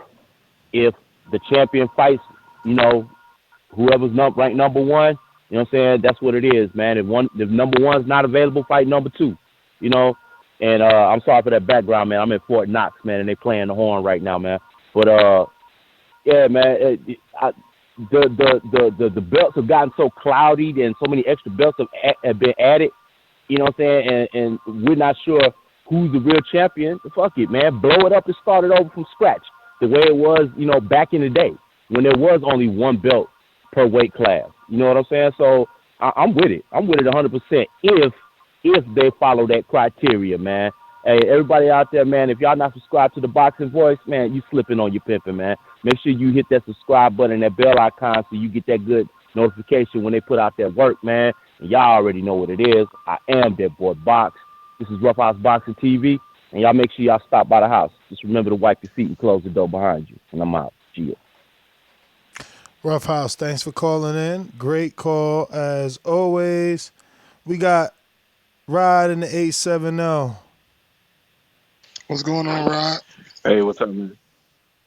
the champion fights, whoever's ranked number one, you know what I'm saying, that's what it is, man. If number one's not available, fight number two, And I'm sorry for that background, man. I'm in Fort Knox, man, and they playing the horn right now, man. But yeah, man, the belts have gotten so cloudy, and so many extra belts have been added. You know what I'm saying? And we're not sure who's the real champion. Fuck it, man. Blow it up and start it over from scratch, the way it was, back in the day when there was only one belt per weight class. You know what I'm saying? So I'm with it. I'm with it 100%. If they follow that criteria, man. Hey, everybody out there, man, if y'all not subscribed to the Boxing Voice, man, you slipping on your pimping, man. Make sure you hit that subscribe button, that bell icon, so you get that good notification when they put out that work, man. And y'all already know what it is. I am that boy Box. This is Rough House Boxing TV, and y'all make sure y'all stop by the house. Just remember to wipe your feet and close the door behind you. And I'm out. Gia. Rough House, thanks for calling in. Great call as always. We got Rod in the 870. What's going on, Rod? Hey, what's up, man?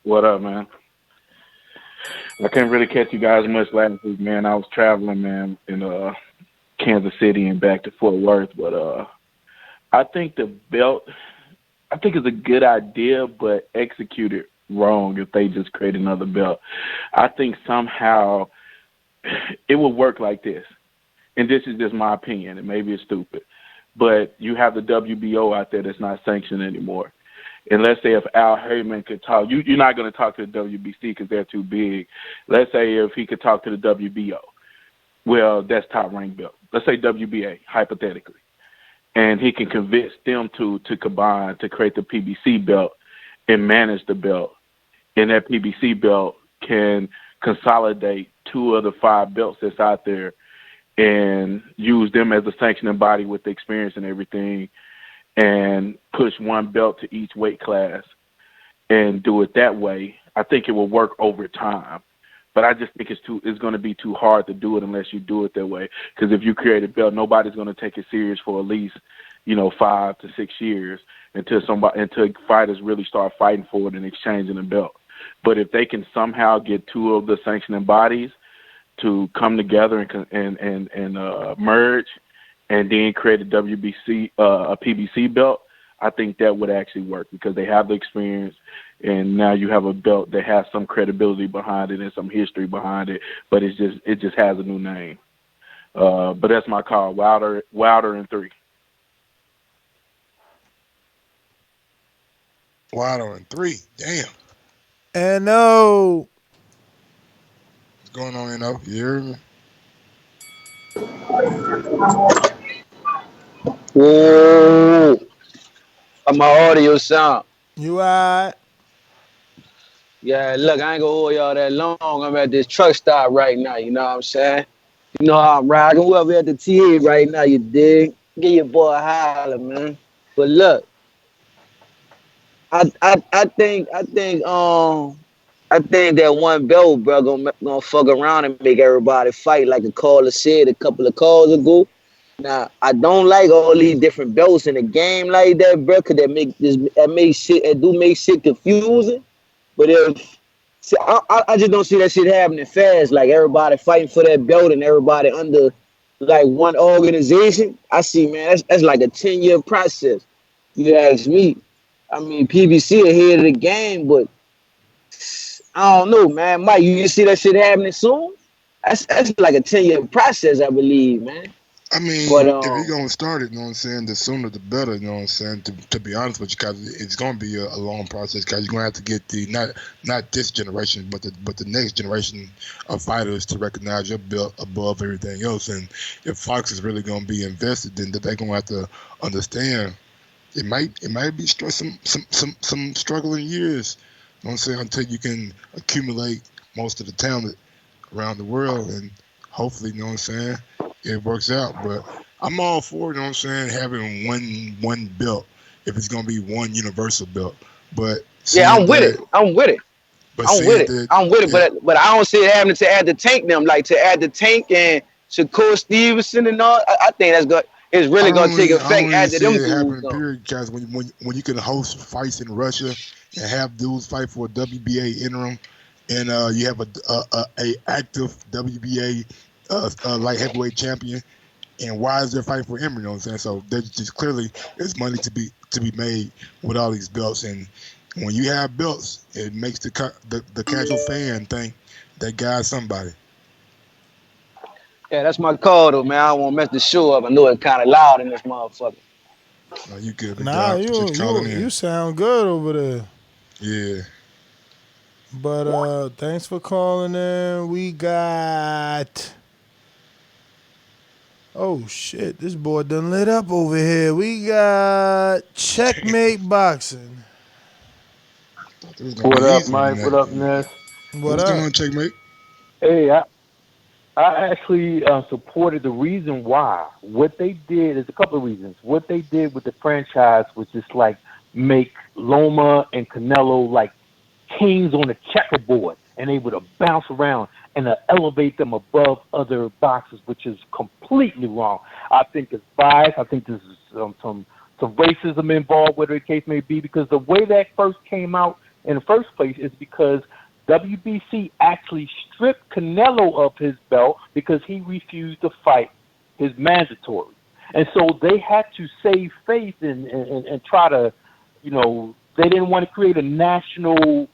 What up, man? I couldn't really catch you guys much last week, man. I was traveling, man, in Kansas City and back to Fort Worth. But I think the belt, I think it's a good idea, but executed wrong if they just create another belt. I think somehow it would work like this. And this is just my opinion, and maybe it's stupid. But you have the WBO out there that's not sanctioned anymore. And let's say if Al Heyman could talk, you're not going to talk to the WBC because they're too big. Let's say if he could talk to the WBO. Well, that's top ranked belt. Let's say WBA, hypothetically. And he can convince them to combine to create the PBC belt and manage the belt. And that PBC belt can consolidate 2 of the 5 belts that's out there and use them as a sanctioning body with the experience and everything, and push 1 belt to each weight class and do it that way. I think it will work over time. But I just think it's going to be too hard to do it unless you do it that way. Because if you create a belt, nobody's going to take it serious for at least, 5 to 6 years until fighters really start fighting for it and exchanging a belt. But if they can somehow get 2 of the sanctioning bodies to come together and merge, and then create a WBC, a PBC belt, I think that would actually work because they have the experience, and now you have a belt that has some credibility behind it and some history behind it, but it just has a new name. But that's my call. Wilder in 3. Wilder in 3. Damn. And no. What's going on, you hear me? Whoa. How my audio sound? You alright? Yeah, look, I ain't gonna hold y'all that long. I'm at this truck stop right now, you know what I'm saying? You know how I'm riding. Whoever at the TA right now, you dig? Give your boy a holler, man. But look, I think that 1 belt, bro, gonna fuck around and make everybody fight like a caller said a couple of calls ago. Now, I don't like all these different belts in the game like that, bro, because it do make shit confusing. But I just don't see that shit happening fast, like everybody fighting for that belt and everybody under like one organization. I see, man, that's like a 10-year process. You ask me. I mean, PBC ahead of the game, but I don't know, man. Mike, you see that shit happening soon? That's like a 10-year process, I believe, man. I mean, but, if you're going to start it, you know what I'm saying, the sooner the better, you know what I'm saying, to be honest with you, because it's going to be a long process, because you're going to have to get the, not this generation, but the next generation of fighters to recognize your belt above everything else. And if Fox is really going to be invested, then they're going to have to understand it might be some struggling years, you know what I'm saying, until you can accumulate most of the talent around the world, and hopefully, you know what I'm saying, it works out. But I'm all for, you know what I'm saying, having one belt if it's gonna be one universal belt. But yeah, I'm with it. I'm with it. But I don't see it happening to add the Tank them, like to add the Tank and Shakur Stevenson and all. I think that's good. It's really gonna take effect after them dudes. Period, because when you can host fights in Russia and have dudes fight for a WBA interim, and you have a active WBA light heavyweight champion, and why is there fighting for him? You know what I'm saying? So there's just clearly there's money to be made with all these belts, and when you have belts, it makes the casual fan think that guy's somebody. Yeah, that's my call though, man. I don't want to mess the show up. I know it's kind of loud in this motherfucker. No, you good? Nah, you sound good over there. Yeah. But thanks for calling in. We got Oh shit, this board done lit up over here. We got Checkmate Boxing. What up, Mike? What up, Ness? What up? On, Checkmate? Hey, I actually supported the reason why. What they did is a couple of reasons. What they did with the franchise was just like make Loma and Canelo like kings on the checkerboard, and able to bounce around and elevate them above other boxers, which is completely wrong. I think it's biased. I think there's some racism involved, whatever the case may be, because the way that first came out in the first place is because WBC actually stripped Canelo of his belt because he refused to fight his mandatory. And so they had to save face and try to, they didn't want to create a national,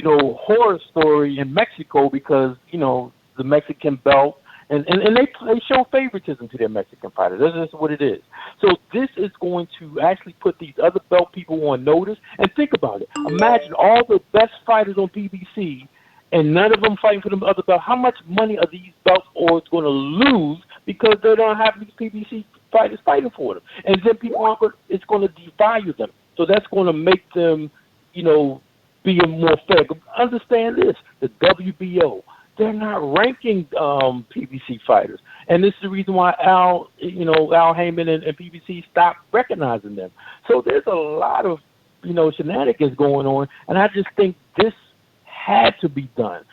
horror story in Mexico because, the Mexican belt, and they show favoritism to their Mexican fighters. That's just what it is. So this is going to actually put these other belt people on notice. And think about it. Imagine all the best fighters on PBC and none of them fighting for them other belts. How much money are these belts going to lose because they don't have these PBC fighters fighting for them? And then it's going to devalue them. So that's going to make them, be more fair. Understand this, the WBO, they're not ranking PBC fighters. And this is the reason why Al Heyman and PBC stopped recognizing them. So there's a lot of, shenanigans going on. And I just think this had to be done,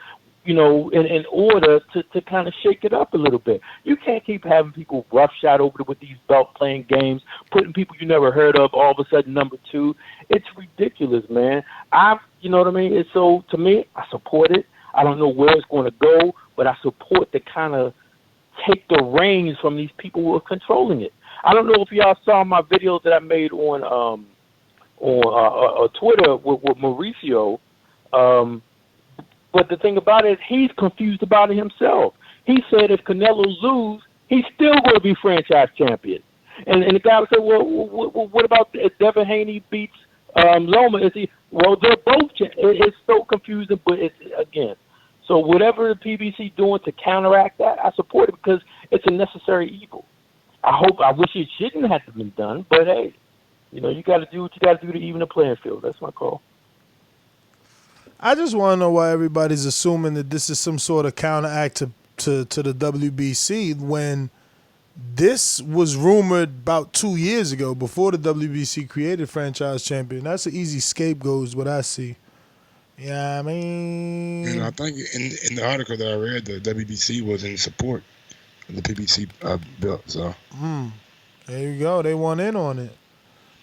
in order to kind of shake it up a little bit. You can't keep having people roughshod over with these belt playing games, putting people you never heard of all of a sudden number two. It's ridiculous, man. You know what I mean? And so to me, I support it. I don't know where it's going to go, but I support to kind of take the reins from these people who are controlling it. I don't know if y'all saw my video that I made on Twitter with Mauricio. But the thing about it, he's confused about it himself. He said if Canelo lose, he's still going to be franchise champion. And the guy said, well, what about if Devin Haney beats Loma? Well, they're both. It's so confusing, but it's again. So whatever the PBC doing to counteract that, I support it because it's a necessary evil. I wish it shouldn't have been done, but hey, you got to do what you got to do to even the playing field. That's my call. I just want to know why everybody's assuming that this is some sort of counteract to the WBC when this was rumored about 2 years ago before the WBC created franchise champion. That's an easy scapegoat is what I see. Yeah, I mean... I think in the article that I read, the WBC was in support of the PBC belt, so... There you go. They want in on it.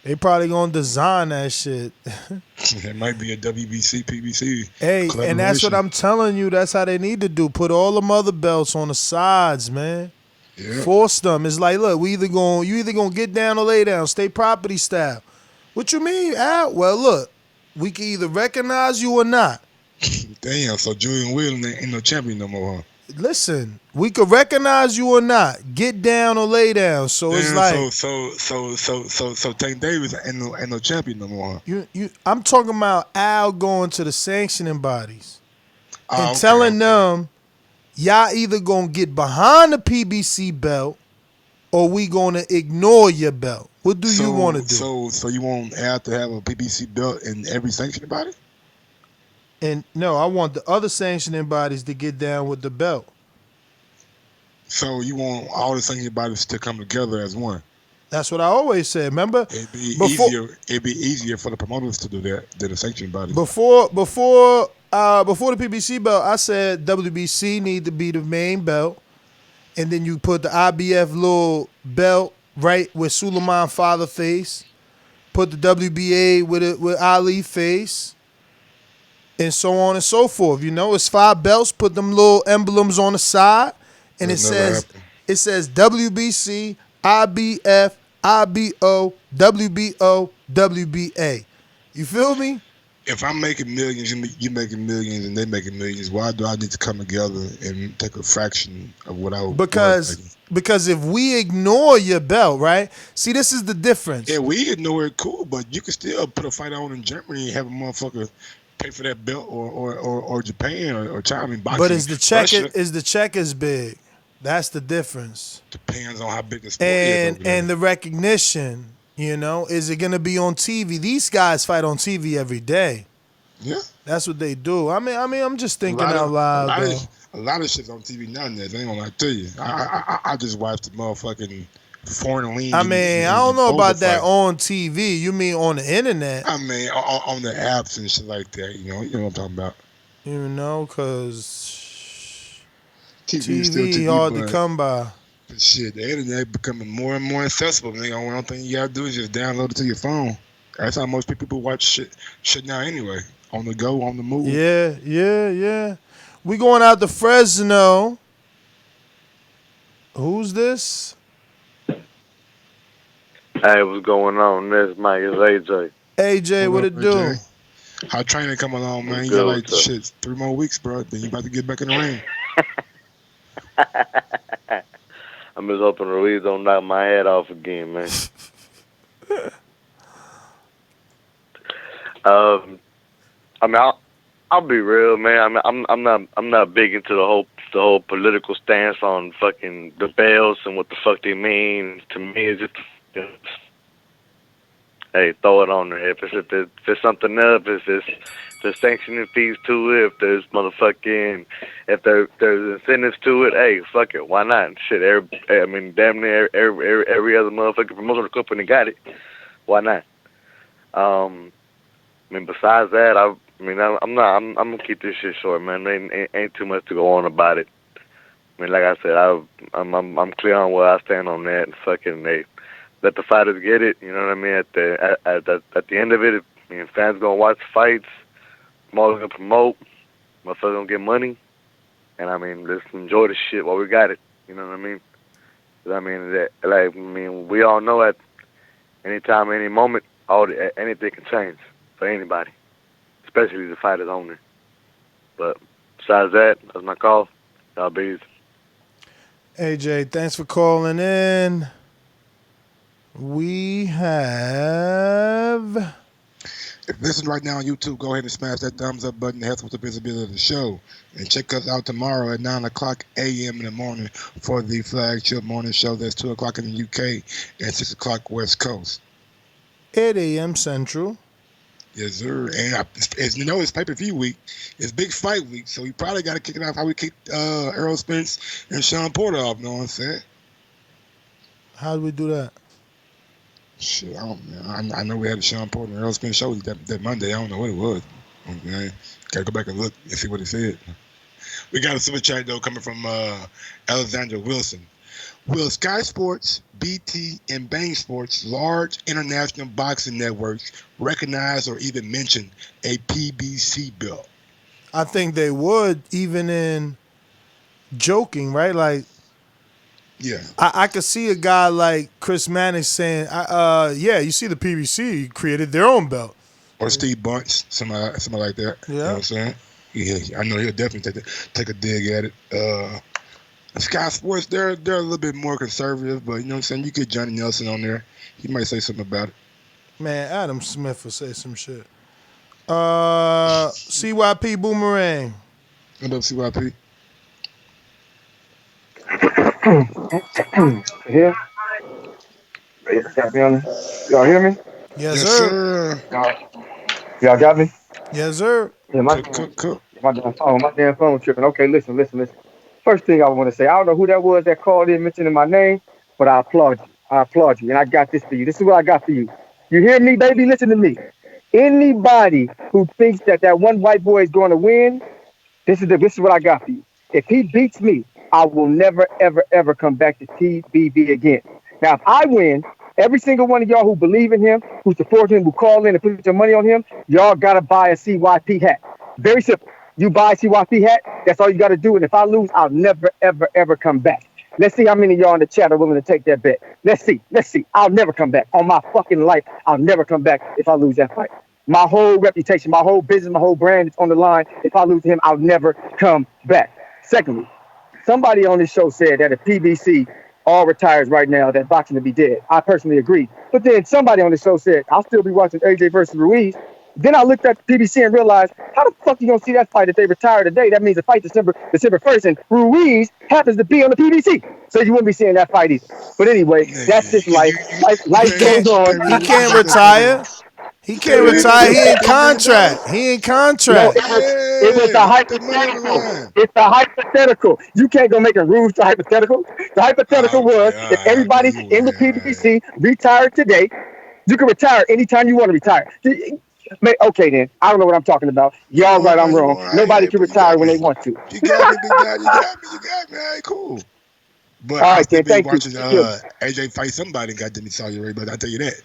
They probably gonna design that shit. It might be a WBC, PBC. Hey, and that's what I'm telling you. That's how they need to do. Put all them other belts on the sides, man. Yeah. Force them. It's like, look, you either gonna get down or lay down. State property style. What you mean, Al? Well, look, we can either recognize you or not. Damn. So Julian Wheeling ain't no champion no more, huh? Listen, we could recognize you or not. Get down or lay down. So damn, it's like so Tank Davis ain't no champion no more. Huh? I'm talking about Al going to the sanctioning bodies and telling them y'all either gonna get behind the PBC belt or we gonna ignore your belt. What do you want to do? So you won't have to have a PBC belt in every sanctioning body? And no, I want the other sanctioning bodies to get down with the belt. So you want all the sanctioning bodies to come together as one? That's what I always said. Remember, it'd be easier for the promoters to do that than the sanctioning bodies. Before the PBC belt, I said WBC need to be the main belt, and then you put the IBF little belt right where Suleiman father face. Put the WBA with Ali face. And so on and so forth. It's 5 belts. Put them little emblems on the side, and it says WBC, IBF, IBO, WBO, WBA. You feel me? If I'm making millions, you making millions, and they making millions, why do I need to come together and take a fraction of what I would? Because if we ignore your belt, right? See, this is the difference. Yeah, we ignore it, cool, but you can still put a fight on in Germany and have a motherfucker pay for that belt or Japan or China. I mean, boxing, but is the check as big? That's the difference. Depends on how big the sport is. And the recognition, you know, is it going to be on TV? These guys fight on TV every day. Yeah. That's what they do. I mean, I'm just thinking out loud. A lot of shit's on TV nowadays. I ain't gonna lie to you. I just watched the motherfucking Fornling. I mean, I don't know about that on TV. You mean on the internet? I mean, on the apps and shit like that. You know what I'm talking about. You know, because TV hard to come by. But shit, the internet becoming more and more accessible. Nigga, one thing you gotta do is just download it to your phone. That's how most people watch shit now anyway. On the go, on the move. Yeah. We going out to Fresno. Who's this? Hey, what's going on? This Mike is AJ. AJ, what it do? How training coming along, man? You got like shit 3 more weeks, bro. Then you about to get back in the ring. I'm just hoping Ruiz don't knock my head off again, man. I mean, I'll be real, man. I'm not big into the whole political stance on fucking the belts and what the fuck they mean. To me, it's just hey, throw it on there. If it's something else, if there's sanctioning fees to it, if there's there's incentives to it, hey, fuck it, why not? Shit, I mean, damn near every other motherfucking promotional company got it. Why not? I mean, besides that, I'm gonna keep this shit short, man. Ain't too much to go on about it. I mean, like I said, I'm clear on where I stand on that. And fucking, they let the fighters get it. You know what I mean? At the end of it, I mean, fans gonna watch the fights, promoters gonna promote, motherfuckers gonna get money, and I mean, let's enjoy the shit while we got it. You know what I mean? I mean, we all know at any time, any moment, anything can change for anybody, especially the fighter's owner. But besides that, that's my call. Y'all be easy. AJ, thanks for calling in. We have... If you listen right now on YouTube, go ahead and smash that thumbs up button to help with the visibility of the show. And check us out tomorrow at 9 o'clock a.m. in the morning for the flagship morning show. That's 2 o'clock in the UK and 6 o'clock West Coast. 8 a.m. Central. Yes, sir. And as you know, it's pay-per-view week. It's big fight week, so we probably got to kick it off how we kicked Errol Spence and Sean Porter off, you know what I'm saying? How do we do that? Shit, I know we had a Sean Porter and Errol Spence show that Monday. I don't know what it was. Okay. Got to go back and look and see what it said. We got a super chat, though, coming from Alexander Wilson. Will Sky Sports, BT, and Bang Sports, large international boxing networks, recognize or even mention a PBC belt? I think they would, even in joking, right? Like, yeah, I could see a guy like Chris Mannix saying, yeah, you see the PBC created their own belt. Or Steve Bunce, somebody like that. Yeah. You know what I'm saying? Yeah, I know he'll definitely take a dig at it. Sky Sports, they're a little bit more conservative, but you know what I'm saying? You get Johnny Nelson on there. He might say something about it. Man, Adam Smith will say some shit. CYP Boomerang. What up, CYP? Here? Y'all hear me? Yes, sir. Y'all got me? Yes, sir. Yeah, my damn phone tripping. Okay, listen. First thing I want to say, I don't know who that was that called in mentioning my name, but I applaud you. And I got this for you. This is what I got for you. You hear me, baby? Listen to me. Anybody who thinks that one white boy is going to win, this is what I got for you. If he beats me, I will never, ever, ever come back to TBV again. Now, if I win, every single one of y'all who believe in him, who support him, who call in and put your money on him, y'all got to buy a CYP hat. Very simple. You buy a CYP hat, that's all you got to do. And if I lose, I'll never, ever, ever come back. Let's see how many of y'all in the chat are willing to take that bet. Let's see. I'll never come back. On my fucking life, I'll never come back if I lose that fight. My whole reputation, my whole business, my whole brand is on the line. If I lose to him, I'll never come back. Secondly, somebody on this show said that if PBC all retires right now, that boxing would be dead. I personally agree. But then somebody on the show said, I'll still be watching AJ versus Ruiz. Then I looked at the PBC and realized, how the fuck you gonna see that fight if they retire today? That means the fight December 1st, and Ruiz happens to be on the PBC, so you wouldn't be seeing that fight either. But anyway, that's just life. Life goes on. He can't retire. He can't retire. He in contract. He in No, contract. it was a hypothetical. It's a hypothetical. You can't go making rules to hypothetical. The hypothetical was if everybody in the PBC retired today, you can retire anytime you want to retire. Okay, then. I don't know what I'm talking about. Y'all right, I'm wrong. Nobody can retire when they want to. You got me, big guy. You got me. All right, cool. But all I right, still be thank watching you. AJ fight somebody in goddamn Saudi Arabia. I'll tell you that.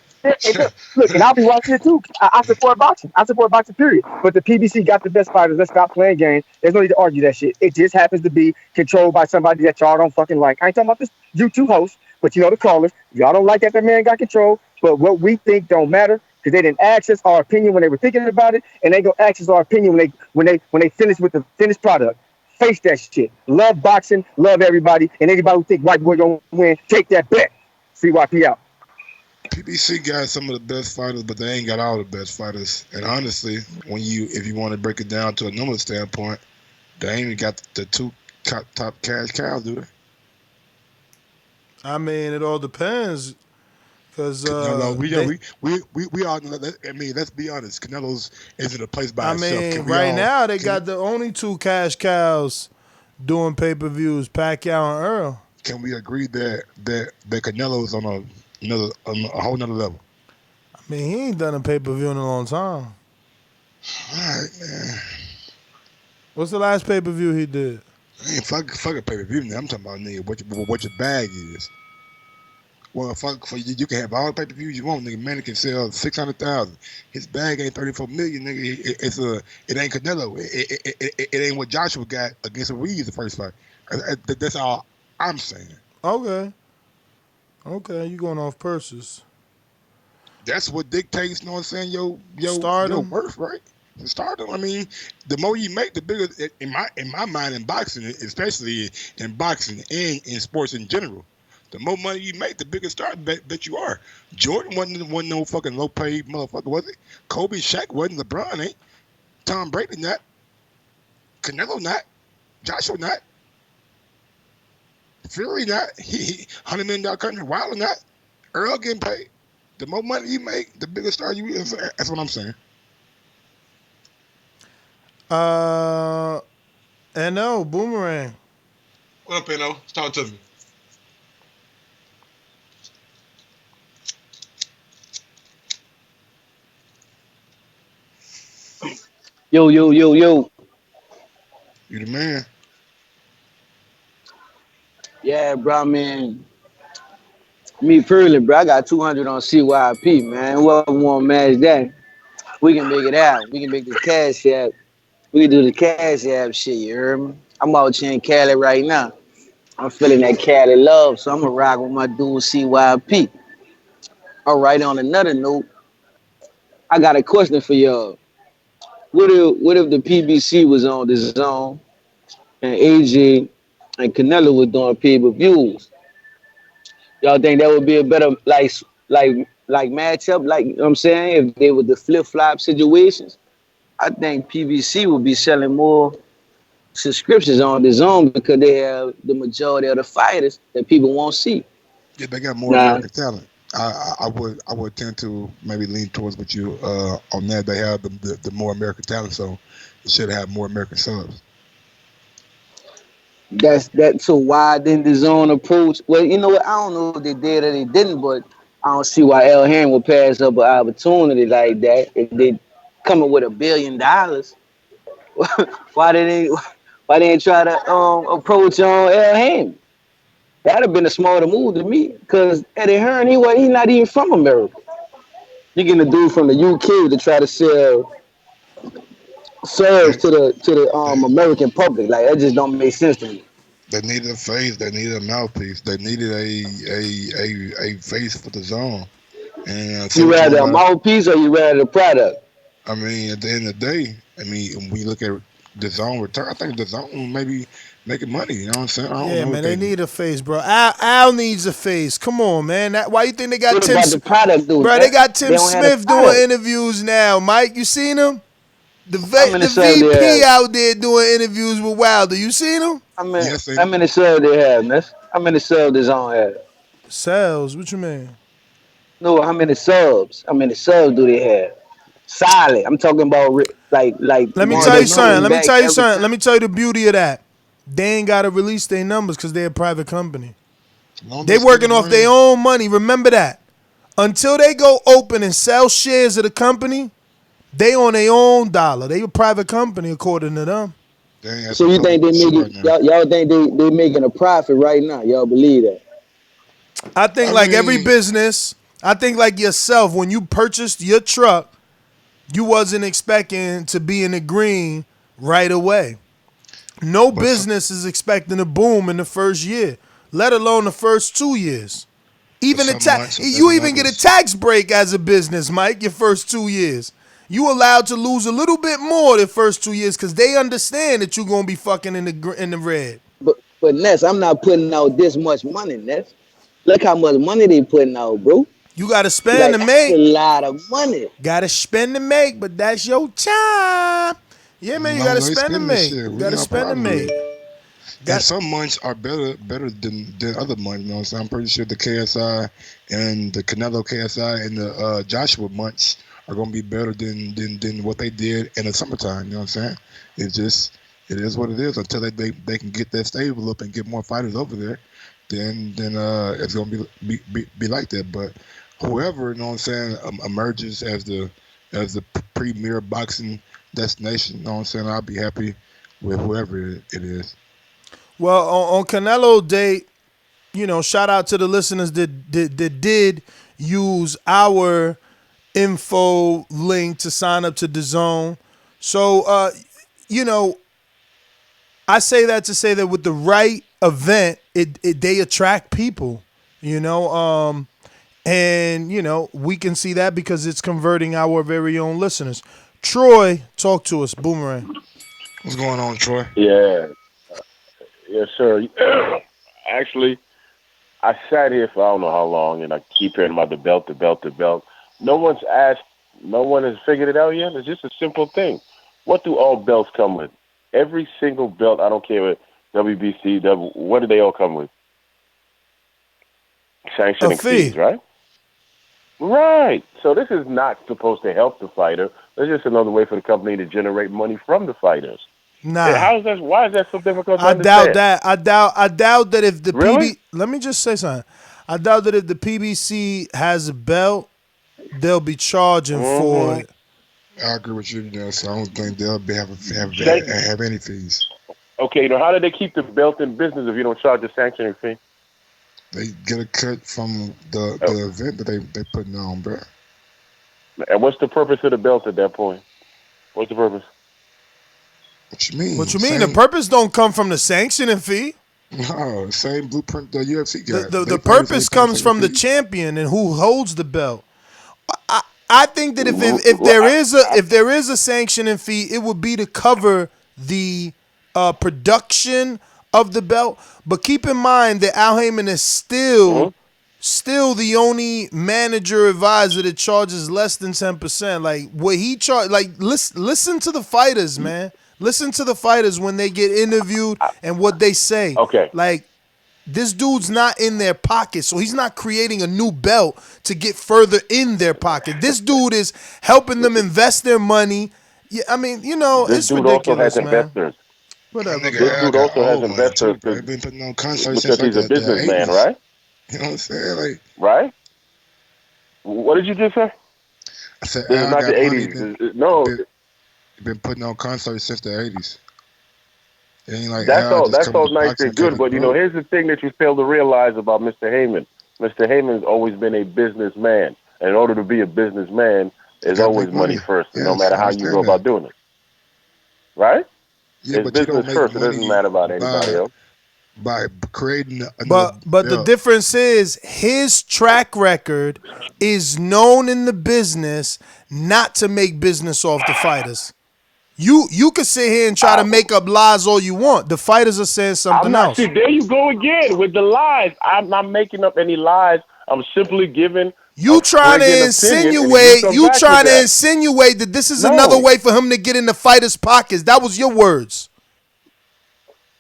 Look, and I'll be watching it too. I support boxing. I support boxing, period. But the PBC got the best fighters. Let's stop playing games. There's no need to argue that shit. It just happens to be controlled by somebody that y'all don't fucking like. I ain't talking about this YouTube host, but you know the callers. Y'all don't like that man got control. But what we think don't matter because they didn't access our opinion when they were thinking about it, and they gonna access our opinion when they finish with the finished product. Face that shit. Love boxing. Love everybody. And anybody who think white boy gonna win, take that bet. CYP out. PBC got some of the best fighters, but they ain't got all the best fighters. And honestly, if you want to break it down to a number standpoint, they ain't even got the two top cash cows, do they? I mean, it all depends. Because we all. I mean, let's be honest. Canelo's isn't a place by itself. I mean, right now they got the only two cash cows doing pay-per-views, Pacquiao and Earl. Can we agree that Canelo's on a whole nother level? I mean, he ain't done a pay-per-view in a long time. All right, man. What's the last pay-per-view he did? Ain't fuck a pay-per-view now. I'm talking about nigga, what your bag is. Well, fuck for you can have all the pay-per-views you want, nigga. Man, it can sell 600,000. His bag ain't 34 million, nigga. It ain't Canelo. It ain't what Joshua got against Ruiz the first fight. That's all I'm saying. Okay, you going off purses. That's what dictates, you know what I'm saying, your worth, right? The stardom. I mean, the more you make, the bigger. In my mind, in boxing, especially in boxing and in sports in general, the more money you make, the bigger star that you are. Jordan wasn't no fucking low paid motherfucker, was it? Kobe, Shaq wasn't. LeBron ain't. Tom Brady not. Canelo not. Joshua not. Fury not. $100 million country. Wilder not. Earl getting paid. The more money you make, the bigger star you is. That's what I'm saying. NO, Boomerang. What up, NO? Talk to me. Yo. You the man. Yeah, bro, man. Me personally, bro, I got 200 on CYP, man. Whoever want to match that, we can make it out. We can make this cash app. We can do the cash app shit, you heard me? I'm out here in Cali right now. I'm feeling that Cali love, so I'm going to rock with my dude CYP. All right, on another note, I got a question for y'all. What if the PBC was on the zone and AJ and Canelo was doing pay-per-views? Y'all think that would be a better like matchup? Like, you know what I'm saying? If they were the flip-flop situations, I think PBC would be selling more subscriptions on the zone because they have the majority of the fighters that people won't see. Yeah, they got more American talent. I would tend to maybe lean towards what you on that. They have the more American talent, so it should have more American subs. That's so why didn't the zone approach? Well, you know what? I don't know if they did or they didn't, but I don't see why El Ham would pass up an opportunity like that if they coming with $1 billion. Why they didn't try to approach El Ham? That'd have been a smarter move to me, because Eddie Hearn, he not even from America. You getting a dude from the UK to try to sell serves to the American public. Like, that just don't make sense to me. They needed a face. They needed a mouthpiece. They needed a face for the zone. And you rather a mouthpiece or you rather a product? I mean, at the end of the day, I mean, when we look at the zone return. I think the zone maybe making money. You know what I'm saying? I don't Yeah, know man, if they need a face, bro. Al needs a face. Come on, man. Why you think they got What Tim? about the product, dude? Bro, they got They Tim don't have the Smith doing product. interviews now. Mike, you seen him? How many The subs they VP have? out there doing interviews with Wilder. You seen him? How many subs they have, Ness? How many subs the zone have? Sales? What you mean? No, how many subs? How many subs do they have? Solid. I'm talking about like Let me one tell you that something. came Let me back tell you every something. time. Let me tell you the beauty of that. They ain't got to release their numbers because they're a private company. They working off their own money. Remember that. Until they go open and sell shares of the company, they on their own dollar. They a private company according to them. So you think they making y'all think they making a profit right now? Y'all believe that? I think like every business, I think like yourself, when you purchased your truck, you wasn't expecting to be in the green right away. No business is expecting a boom in the first year, let alone the first 2 years. Even you even get a tax break as a business, Mike, your first 2 years. You allowed to lose a little bit more the first 2 years because they understand that you're gonna be fucking in the red. But Ness, I'm not putting out this much money, Ness. Look how much money they putting out, bro. You gotta spend Like to that's make. a lot of money. Gotta spend to make, but that's your time. Yeah, man, you gotta spend to make. Shit. You We gotta got spend to problem. make. And some months are better than other months. You know, so I'm pretty sure the KSI and the Canelo KSI and the Joshua months are going to be better than what they did in the summertime. You know what I'm saying? It is what it is. Until they can get that stable up and get more fighters over there, then it's going to be like that. But whoever, you know what I'm saying, emerges as the premier boxing destination, you know what I'm saying, I'll be happy with whoever it is. Well, on Canelo Day, shout out to the listeners that did use our info link to sign up to DAZN. So, I say that to say that with the right event, they attract people, and we can see that because it's converting our very own listeners. Troy, talk to us, Boomerang. What's going on, Troy? Yeah. Yes, sir. Actually, I sat here for I don't know how long, and I keep hearing about the belt. No one's asked, no one has figured it out yet. It's just a simple thing. What do all belts come with? Every single belt, I don't care what WBC, what do they all come with? Sanctioning fees, right? Right. So this is not supposed to help the fighter. It's just another way for the company to generate money from the fighters. Nah. How is that? Why is that so difficult to I understand? doubt that. I doubt that if the Really? let me just say something. I doubt that if the PBC has a belt, they'll be charging for it. I agree with you there, so I don't think they'll have any fees. Okay, how do they keep the belt in business if you don't charge a sanctioning fee? They get a cut from the event that they putting on, bro. And what's the purpose of the belt at that point? What's the purpose? What you mean? What you mean? The purpose don't come from the sanctioning fee. No, same blueprint the UFC got. The purpose comes from the champion and who holds the belt. I think that if there is a sanctioning fee, it would be to cover the production of the belt. But keep in mind that Al Heyman is still the only manager advisor that charges less than 10%. Like what he charge, like listen to the fighters, man. Listen to the fighters when they get interviewed and what they say. Okay. Like this dude's not in their pocket, so he's not creating a new belt to get further in their pocket. This dude is helping them invest their money. Yeah, I mean, this it's ridiculous, also has man. investors. Whatever. This dude also has investors been putting on because he's a businessman, right? You know what I'm saying? Like, right? What did you just say? I said, this is not the 80s. No. Been putting on concerts since the 80s. It ain't like that's all nice and good, but here's the thing that you fail to realize about Mr. Heyman. Mr. Heyman's always been a businessman. And in order to be a businessman, there's always money first, no matter how you go about doing it. Right? Yeah, it's business first. It doesn't matter about anybody else. By creating but the difference is his track record is known in the business not to make business off the fighters. You could sit here and try to make up lies all you want. The fighters are saying something else. See, there you go again with the lies. I'm not making up any lies. I'm simply giving. You trying to insinuate? You trying to insinuate that this is another way for him to get in the fighters' pockets? That was your words.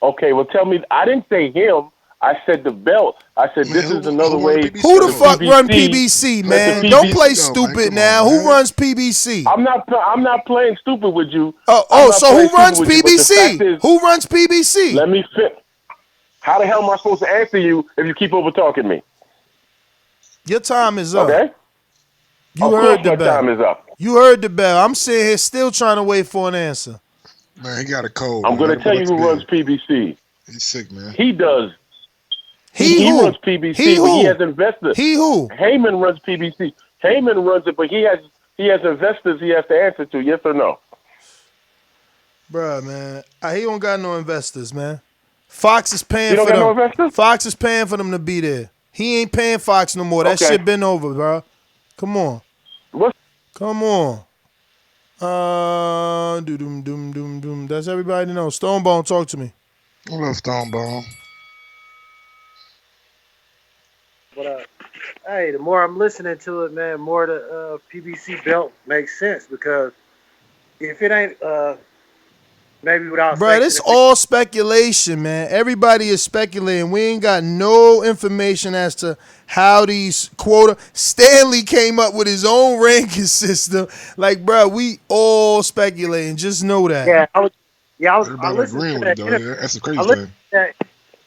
Okay, well, tell me. I didn't say him. I said the belt. I said this is another way. Who the fuck run PBC, man? Don't play stupid now. Who runs PBC? I'm not playing stupid with you. So who runs PBC? Who runs PBC? Let me fit. How the hell am I supposed to answer you if you keep over talking me? Your time is up. Okay. You heard the bell. Time is up. You heard the bell. I'm sitting here still trying to wait for an answer. Man, he got a cold. I'm going to tell you who runs PBC. He's sick, man. He does. He runs PBC, but he has investors. He who? Heyman runs PBC. Heyman runs it, but he has investors he has to answer to, yes or no? Bruh, man. He don't got no investors, man. Fox is paying for them. No investors? Fox is paying for them to be there. He ain't paying Fox no more. That shit been over, bro. Come on. What? Come on. Doom. That's everybody know. Stonebone, talk to me. I love Stonebone. But hey, the more I'm listening to it, man, more the PBC belt makes sense because if it ain't maybe without bro, this all speculation, man. Everybody is speculating. We ain't got no information as to how these quota. Stanley came up with his own ranking system. Like, bro, we all speculating. Just know that. Yeah, I listened to that. That's a crazy thing.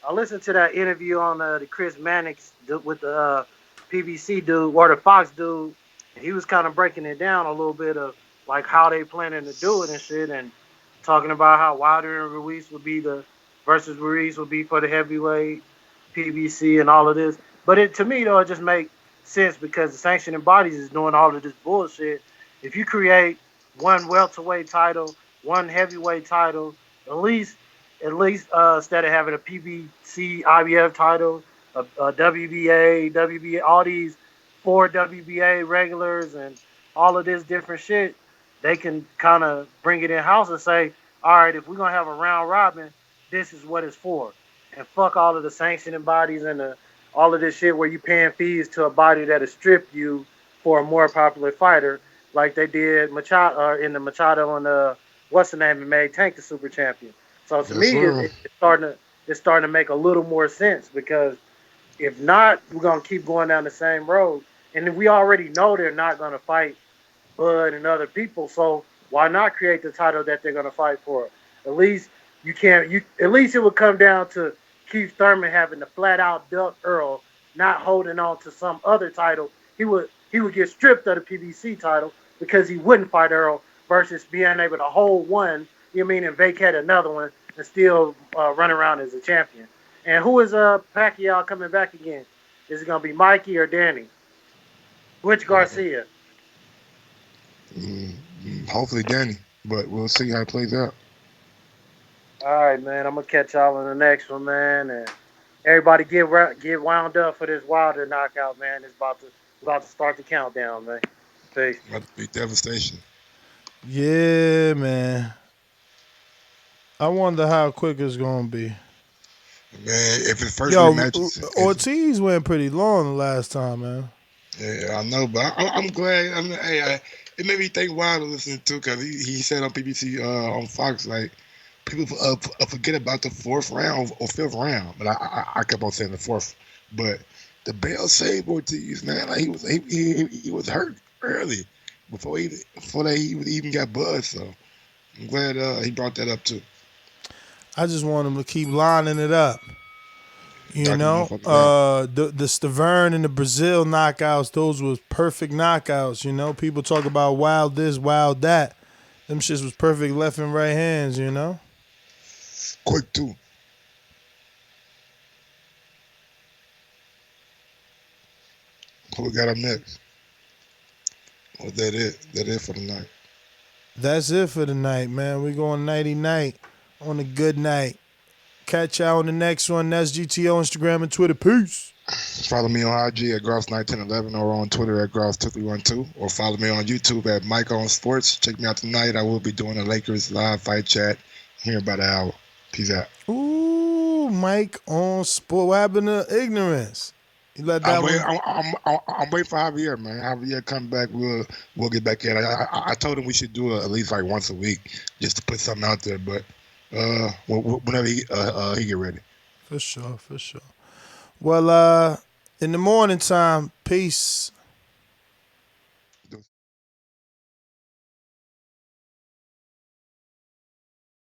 I listened to that interview on the Chris Mannix with the PBC dude or the Fox dude. He was kind of breaking it down a little bit of like how they planning to do it and shit, and talking about how Wilder and Ruiz would be versus Ruiz would be for the heavyweight PBC and all of this. But to me though, it just makes sense because the sanctioning bodies is doing all of this bullshit. If you create one welterweight title, one heavyweight title, at least instead of having a PBC, IBF title, a WBA, all these 4 WBA regulars and all of this different shit, they can kind of bring it in-house and say, all right, if we're going to have a round robin, this is what it's for. And fuck all of the sanctioning bodies and all of this shit where you paying fees to a body that'll strip you for a more popular fighter like they did Machado in the Machado and what's the name, and made Tank the super champion. So to me, it's starting to make a little more sense because if not, we're gonna keep going down the same road. And we already know they're not gonna fight Bud and other people. So why not create the title that they're gonna fight for? At least at least it would come down to Keith Thurman having to flat out duck Earl, not holding on to some other title. He would get stripped of the PBC title because he wouldn't fight Earl versus being able to hold one. And vacate another one and still run around as a champion. And who is Pacquiao coming back again? Is it going to be Mikey or Danny? Which Garcia? Hopefully Danny, but we'll see how it plays out. All right, man. I'm going to catch y'all in the next one, man. And everybody get wound up for this Wilder knockout, man. It's about to start the countdown, man. Peace. About to be devastation. Yeah, man. I wonder how quick it's gonna be. Man, if it's first rematch, Ortiz went pretty long the last time, man. Yeah, I know, but I'm glad. It made me think Wilder listening to because he said on PBC on Fox like people forget about the 4th round or 5th round, but I kept on saying the 4th. But the bell saved Ortiz, man. Like he was hurt early before he even got buzzed. So I'm glad he brought that up too. I just want him to keep lining it up. You know, the Stavern and the Brazil knockouts, those was perfect knockouts. You know, people talk about wild this, wild that. Them shits was perfect left and right hands, you know. Quick too. Who we got up next? Or that it? That it for the night? That's it for the night, man. We going nighty night on a good night. Catch y'all on the next one. That's GTO, Instagram, and Twitter. Peace. Follow me on IG at Gross1911 or on Twitter at Gross2312, or follow me on YouTube at Mike on Sports. Check me out tonight. I will be doing a Lakers live fight chat here about an hour. Peace out. Ooh, Mike on Sport. What happened to Ignorance? You let that I'm one. waiting for Javier, man. Javier come back, we'll get back in. I told him we should do it at least like once a week just to put something out there. But whenever he get ready. For sure. Well, in the morning time, peace.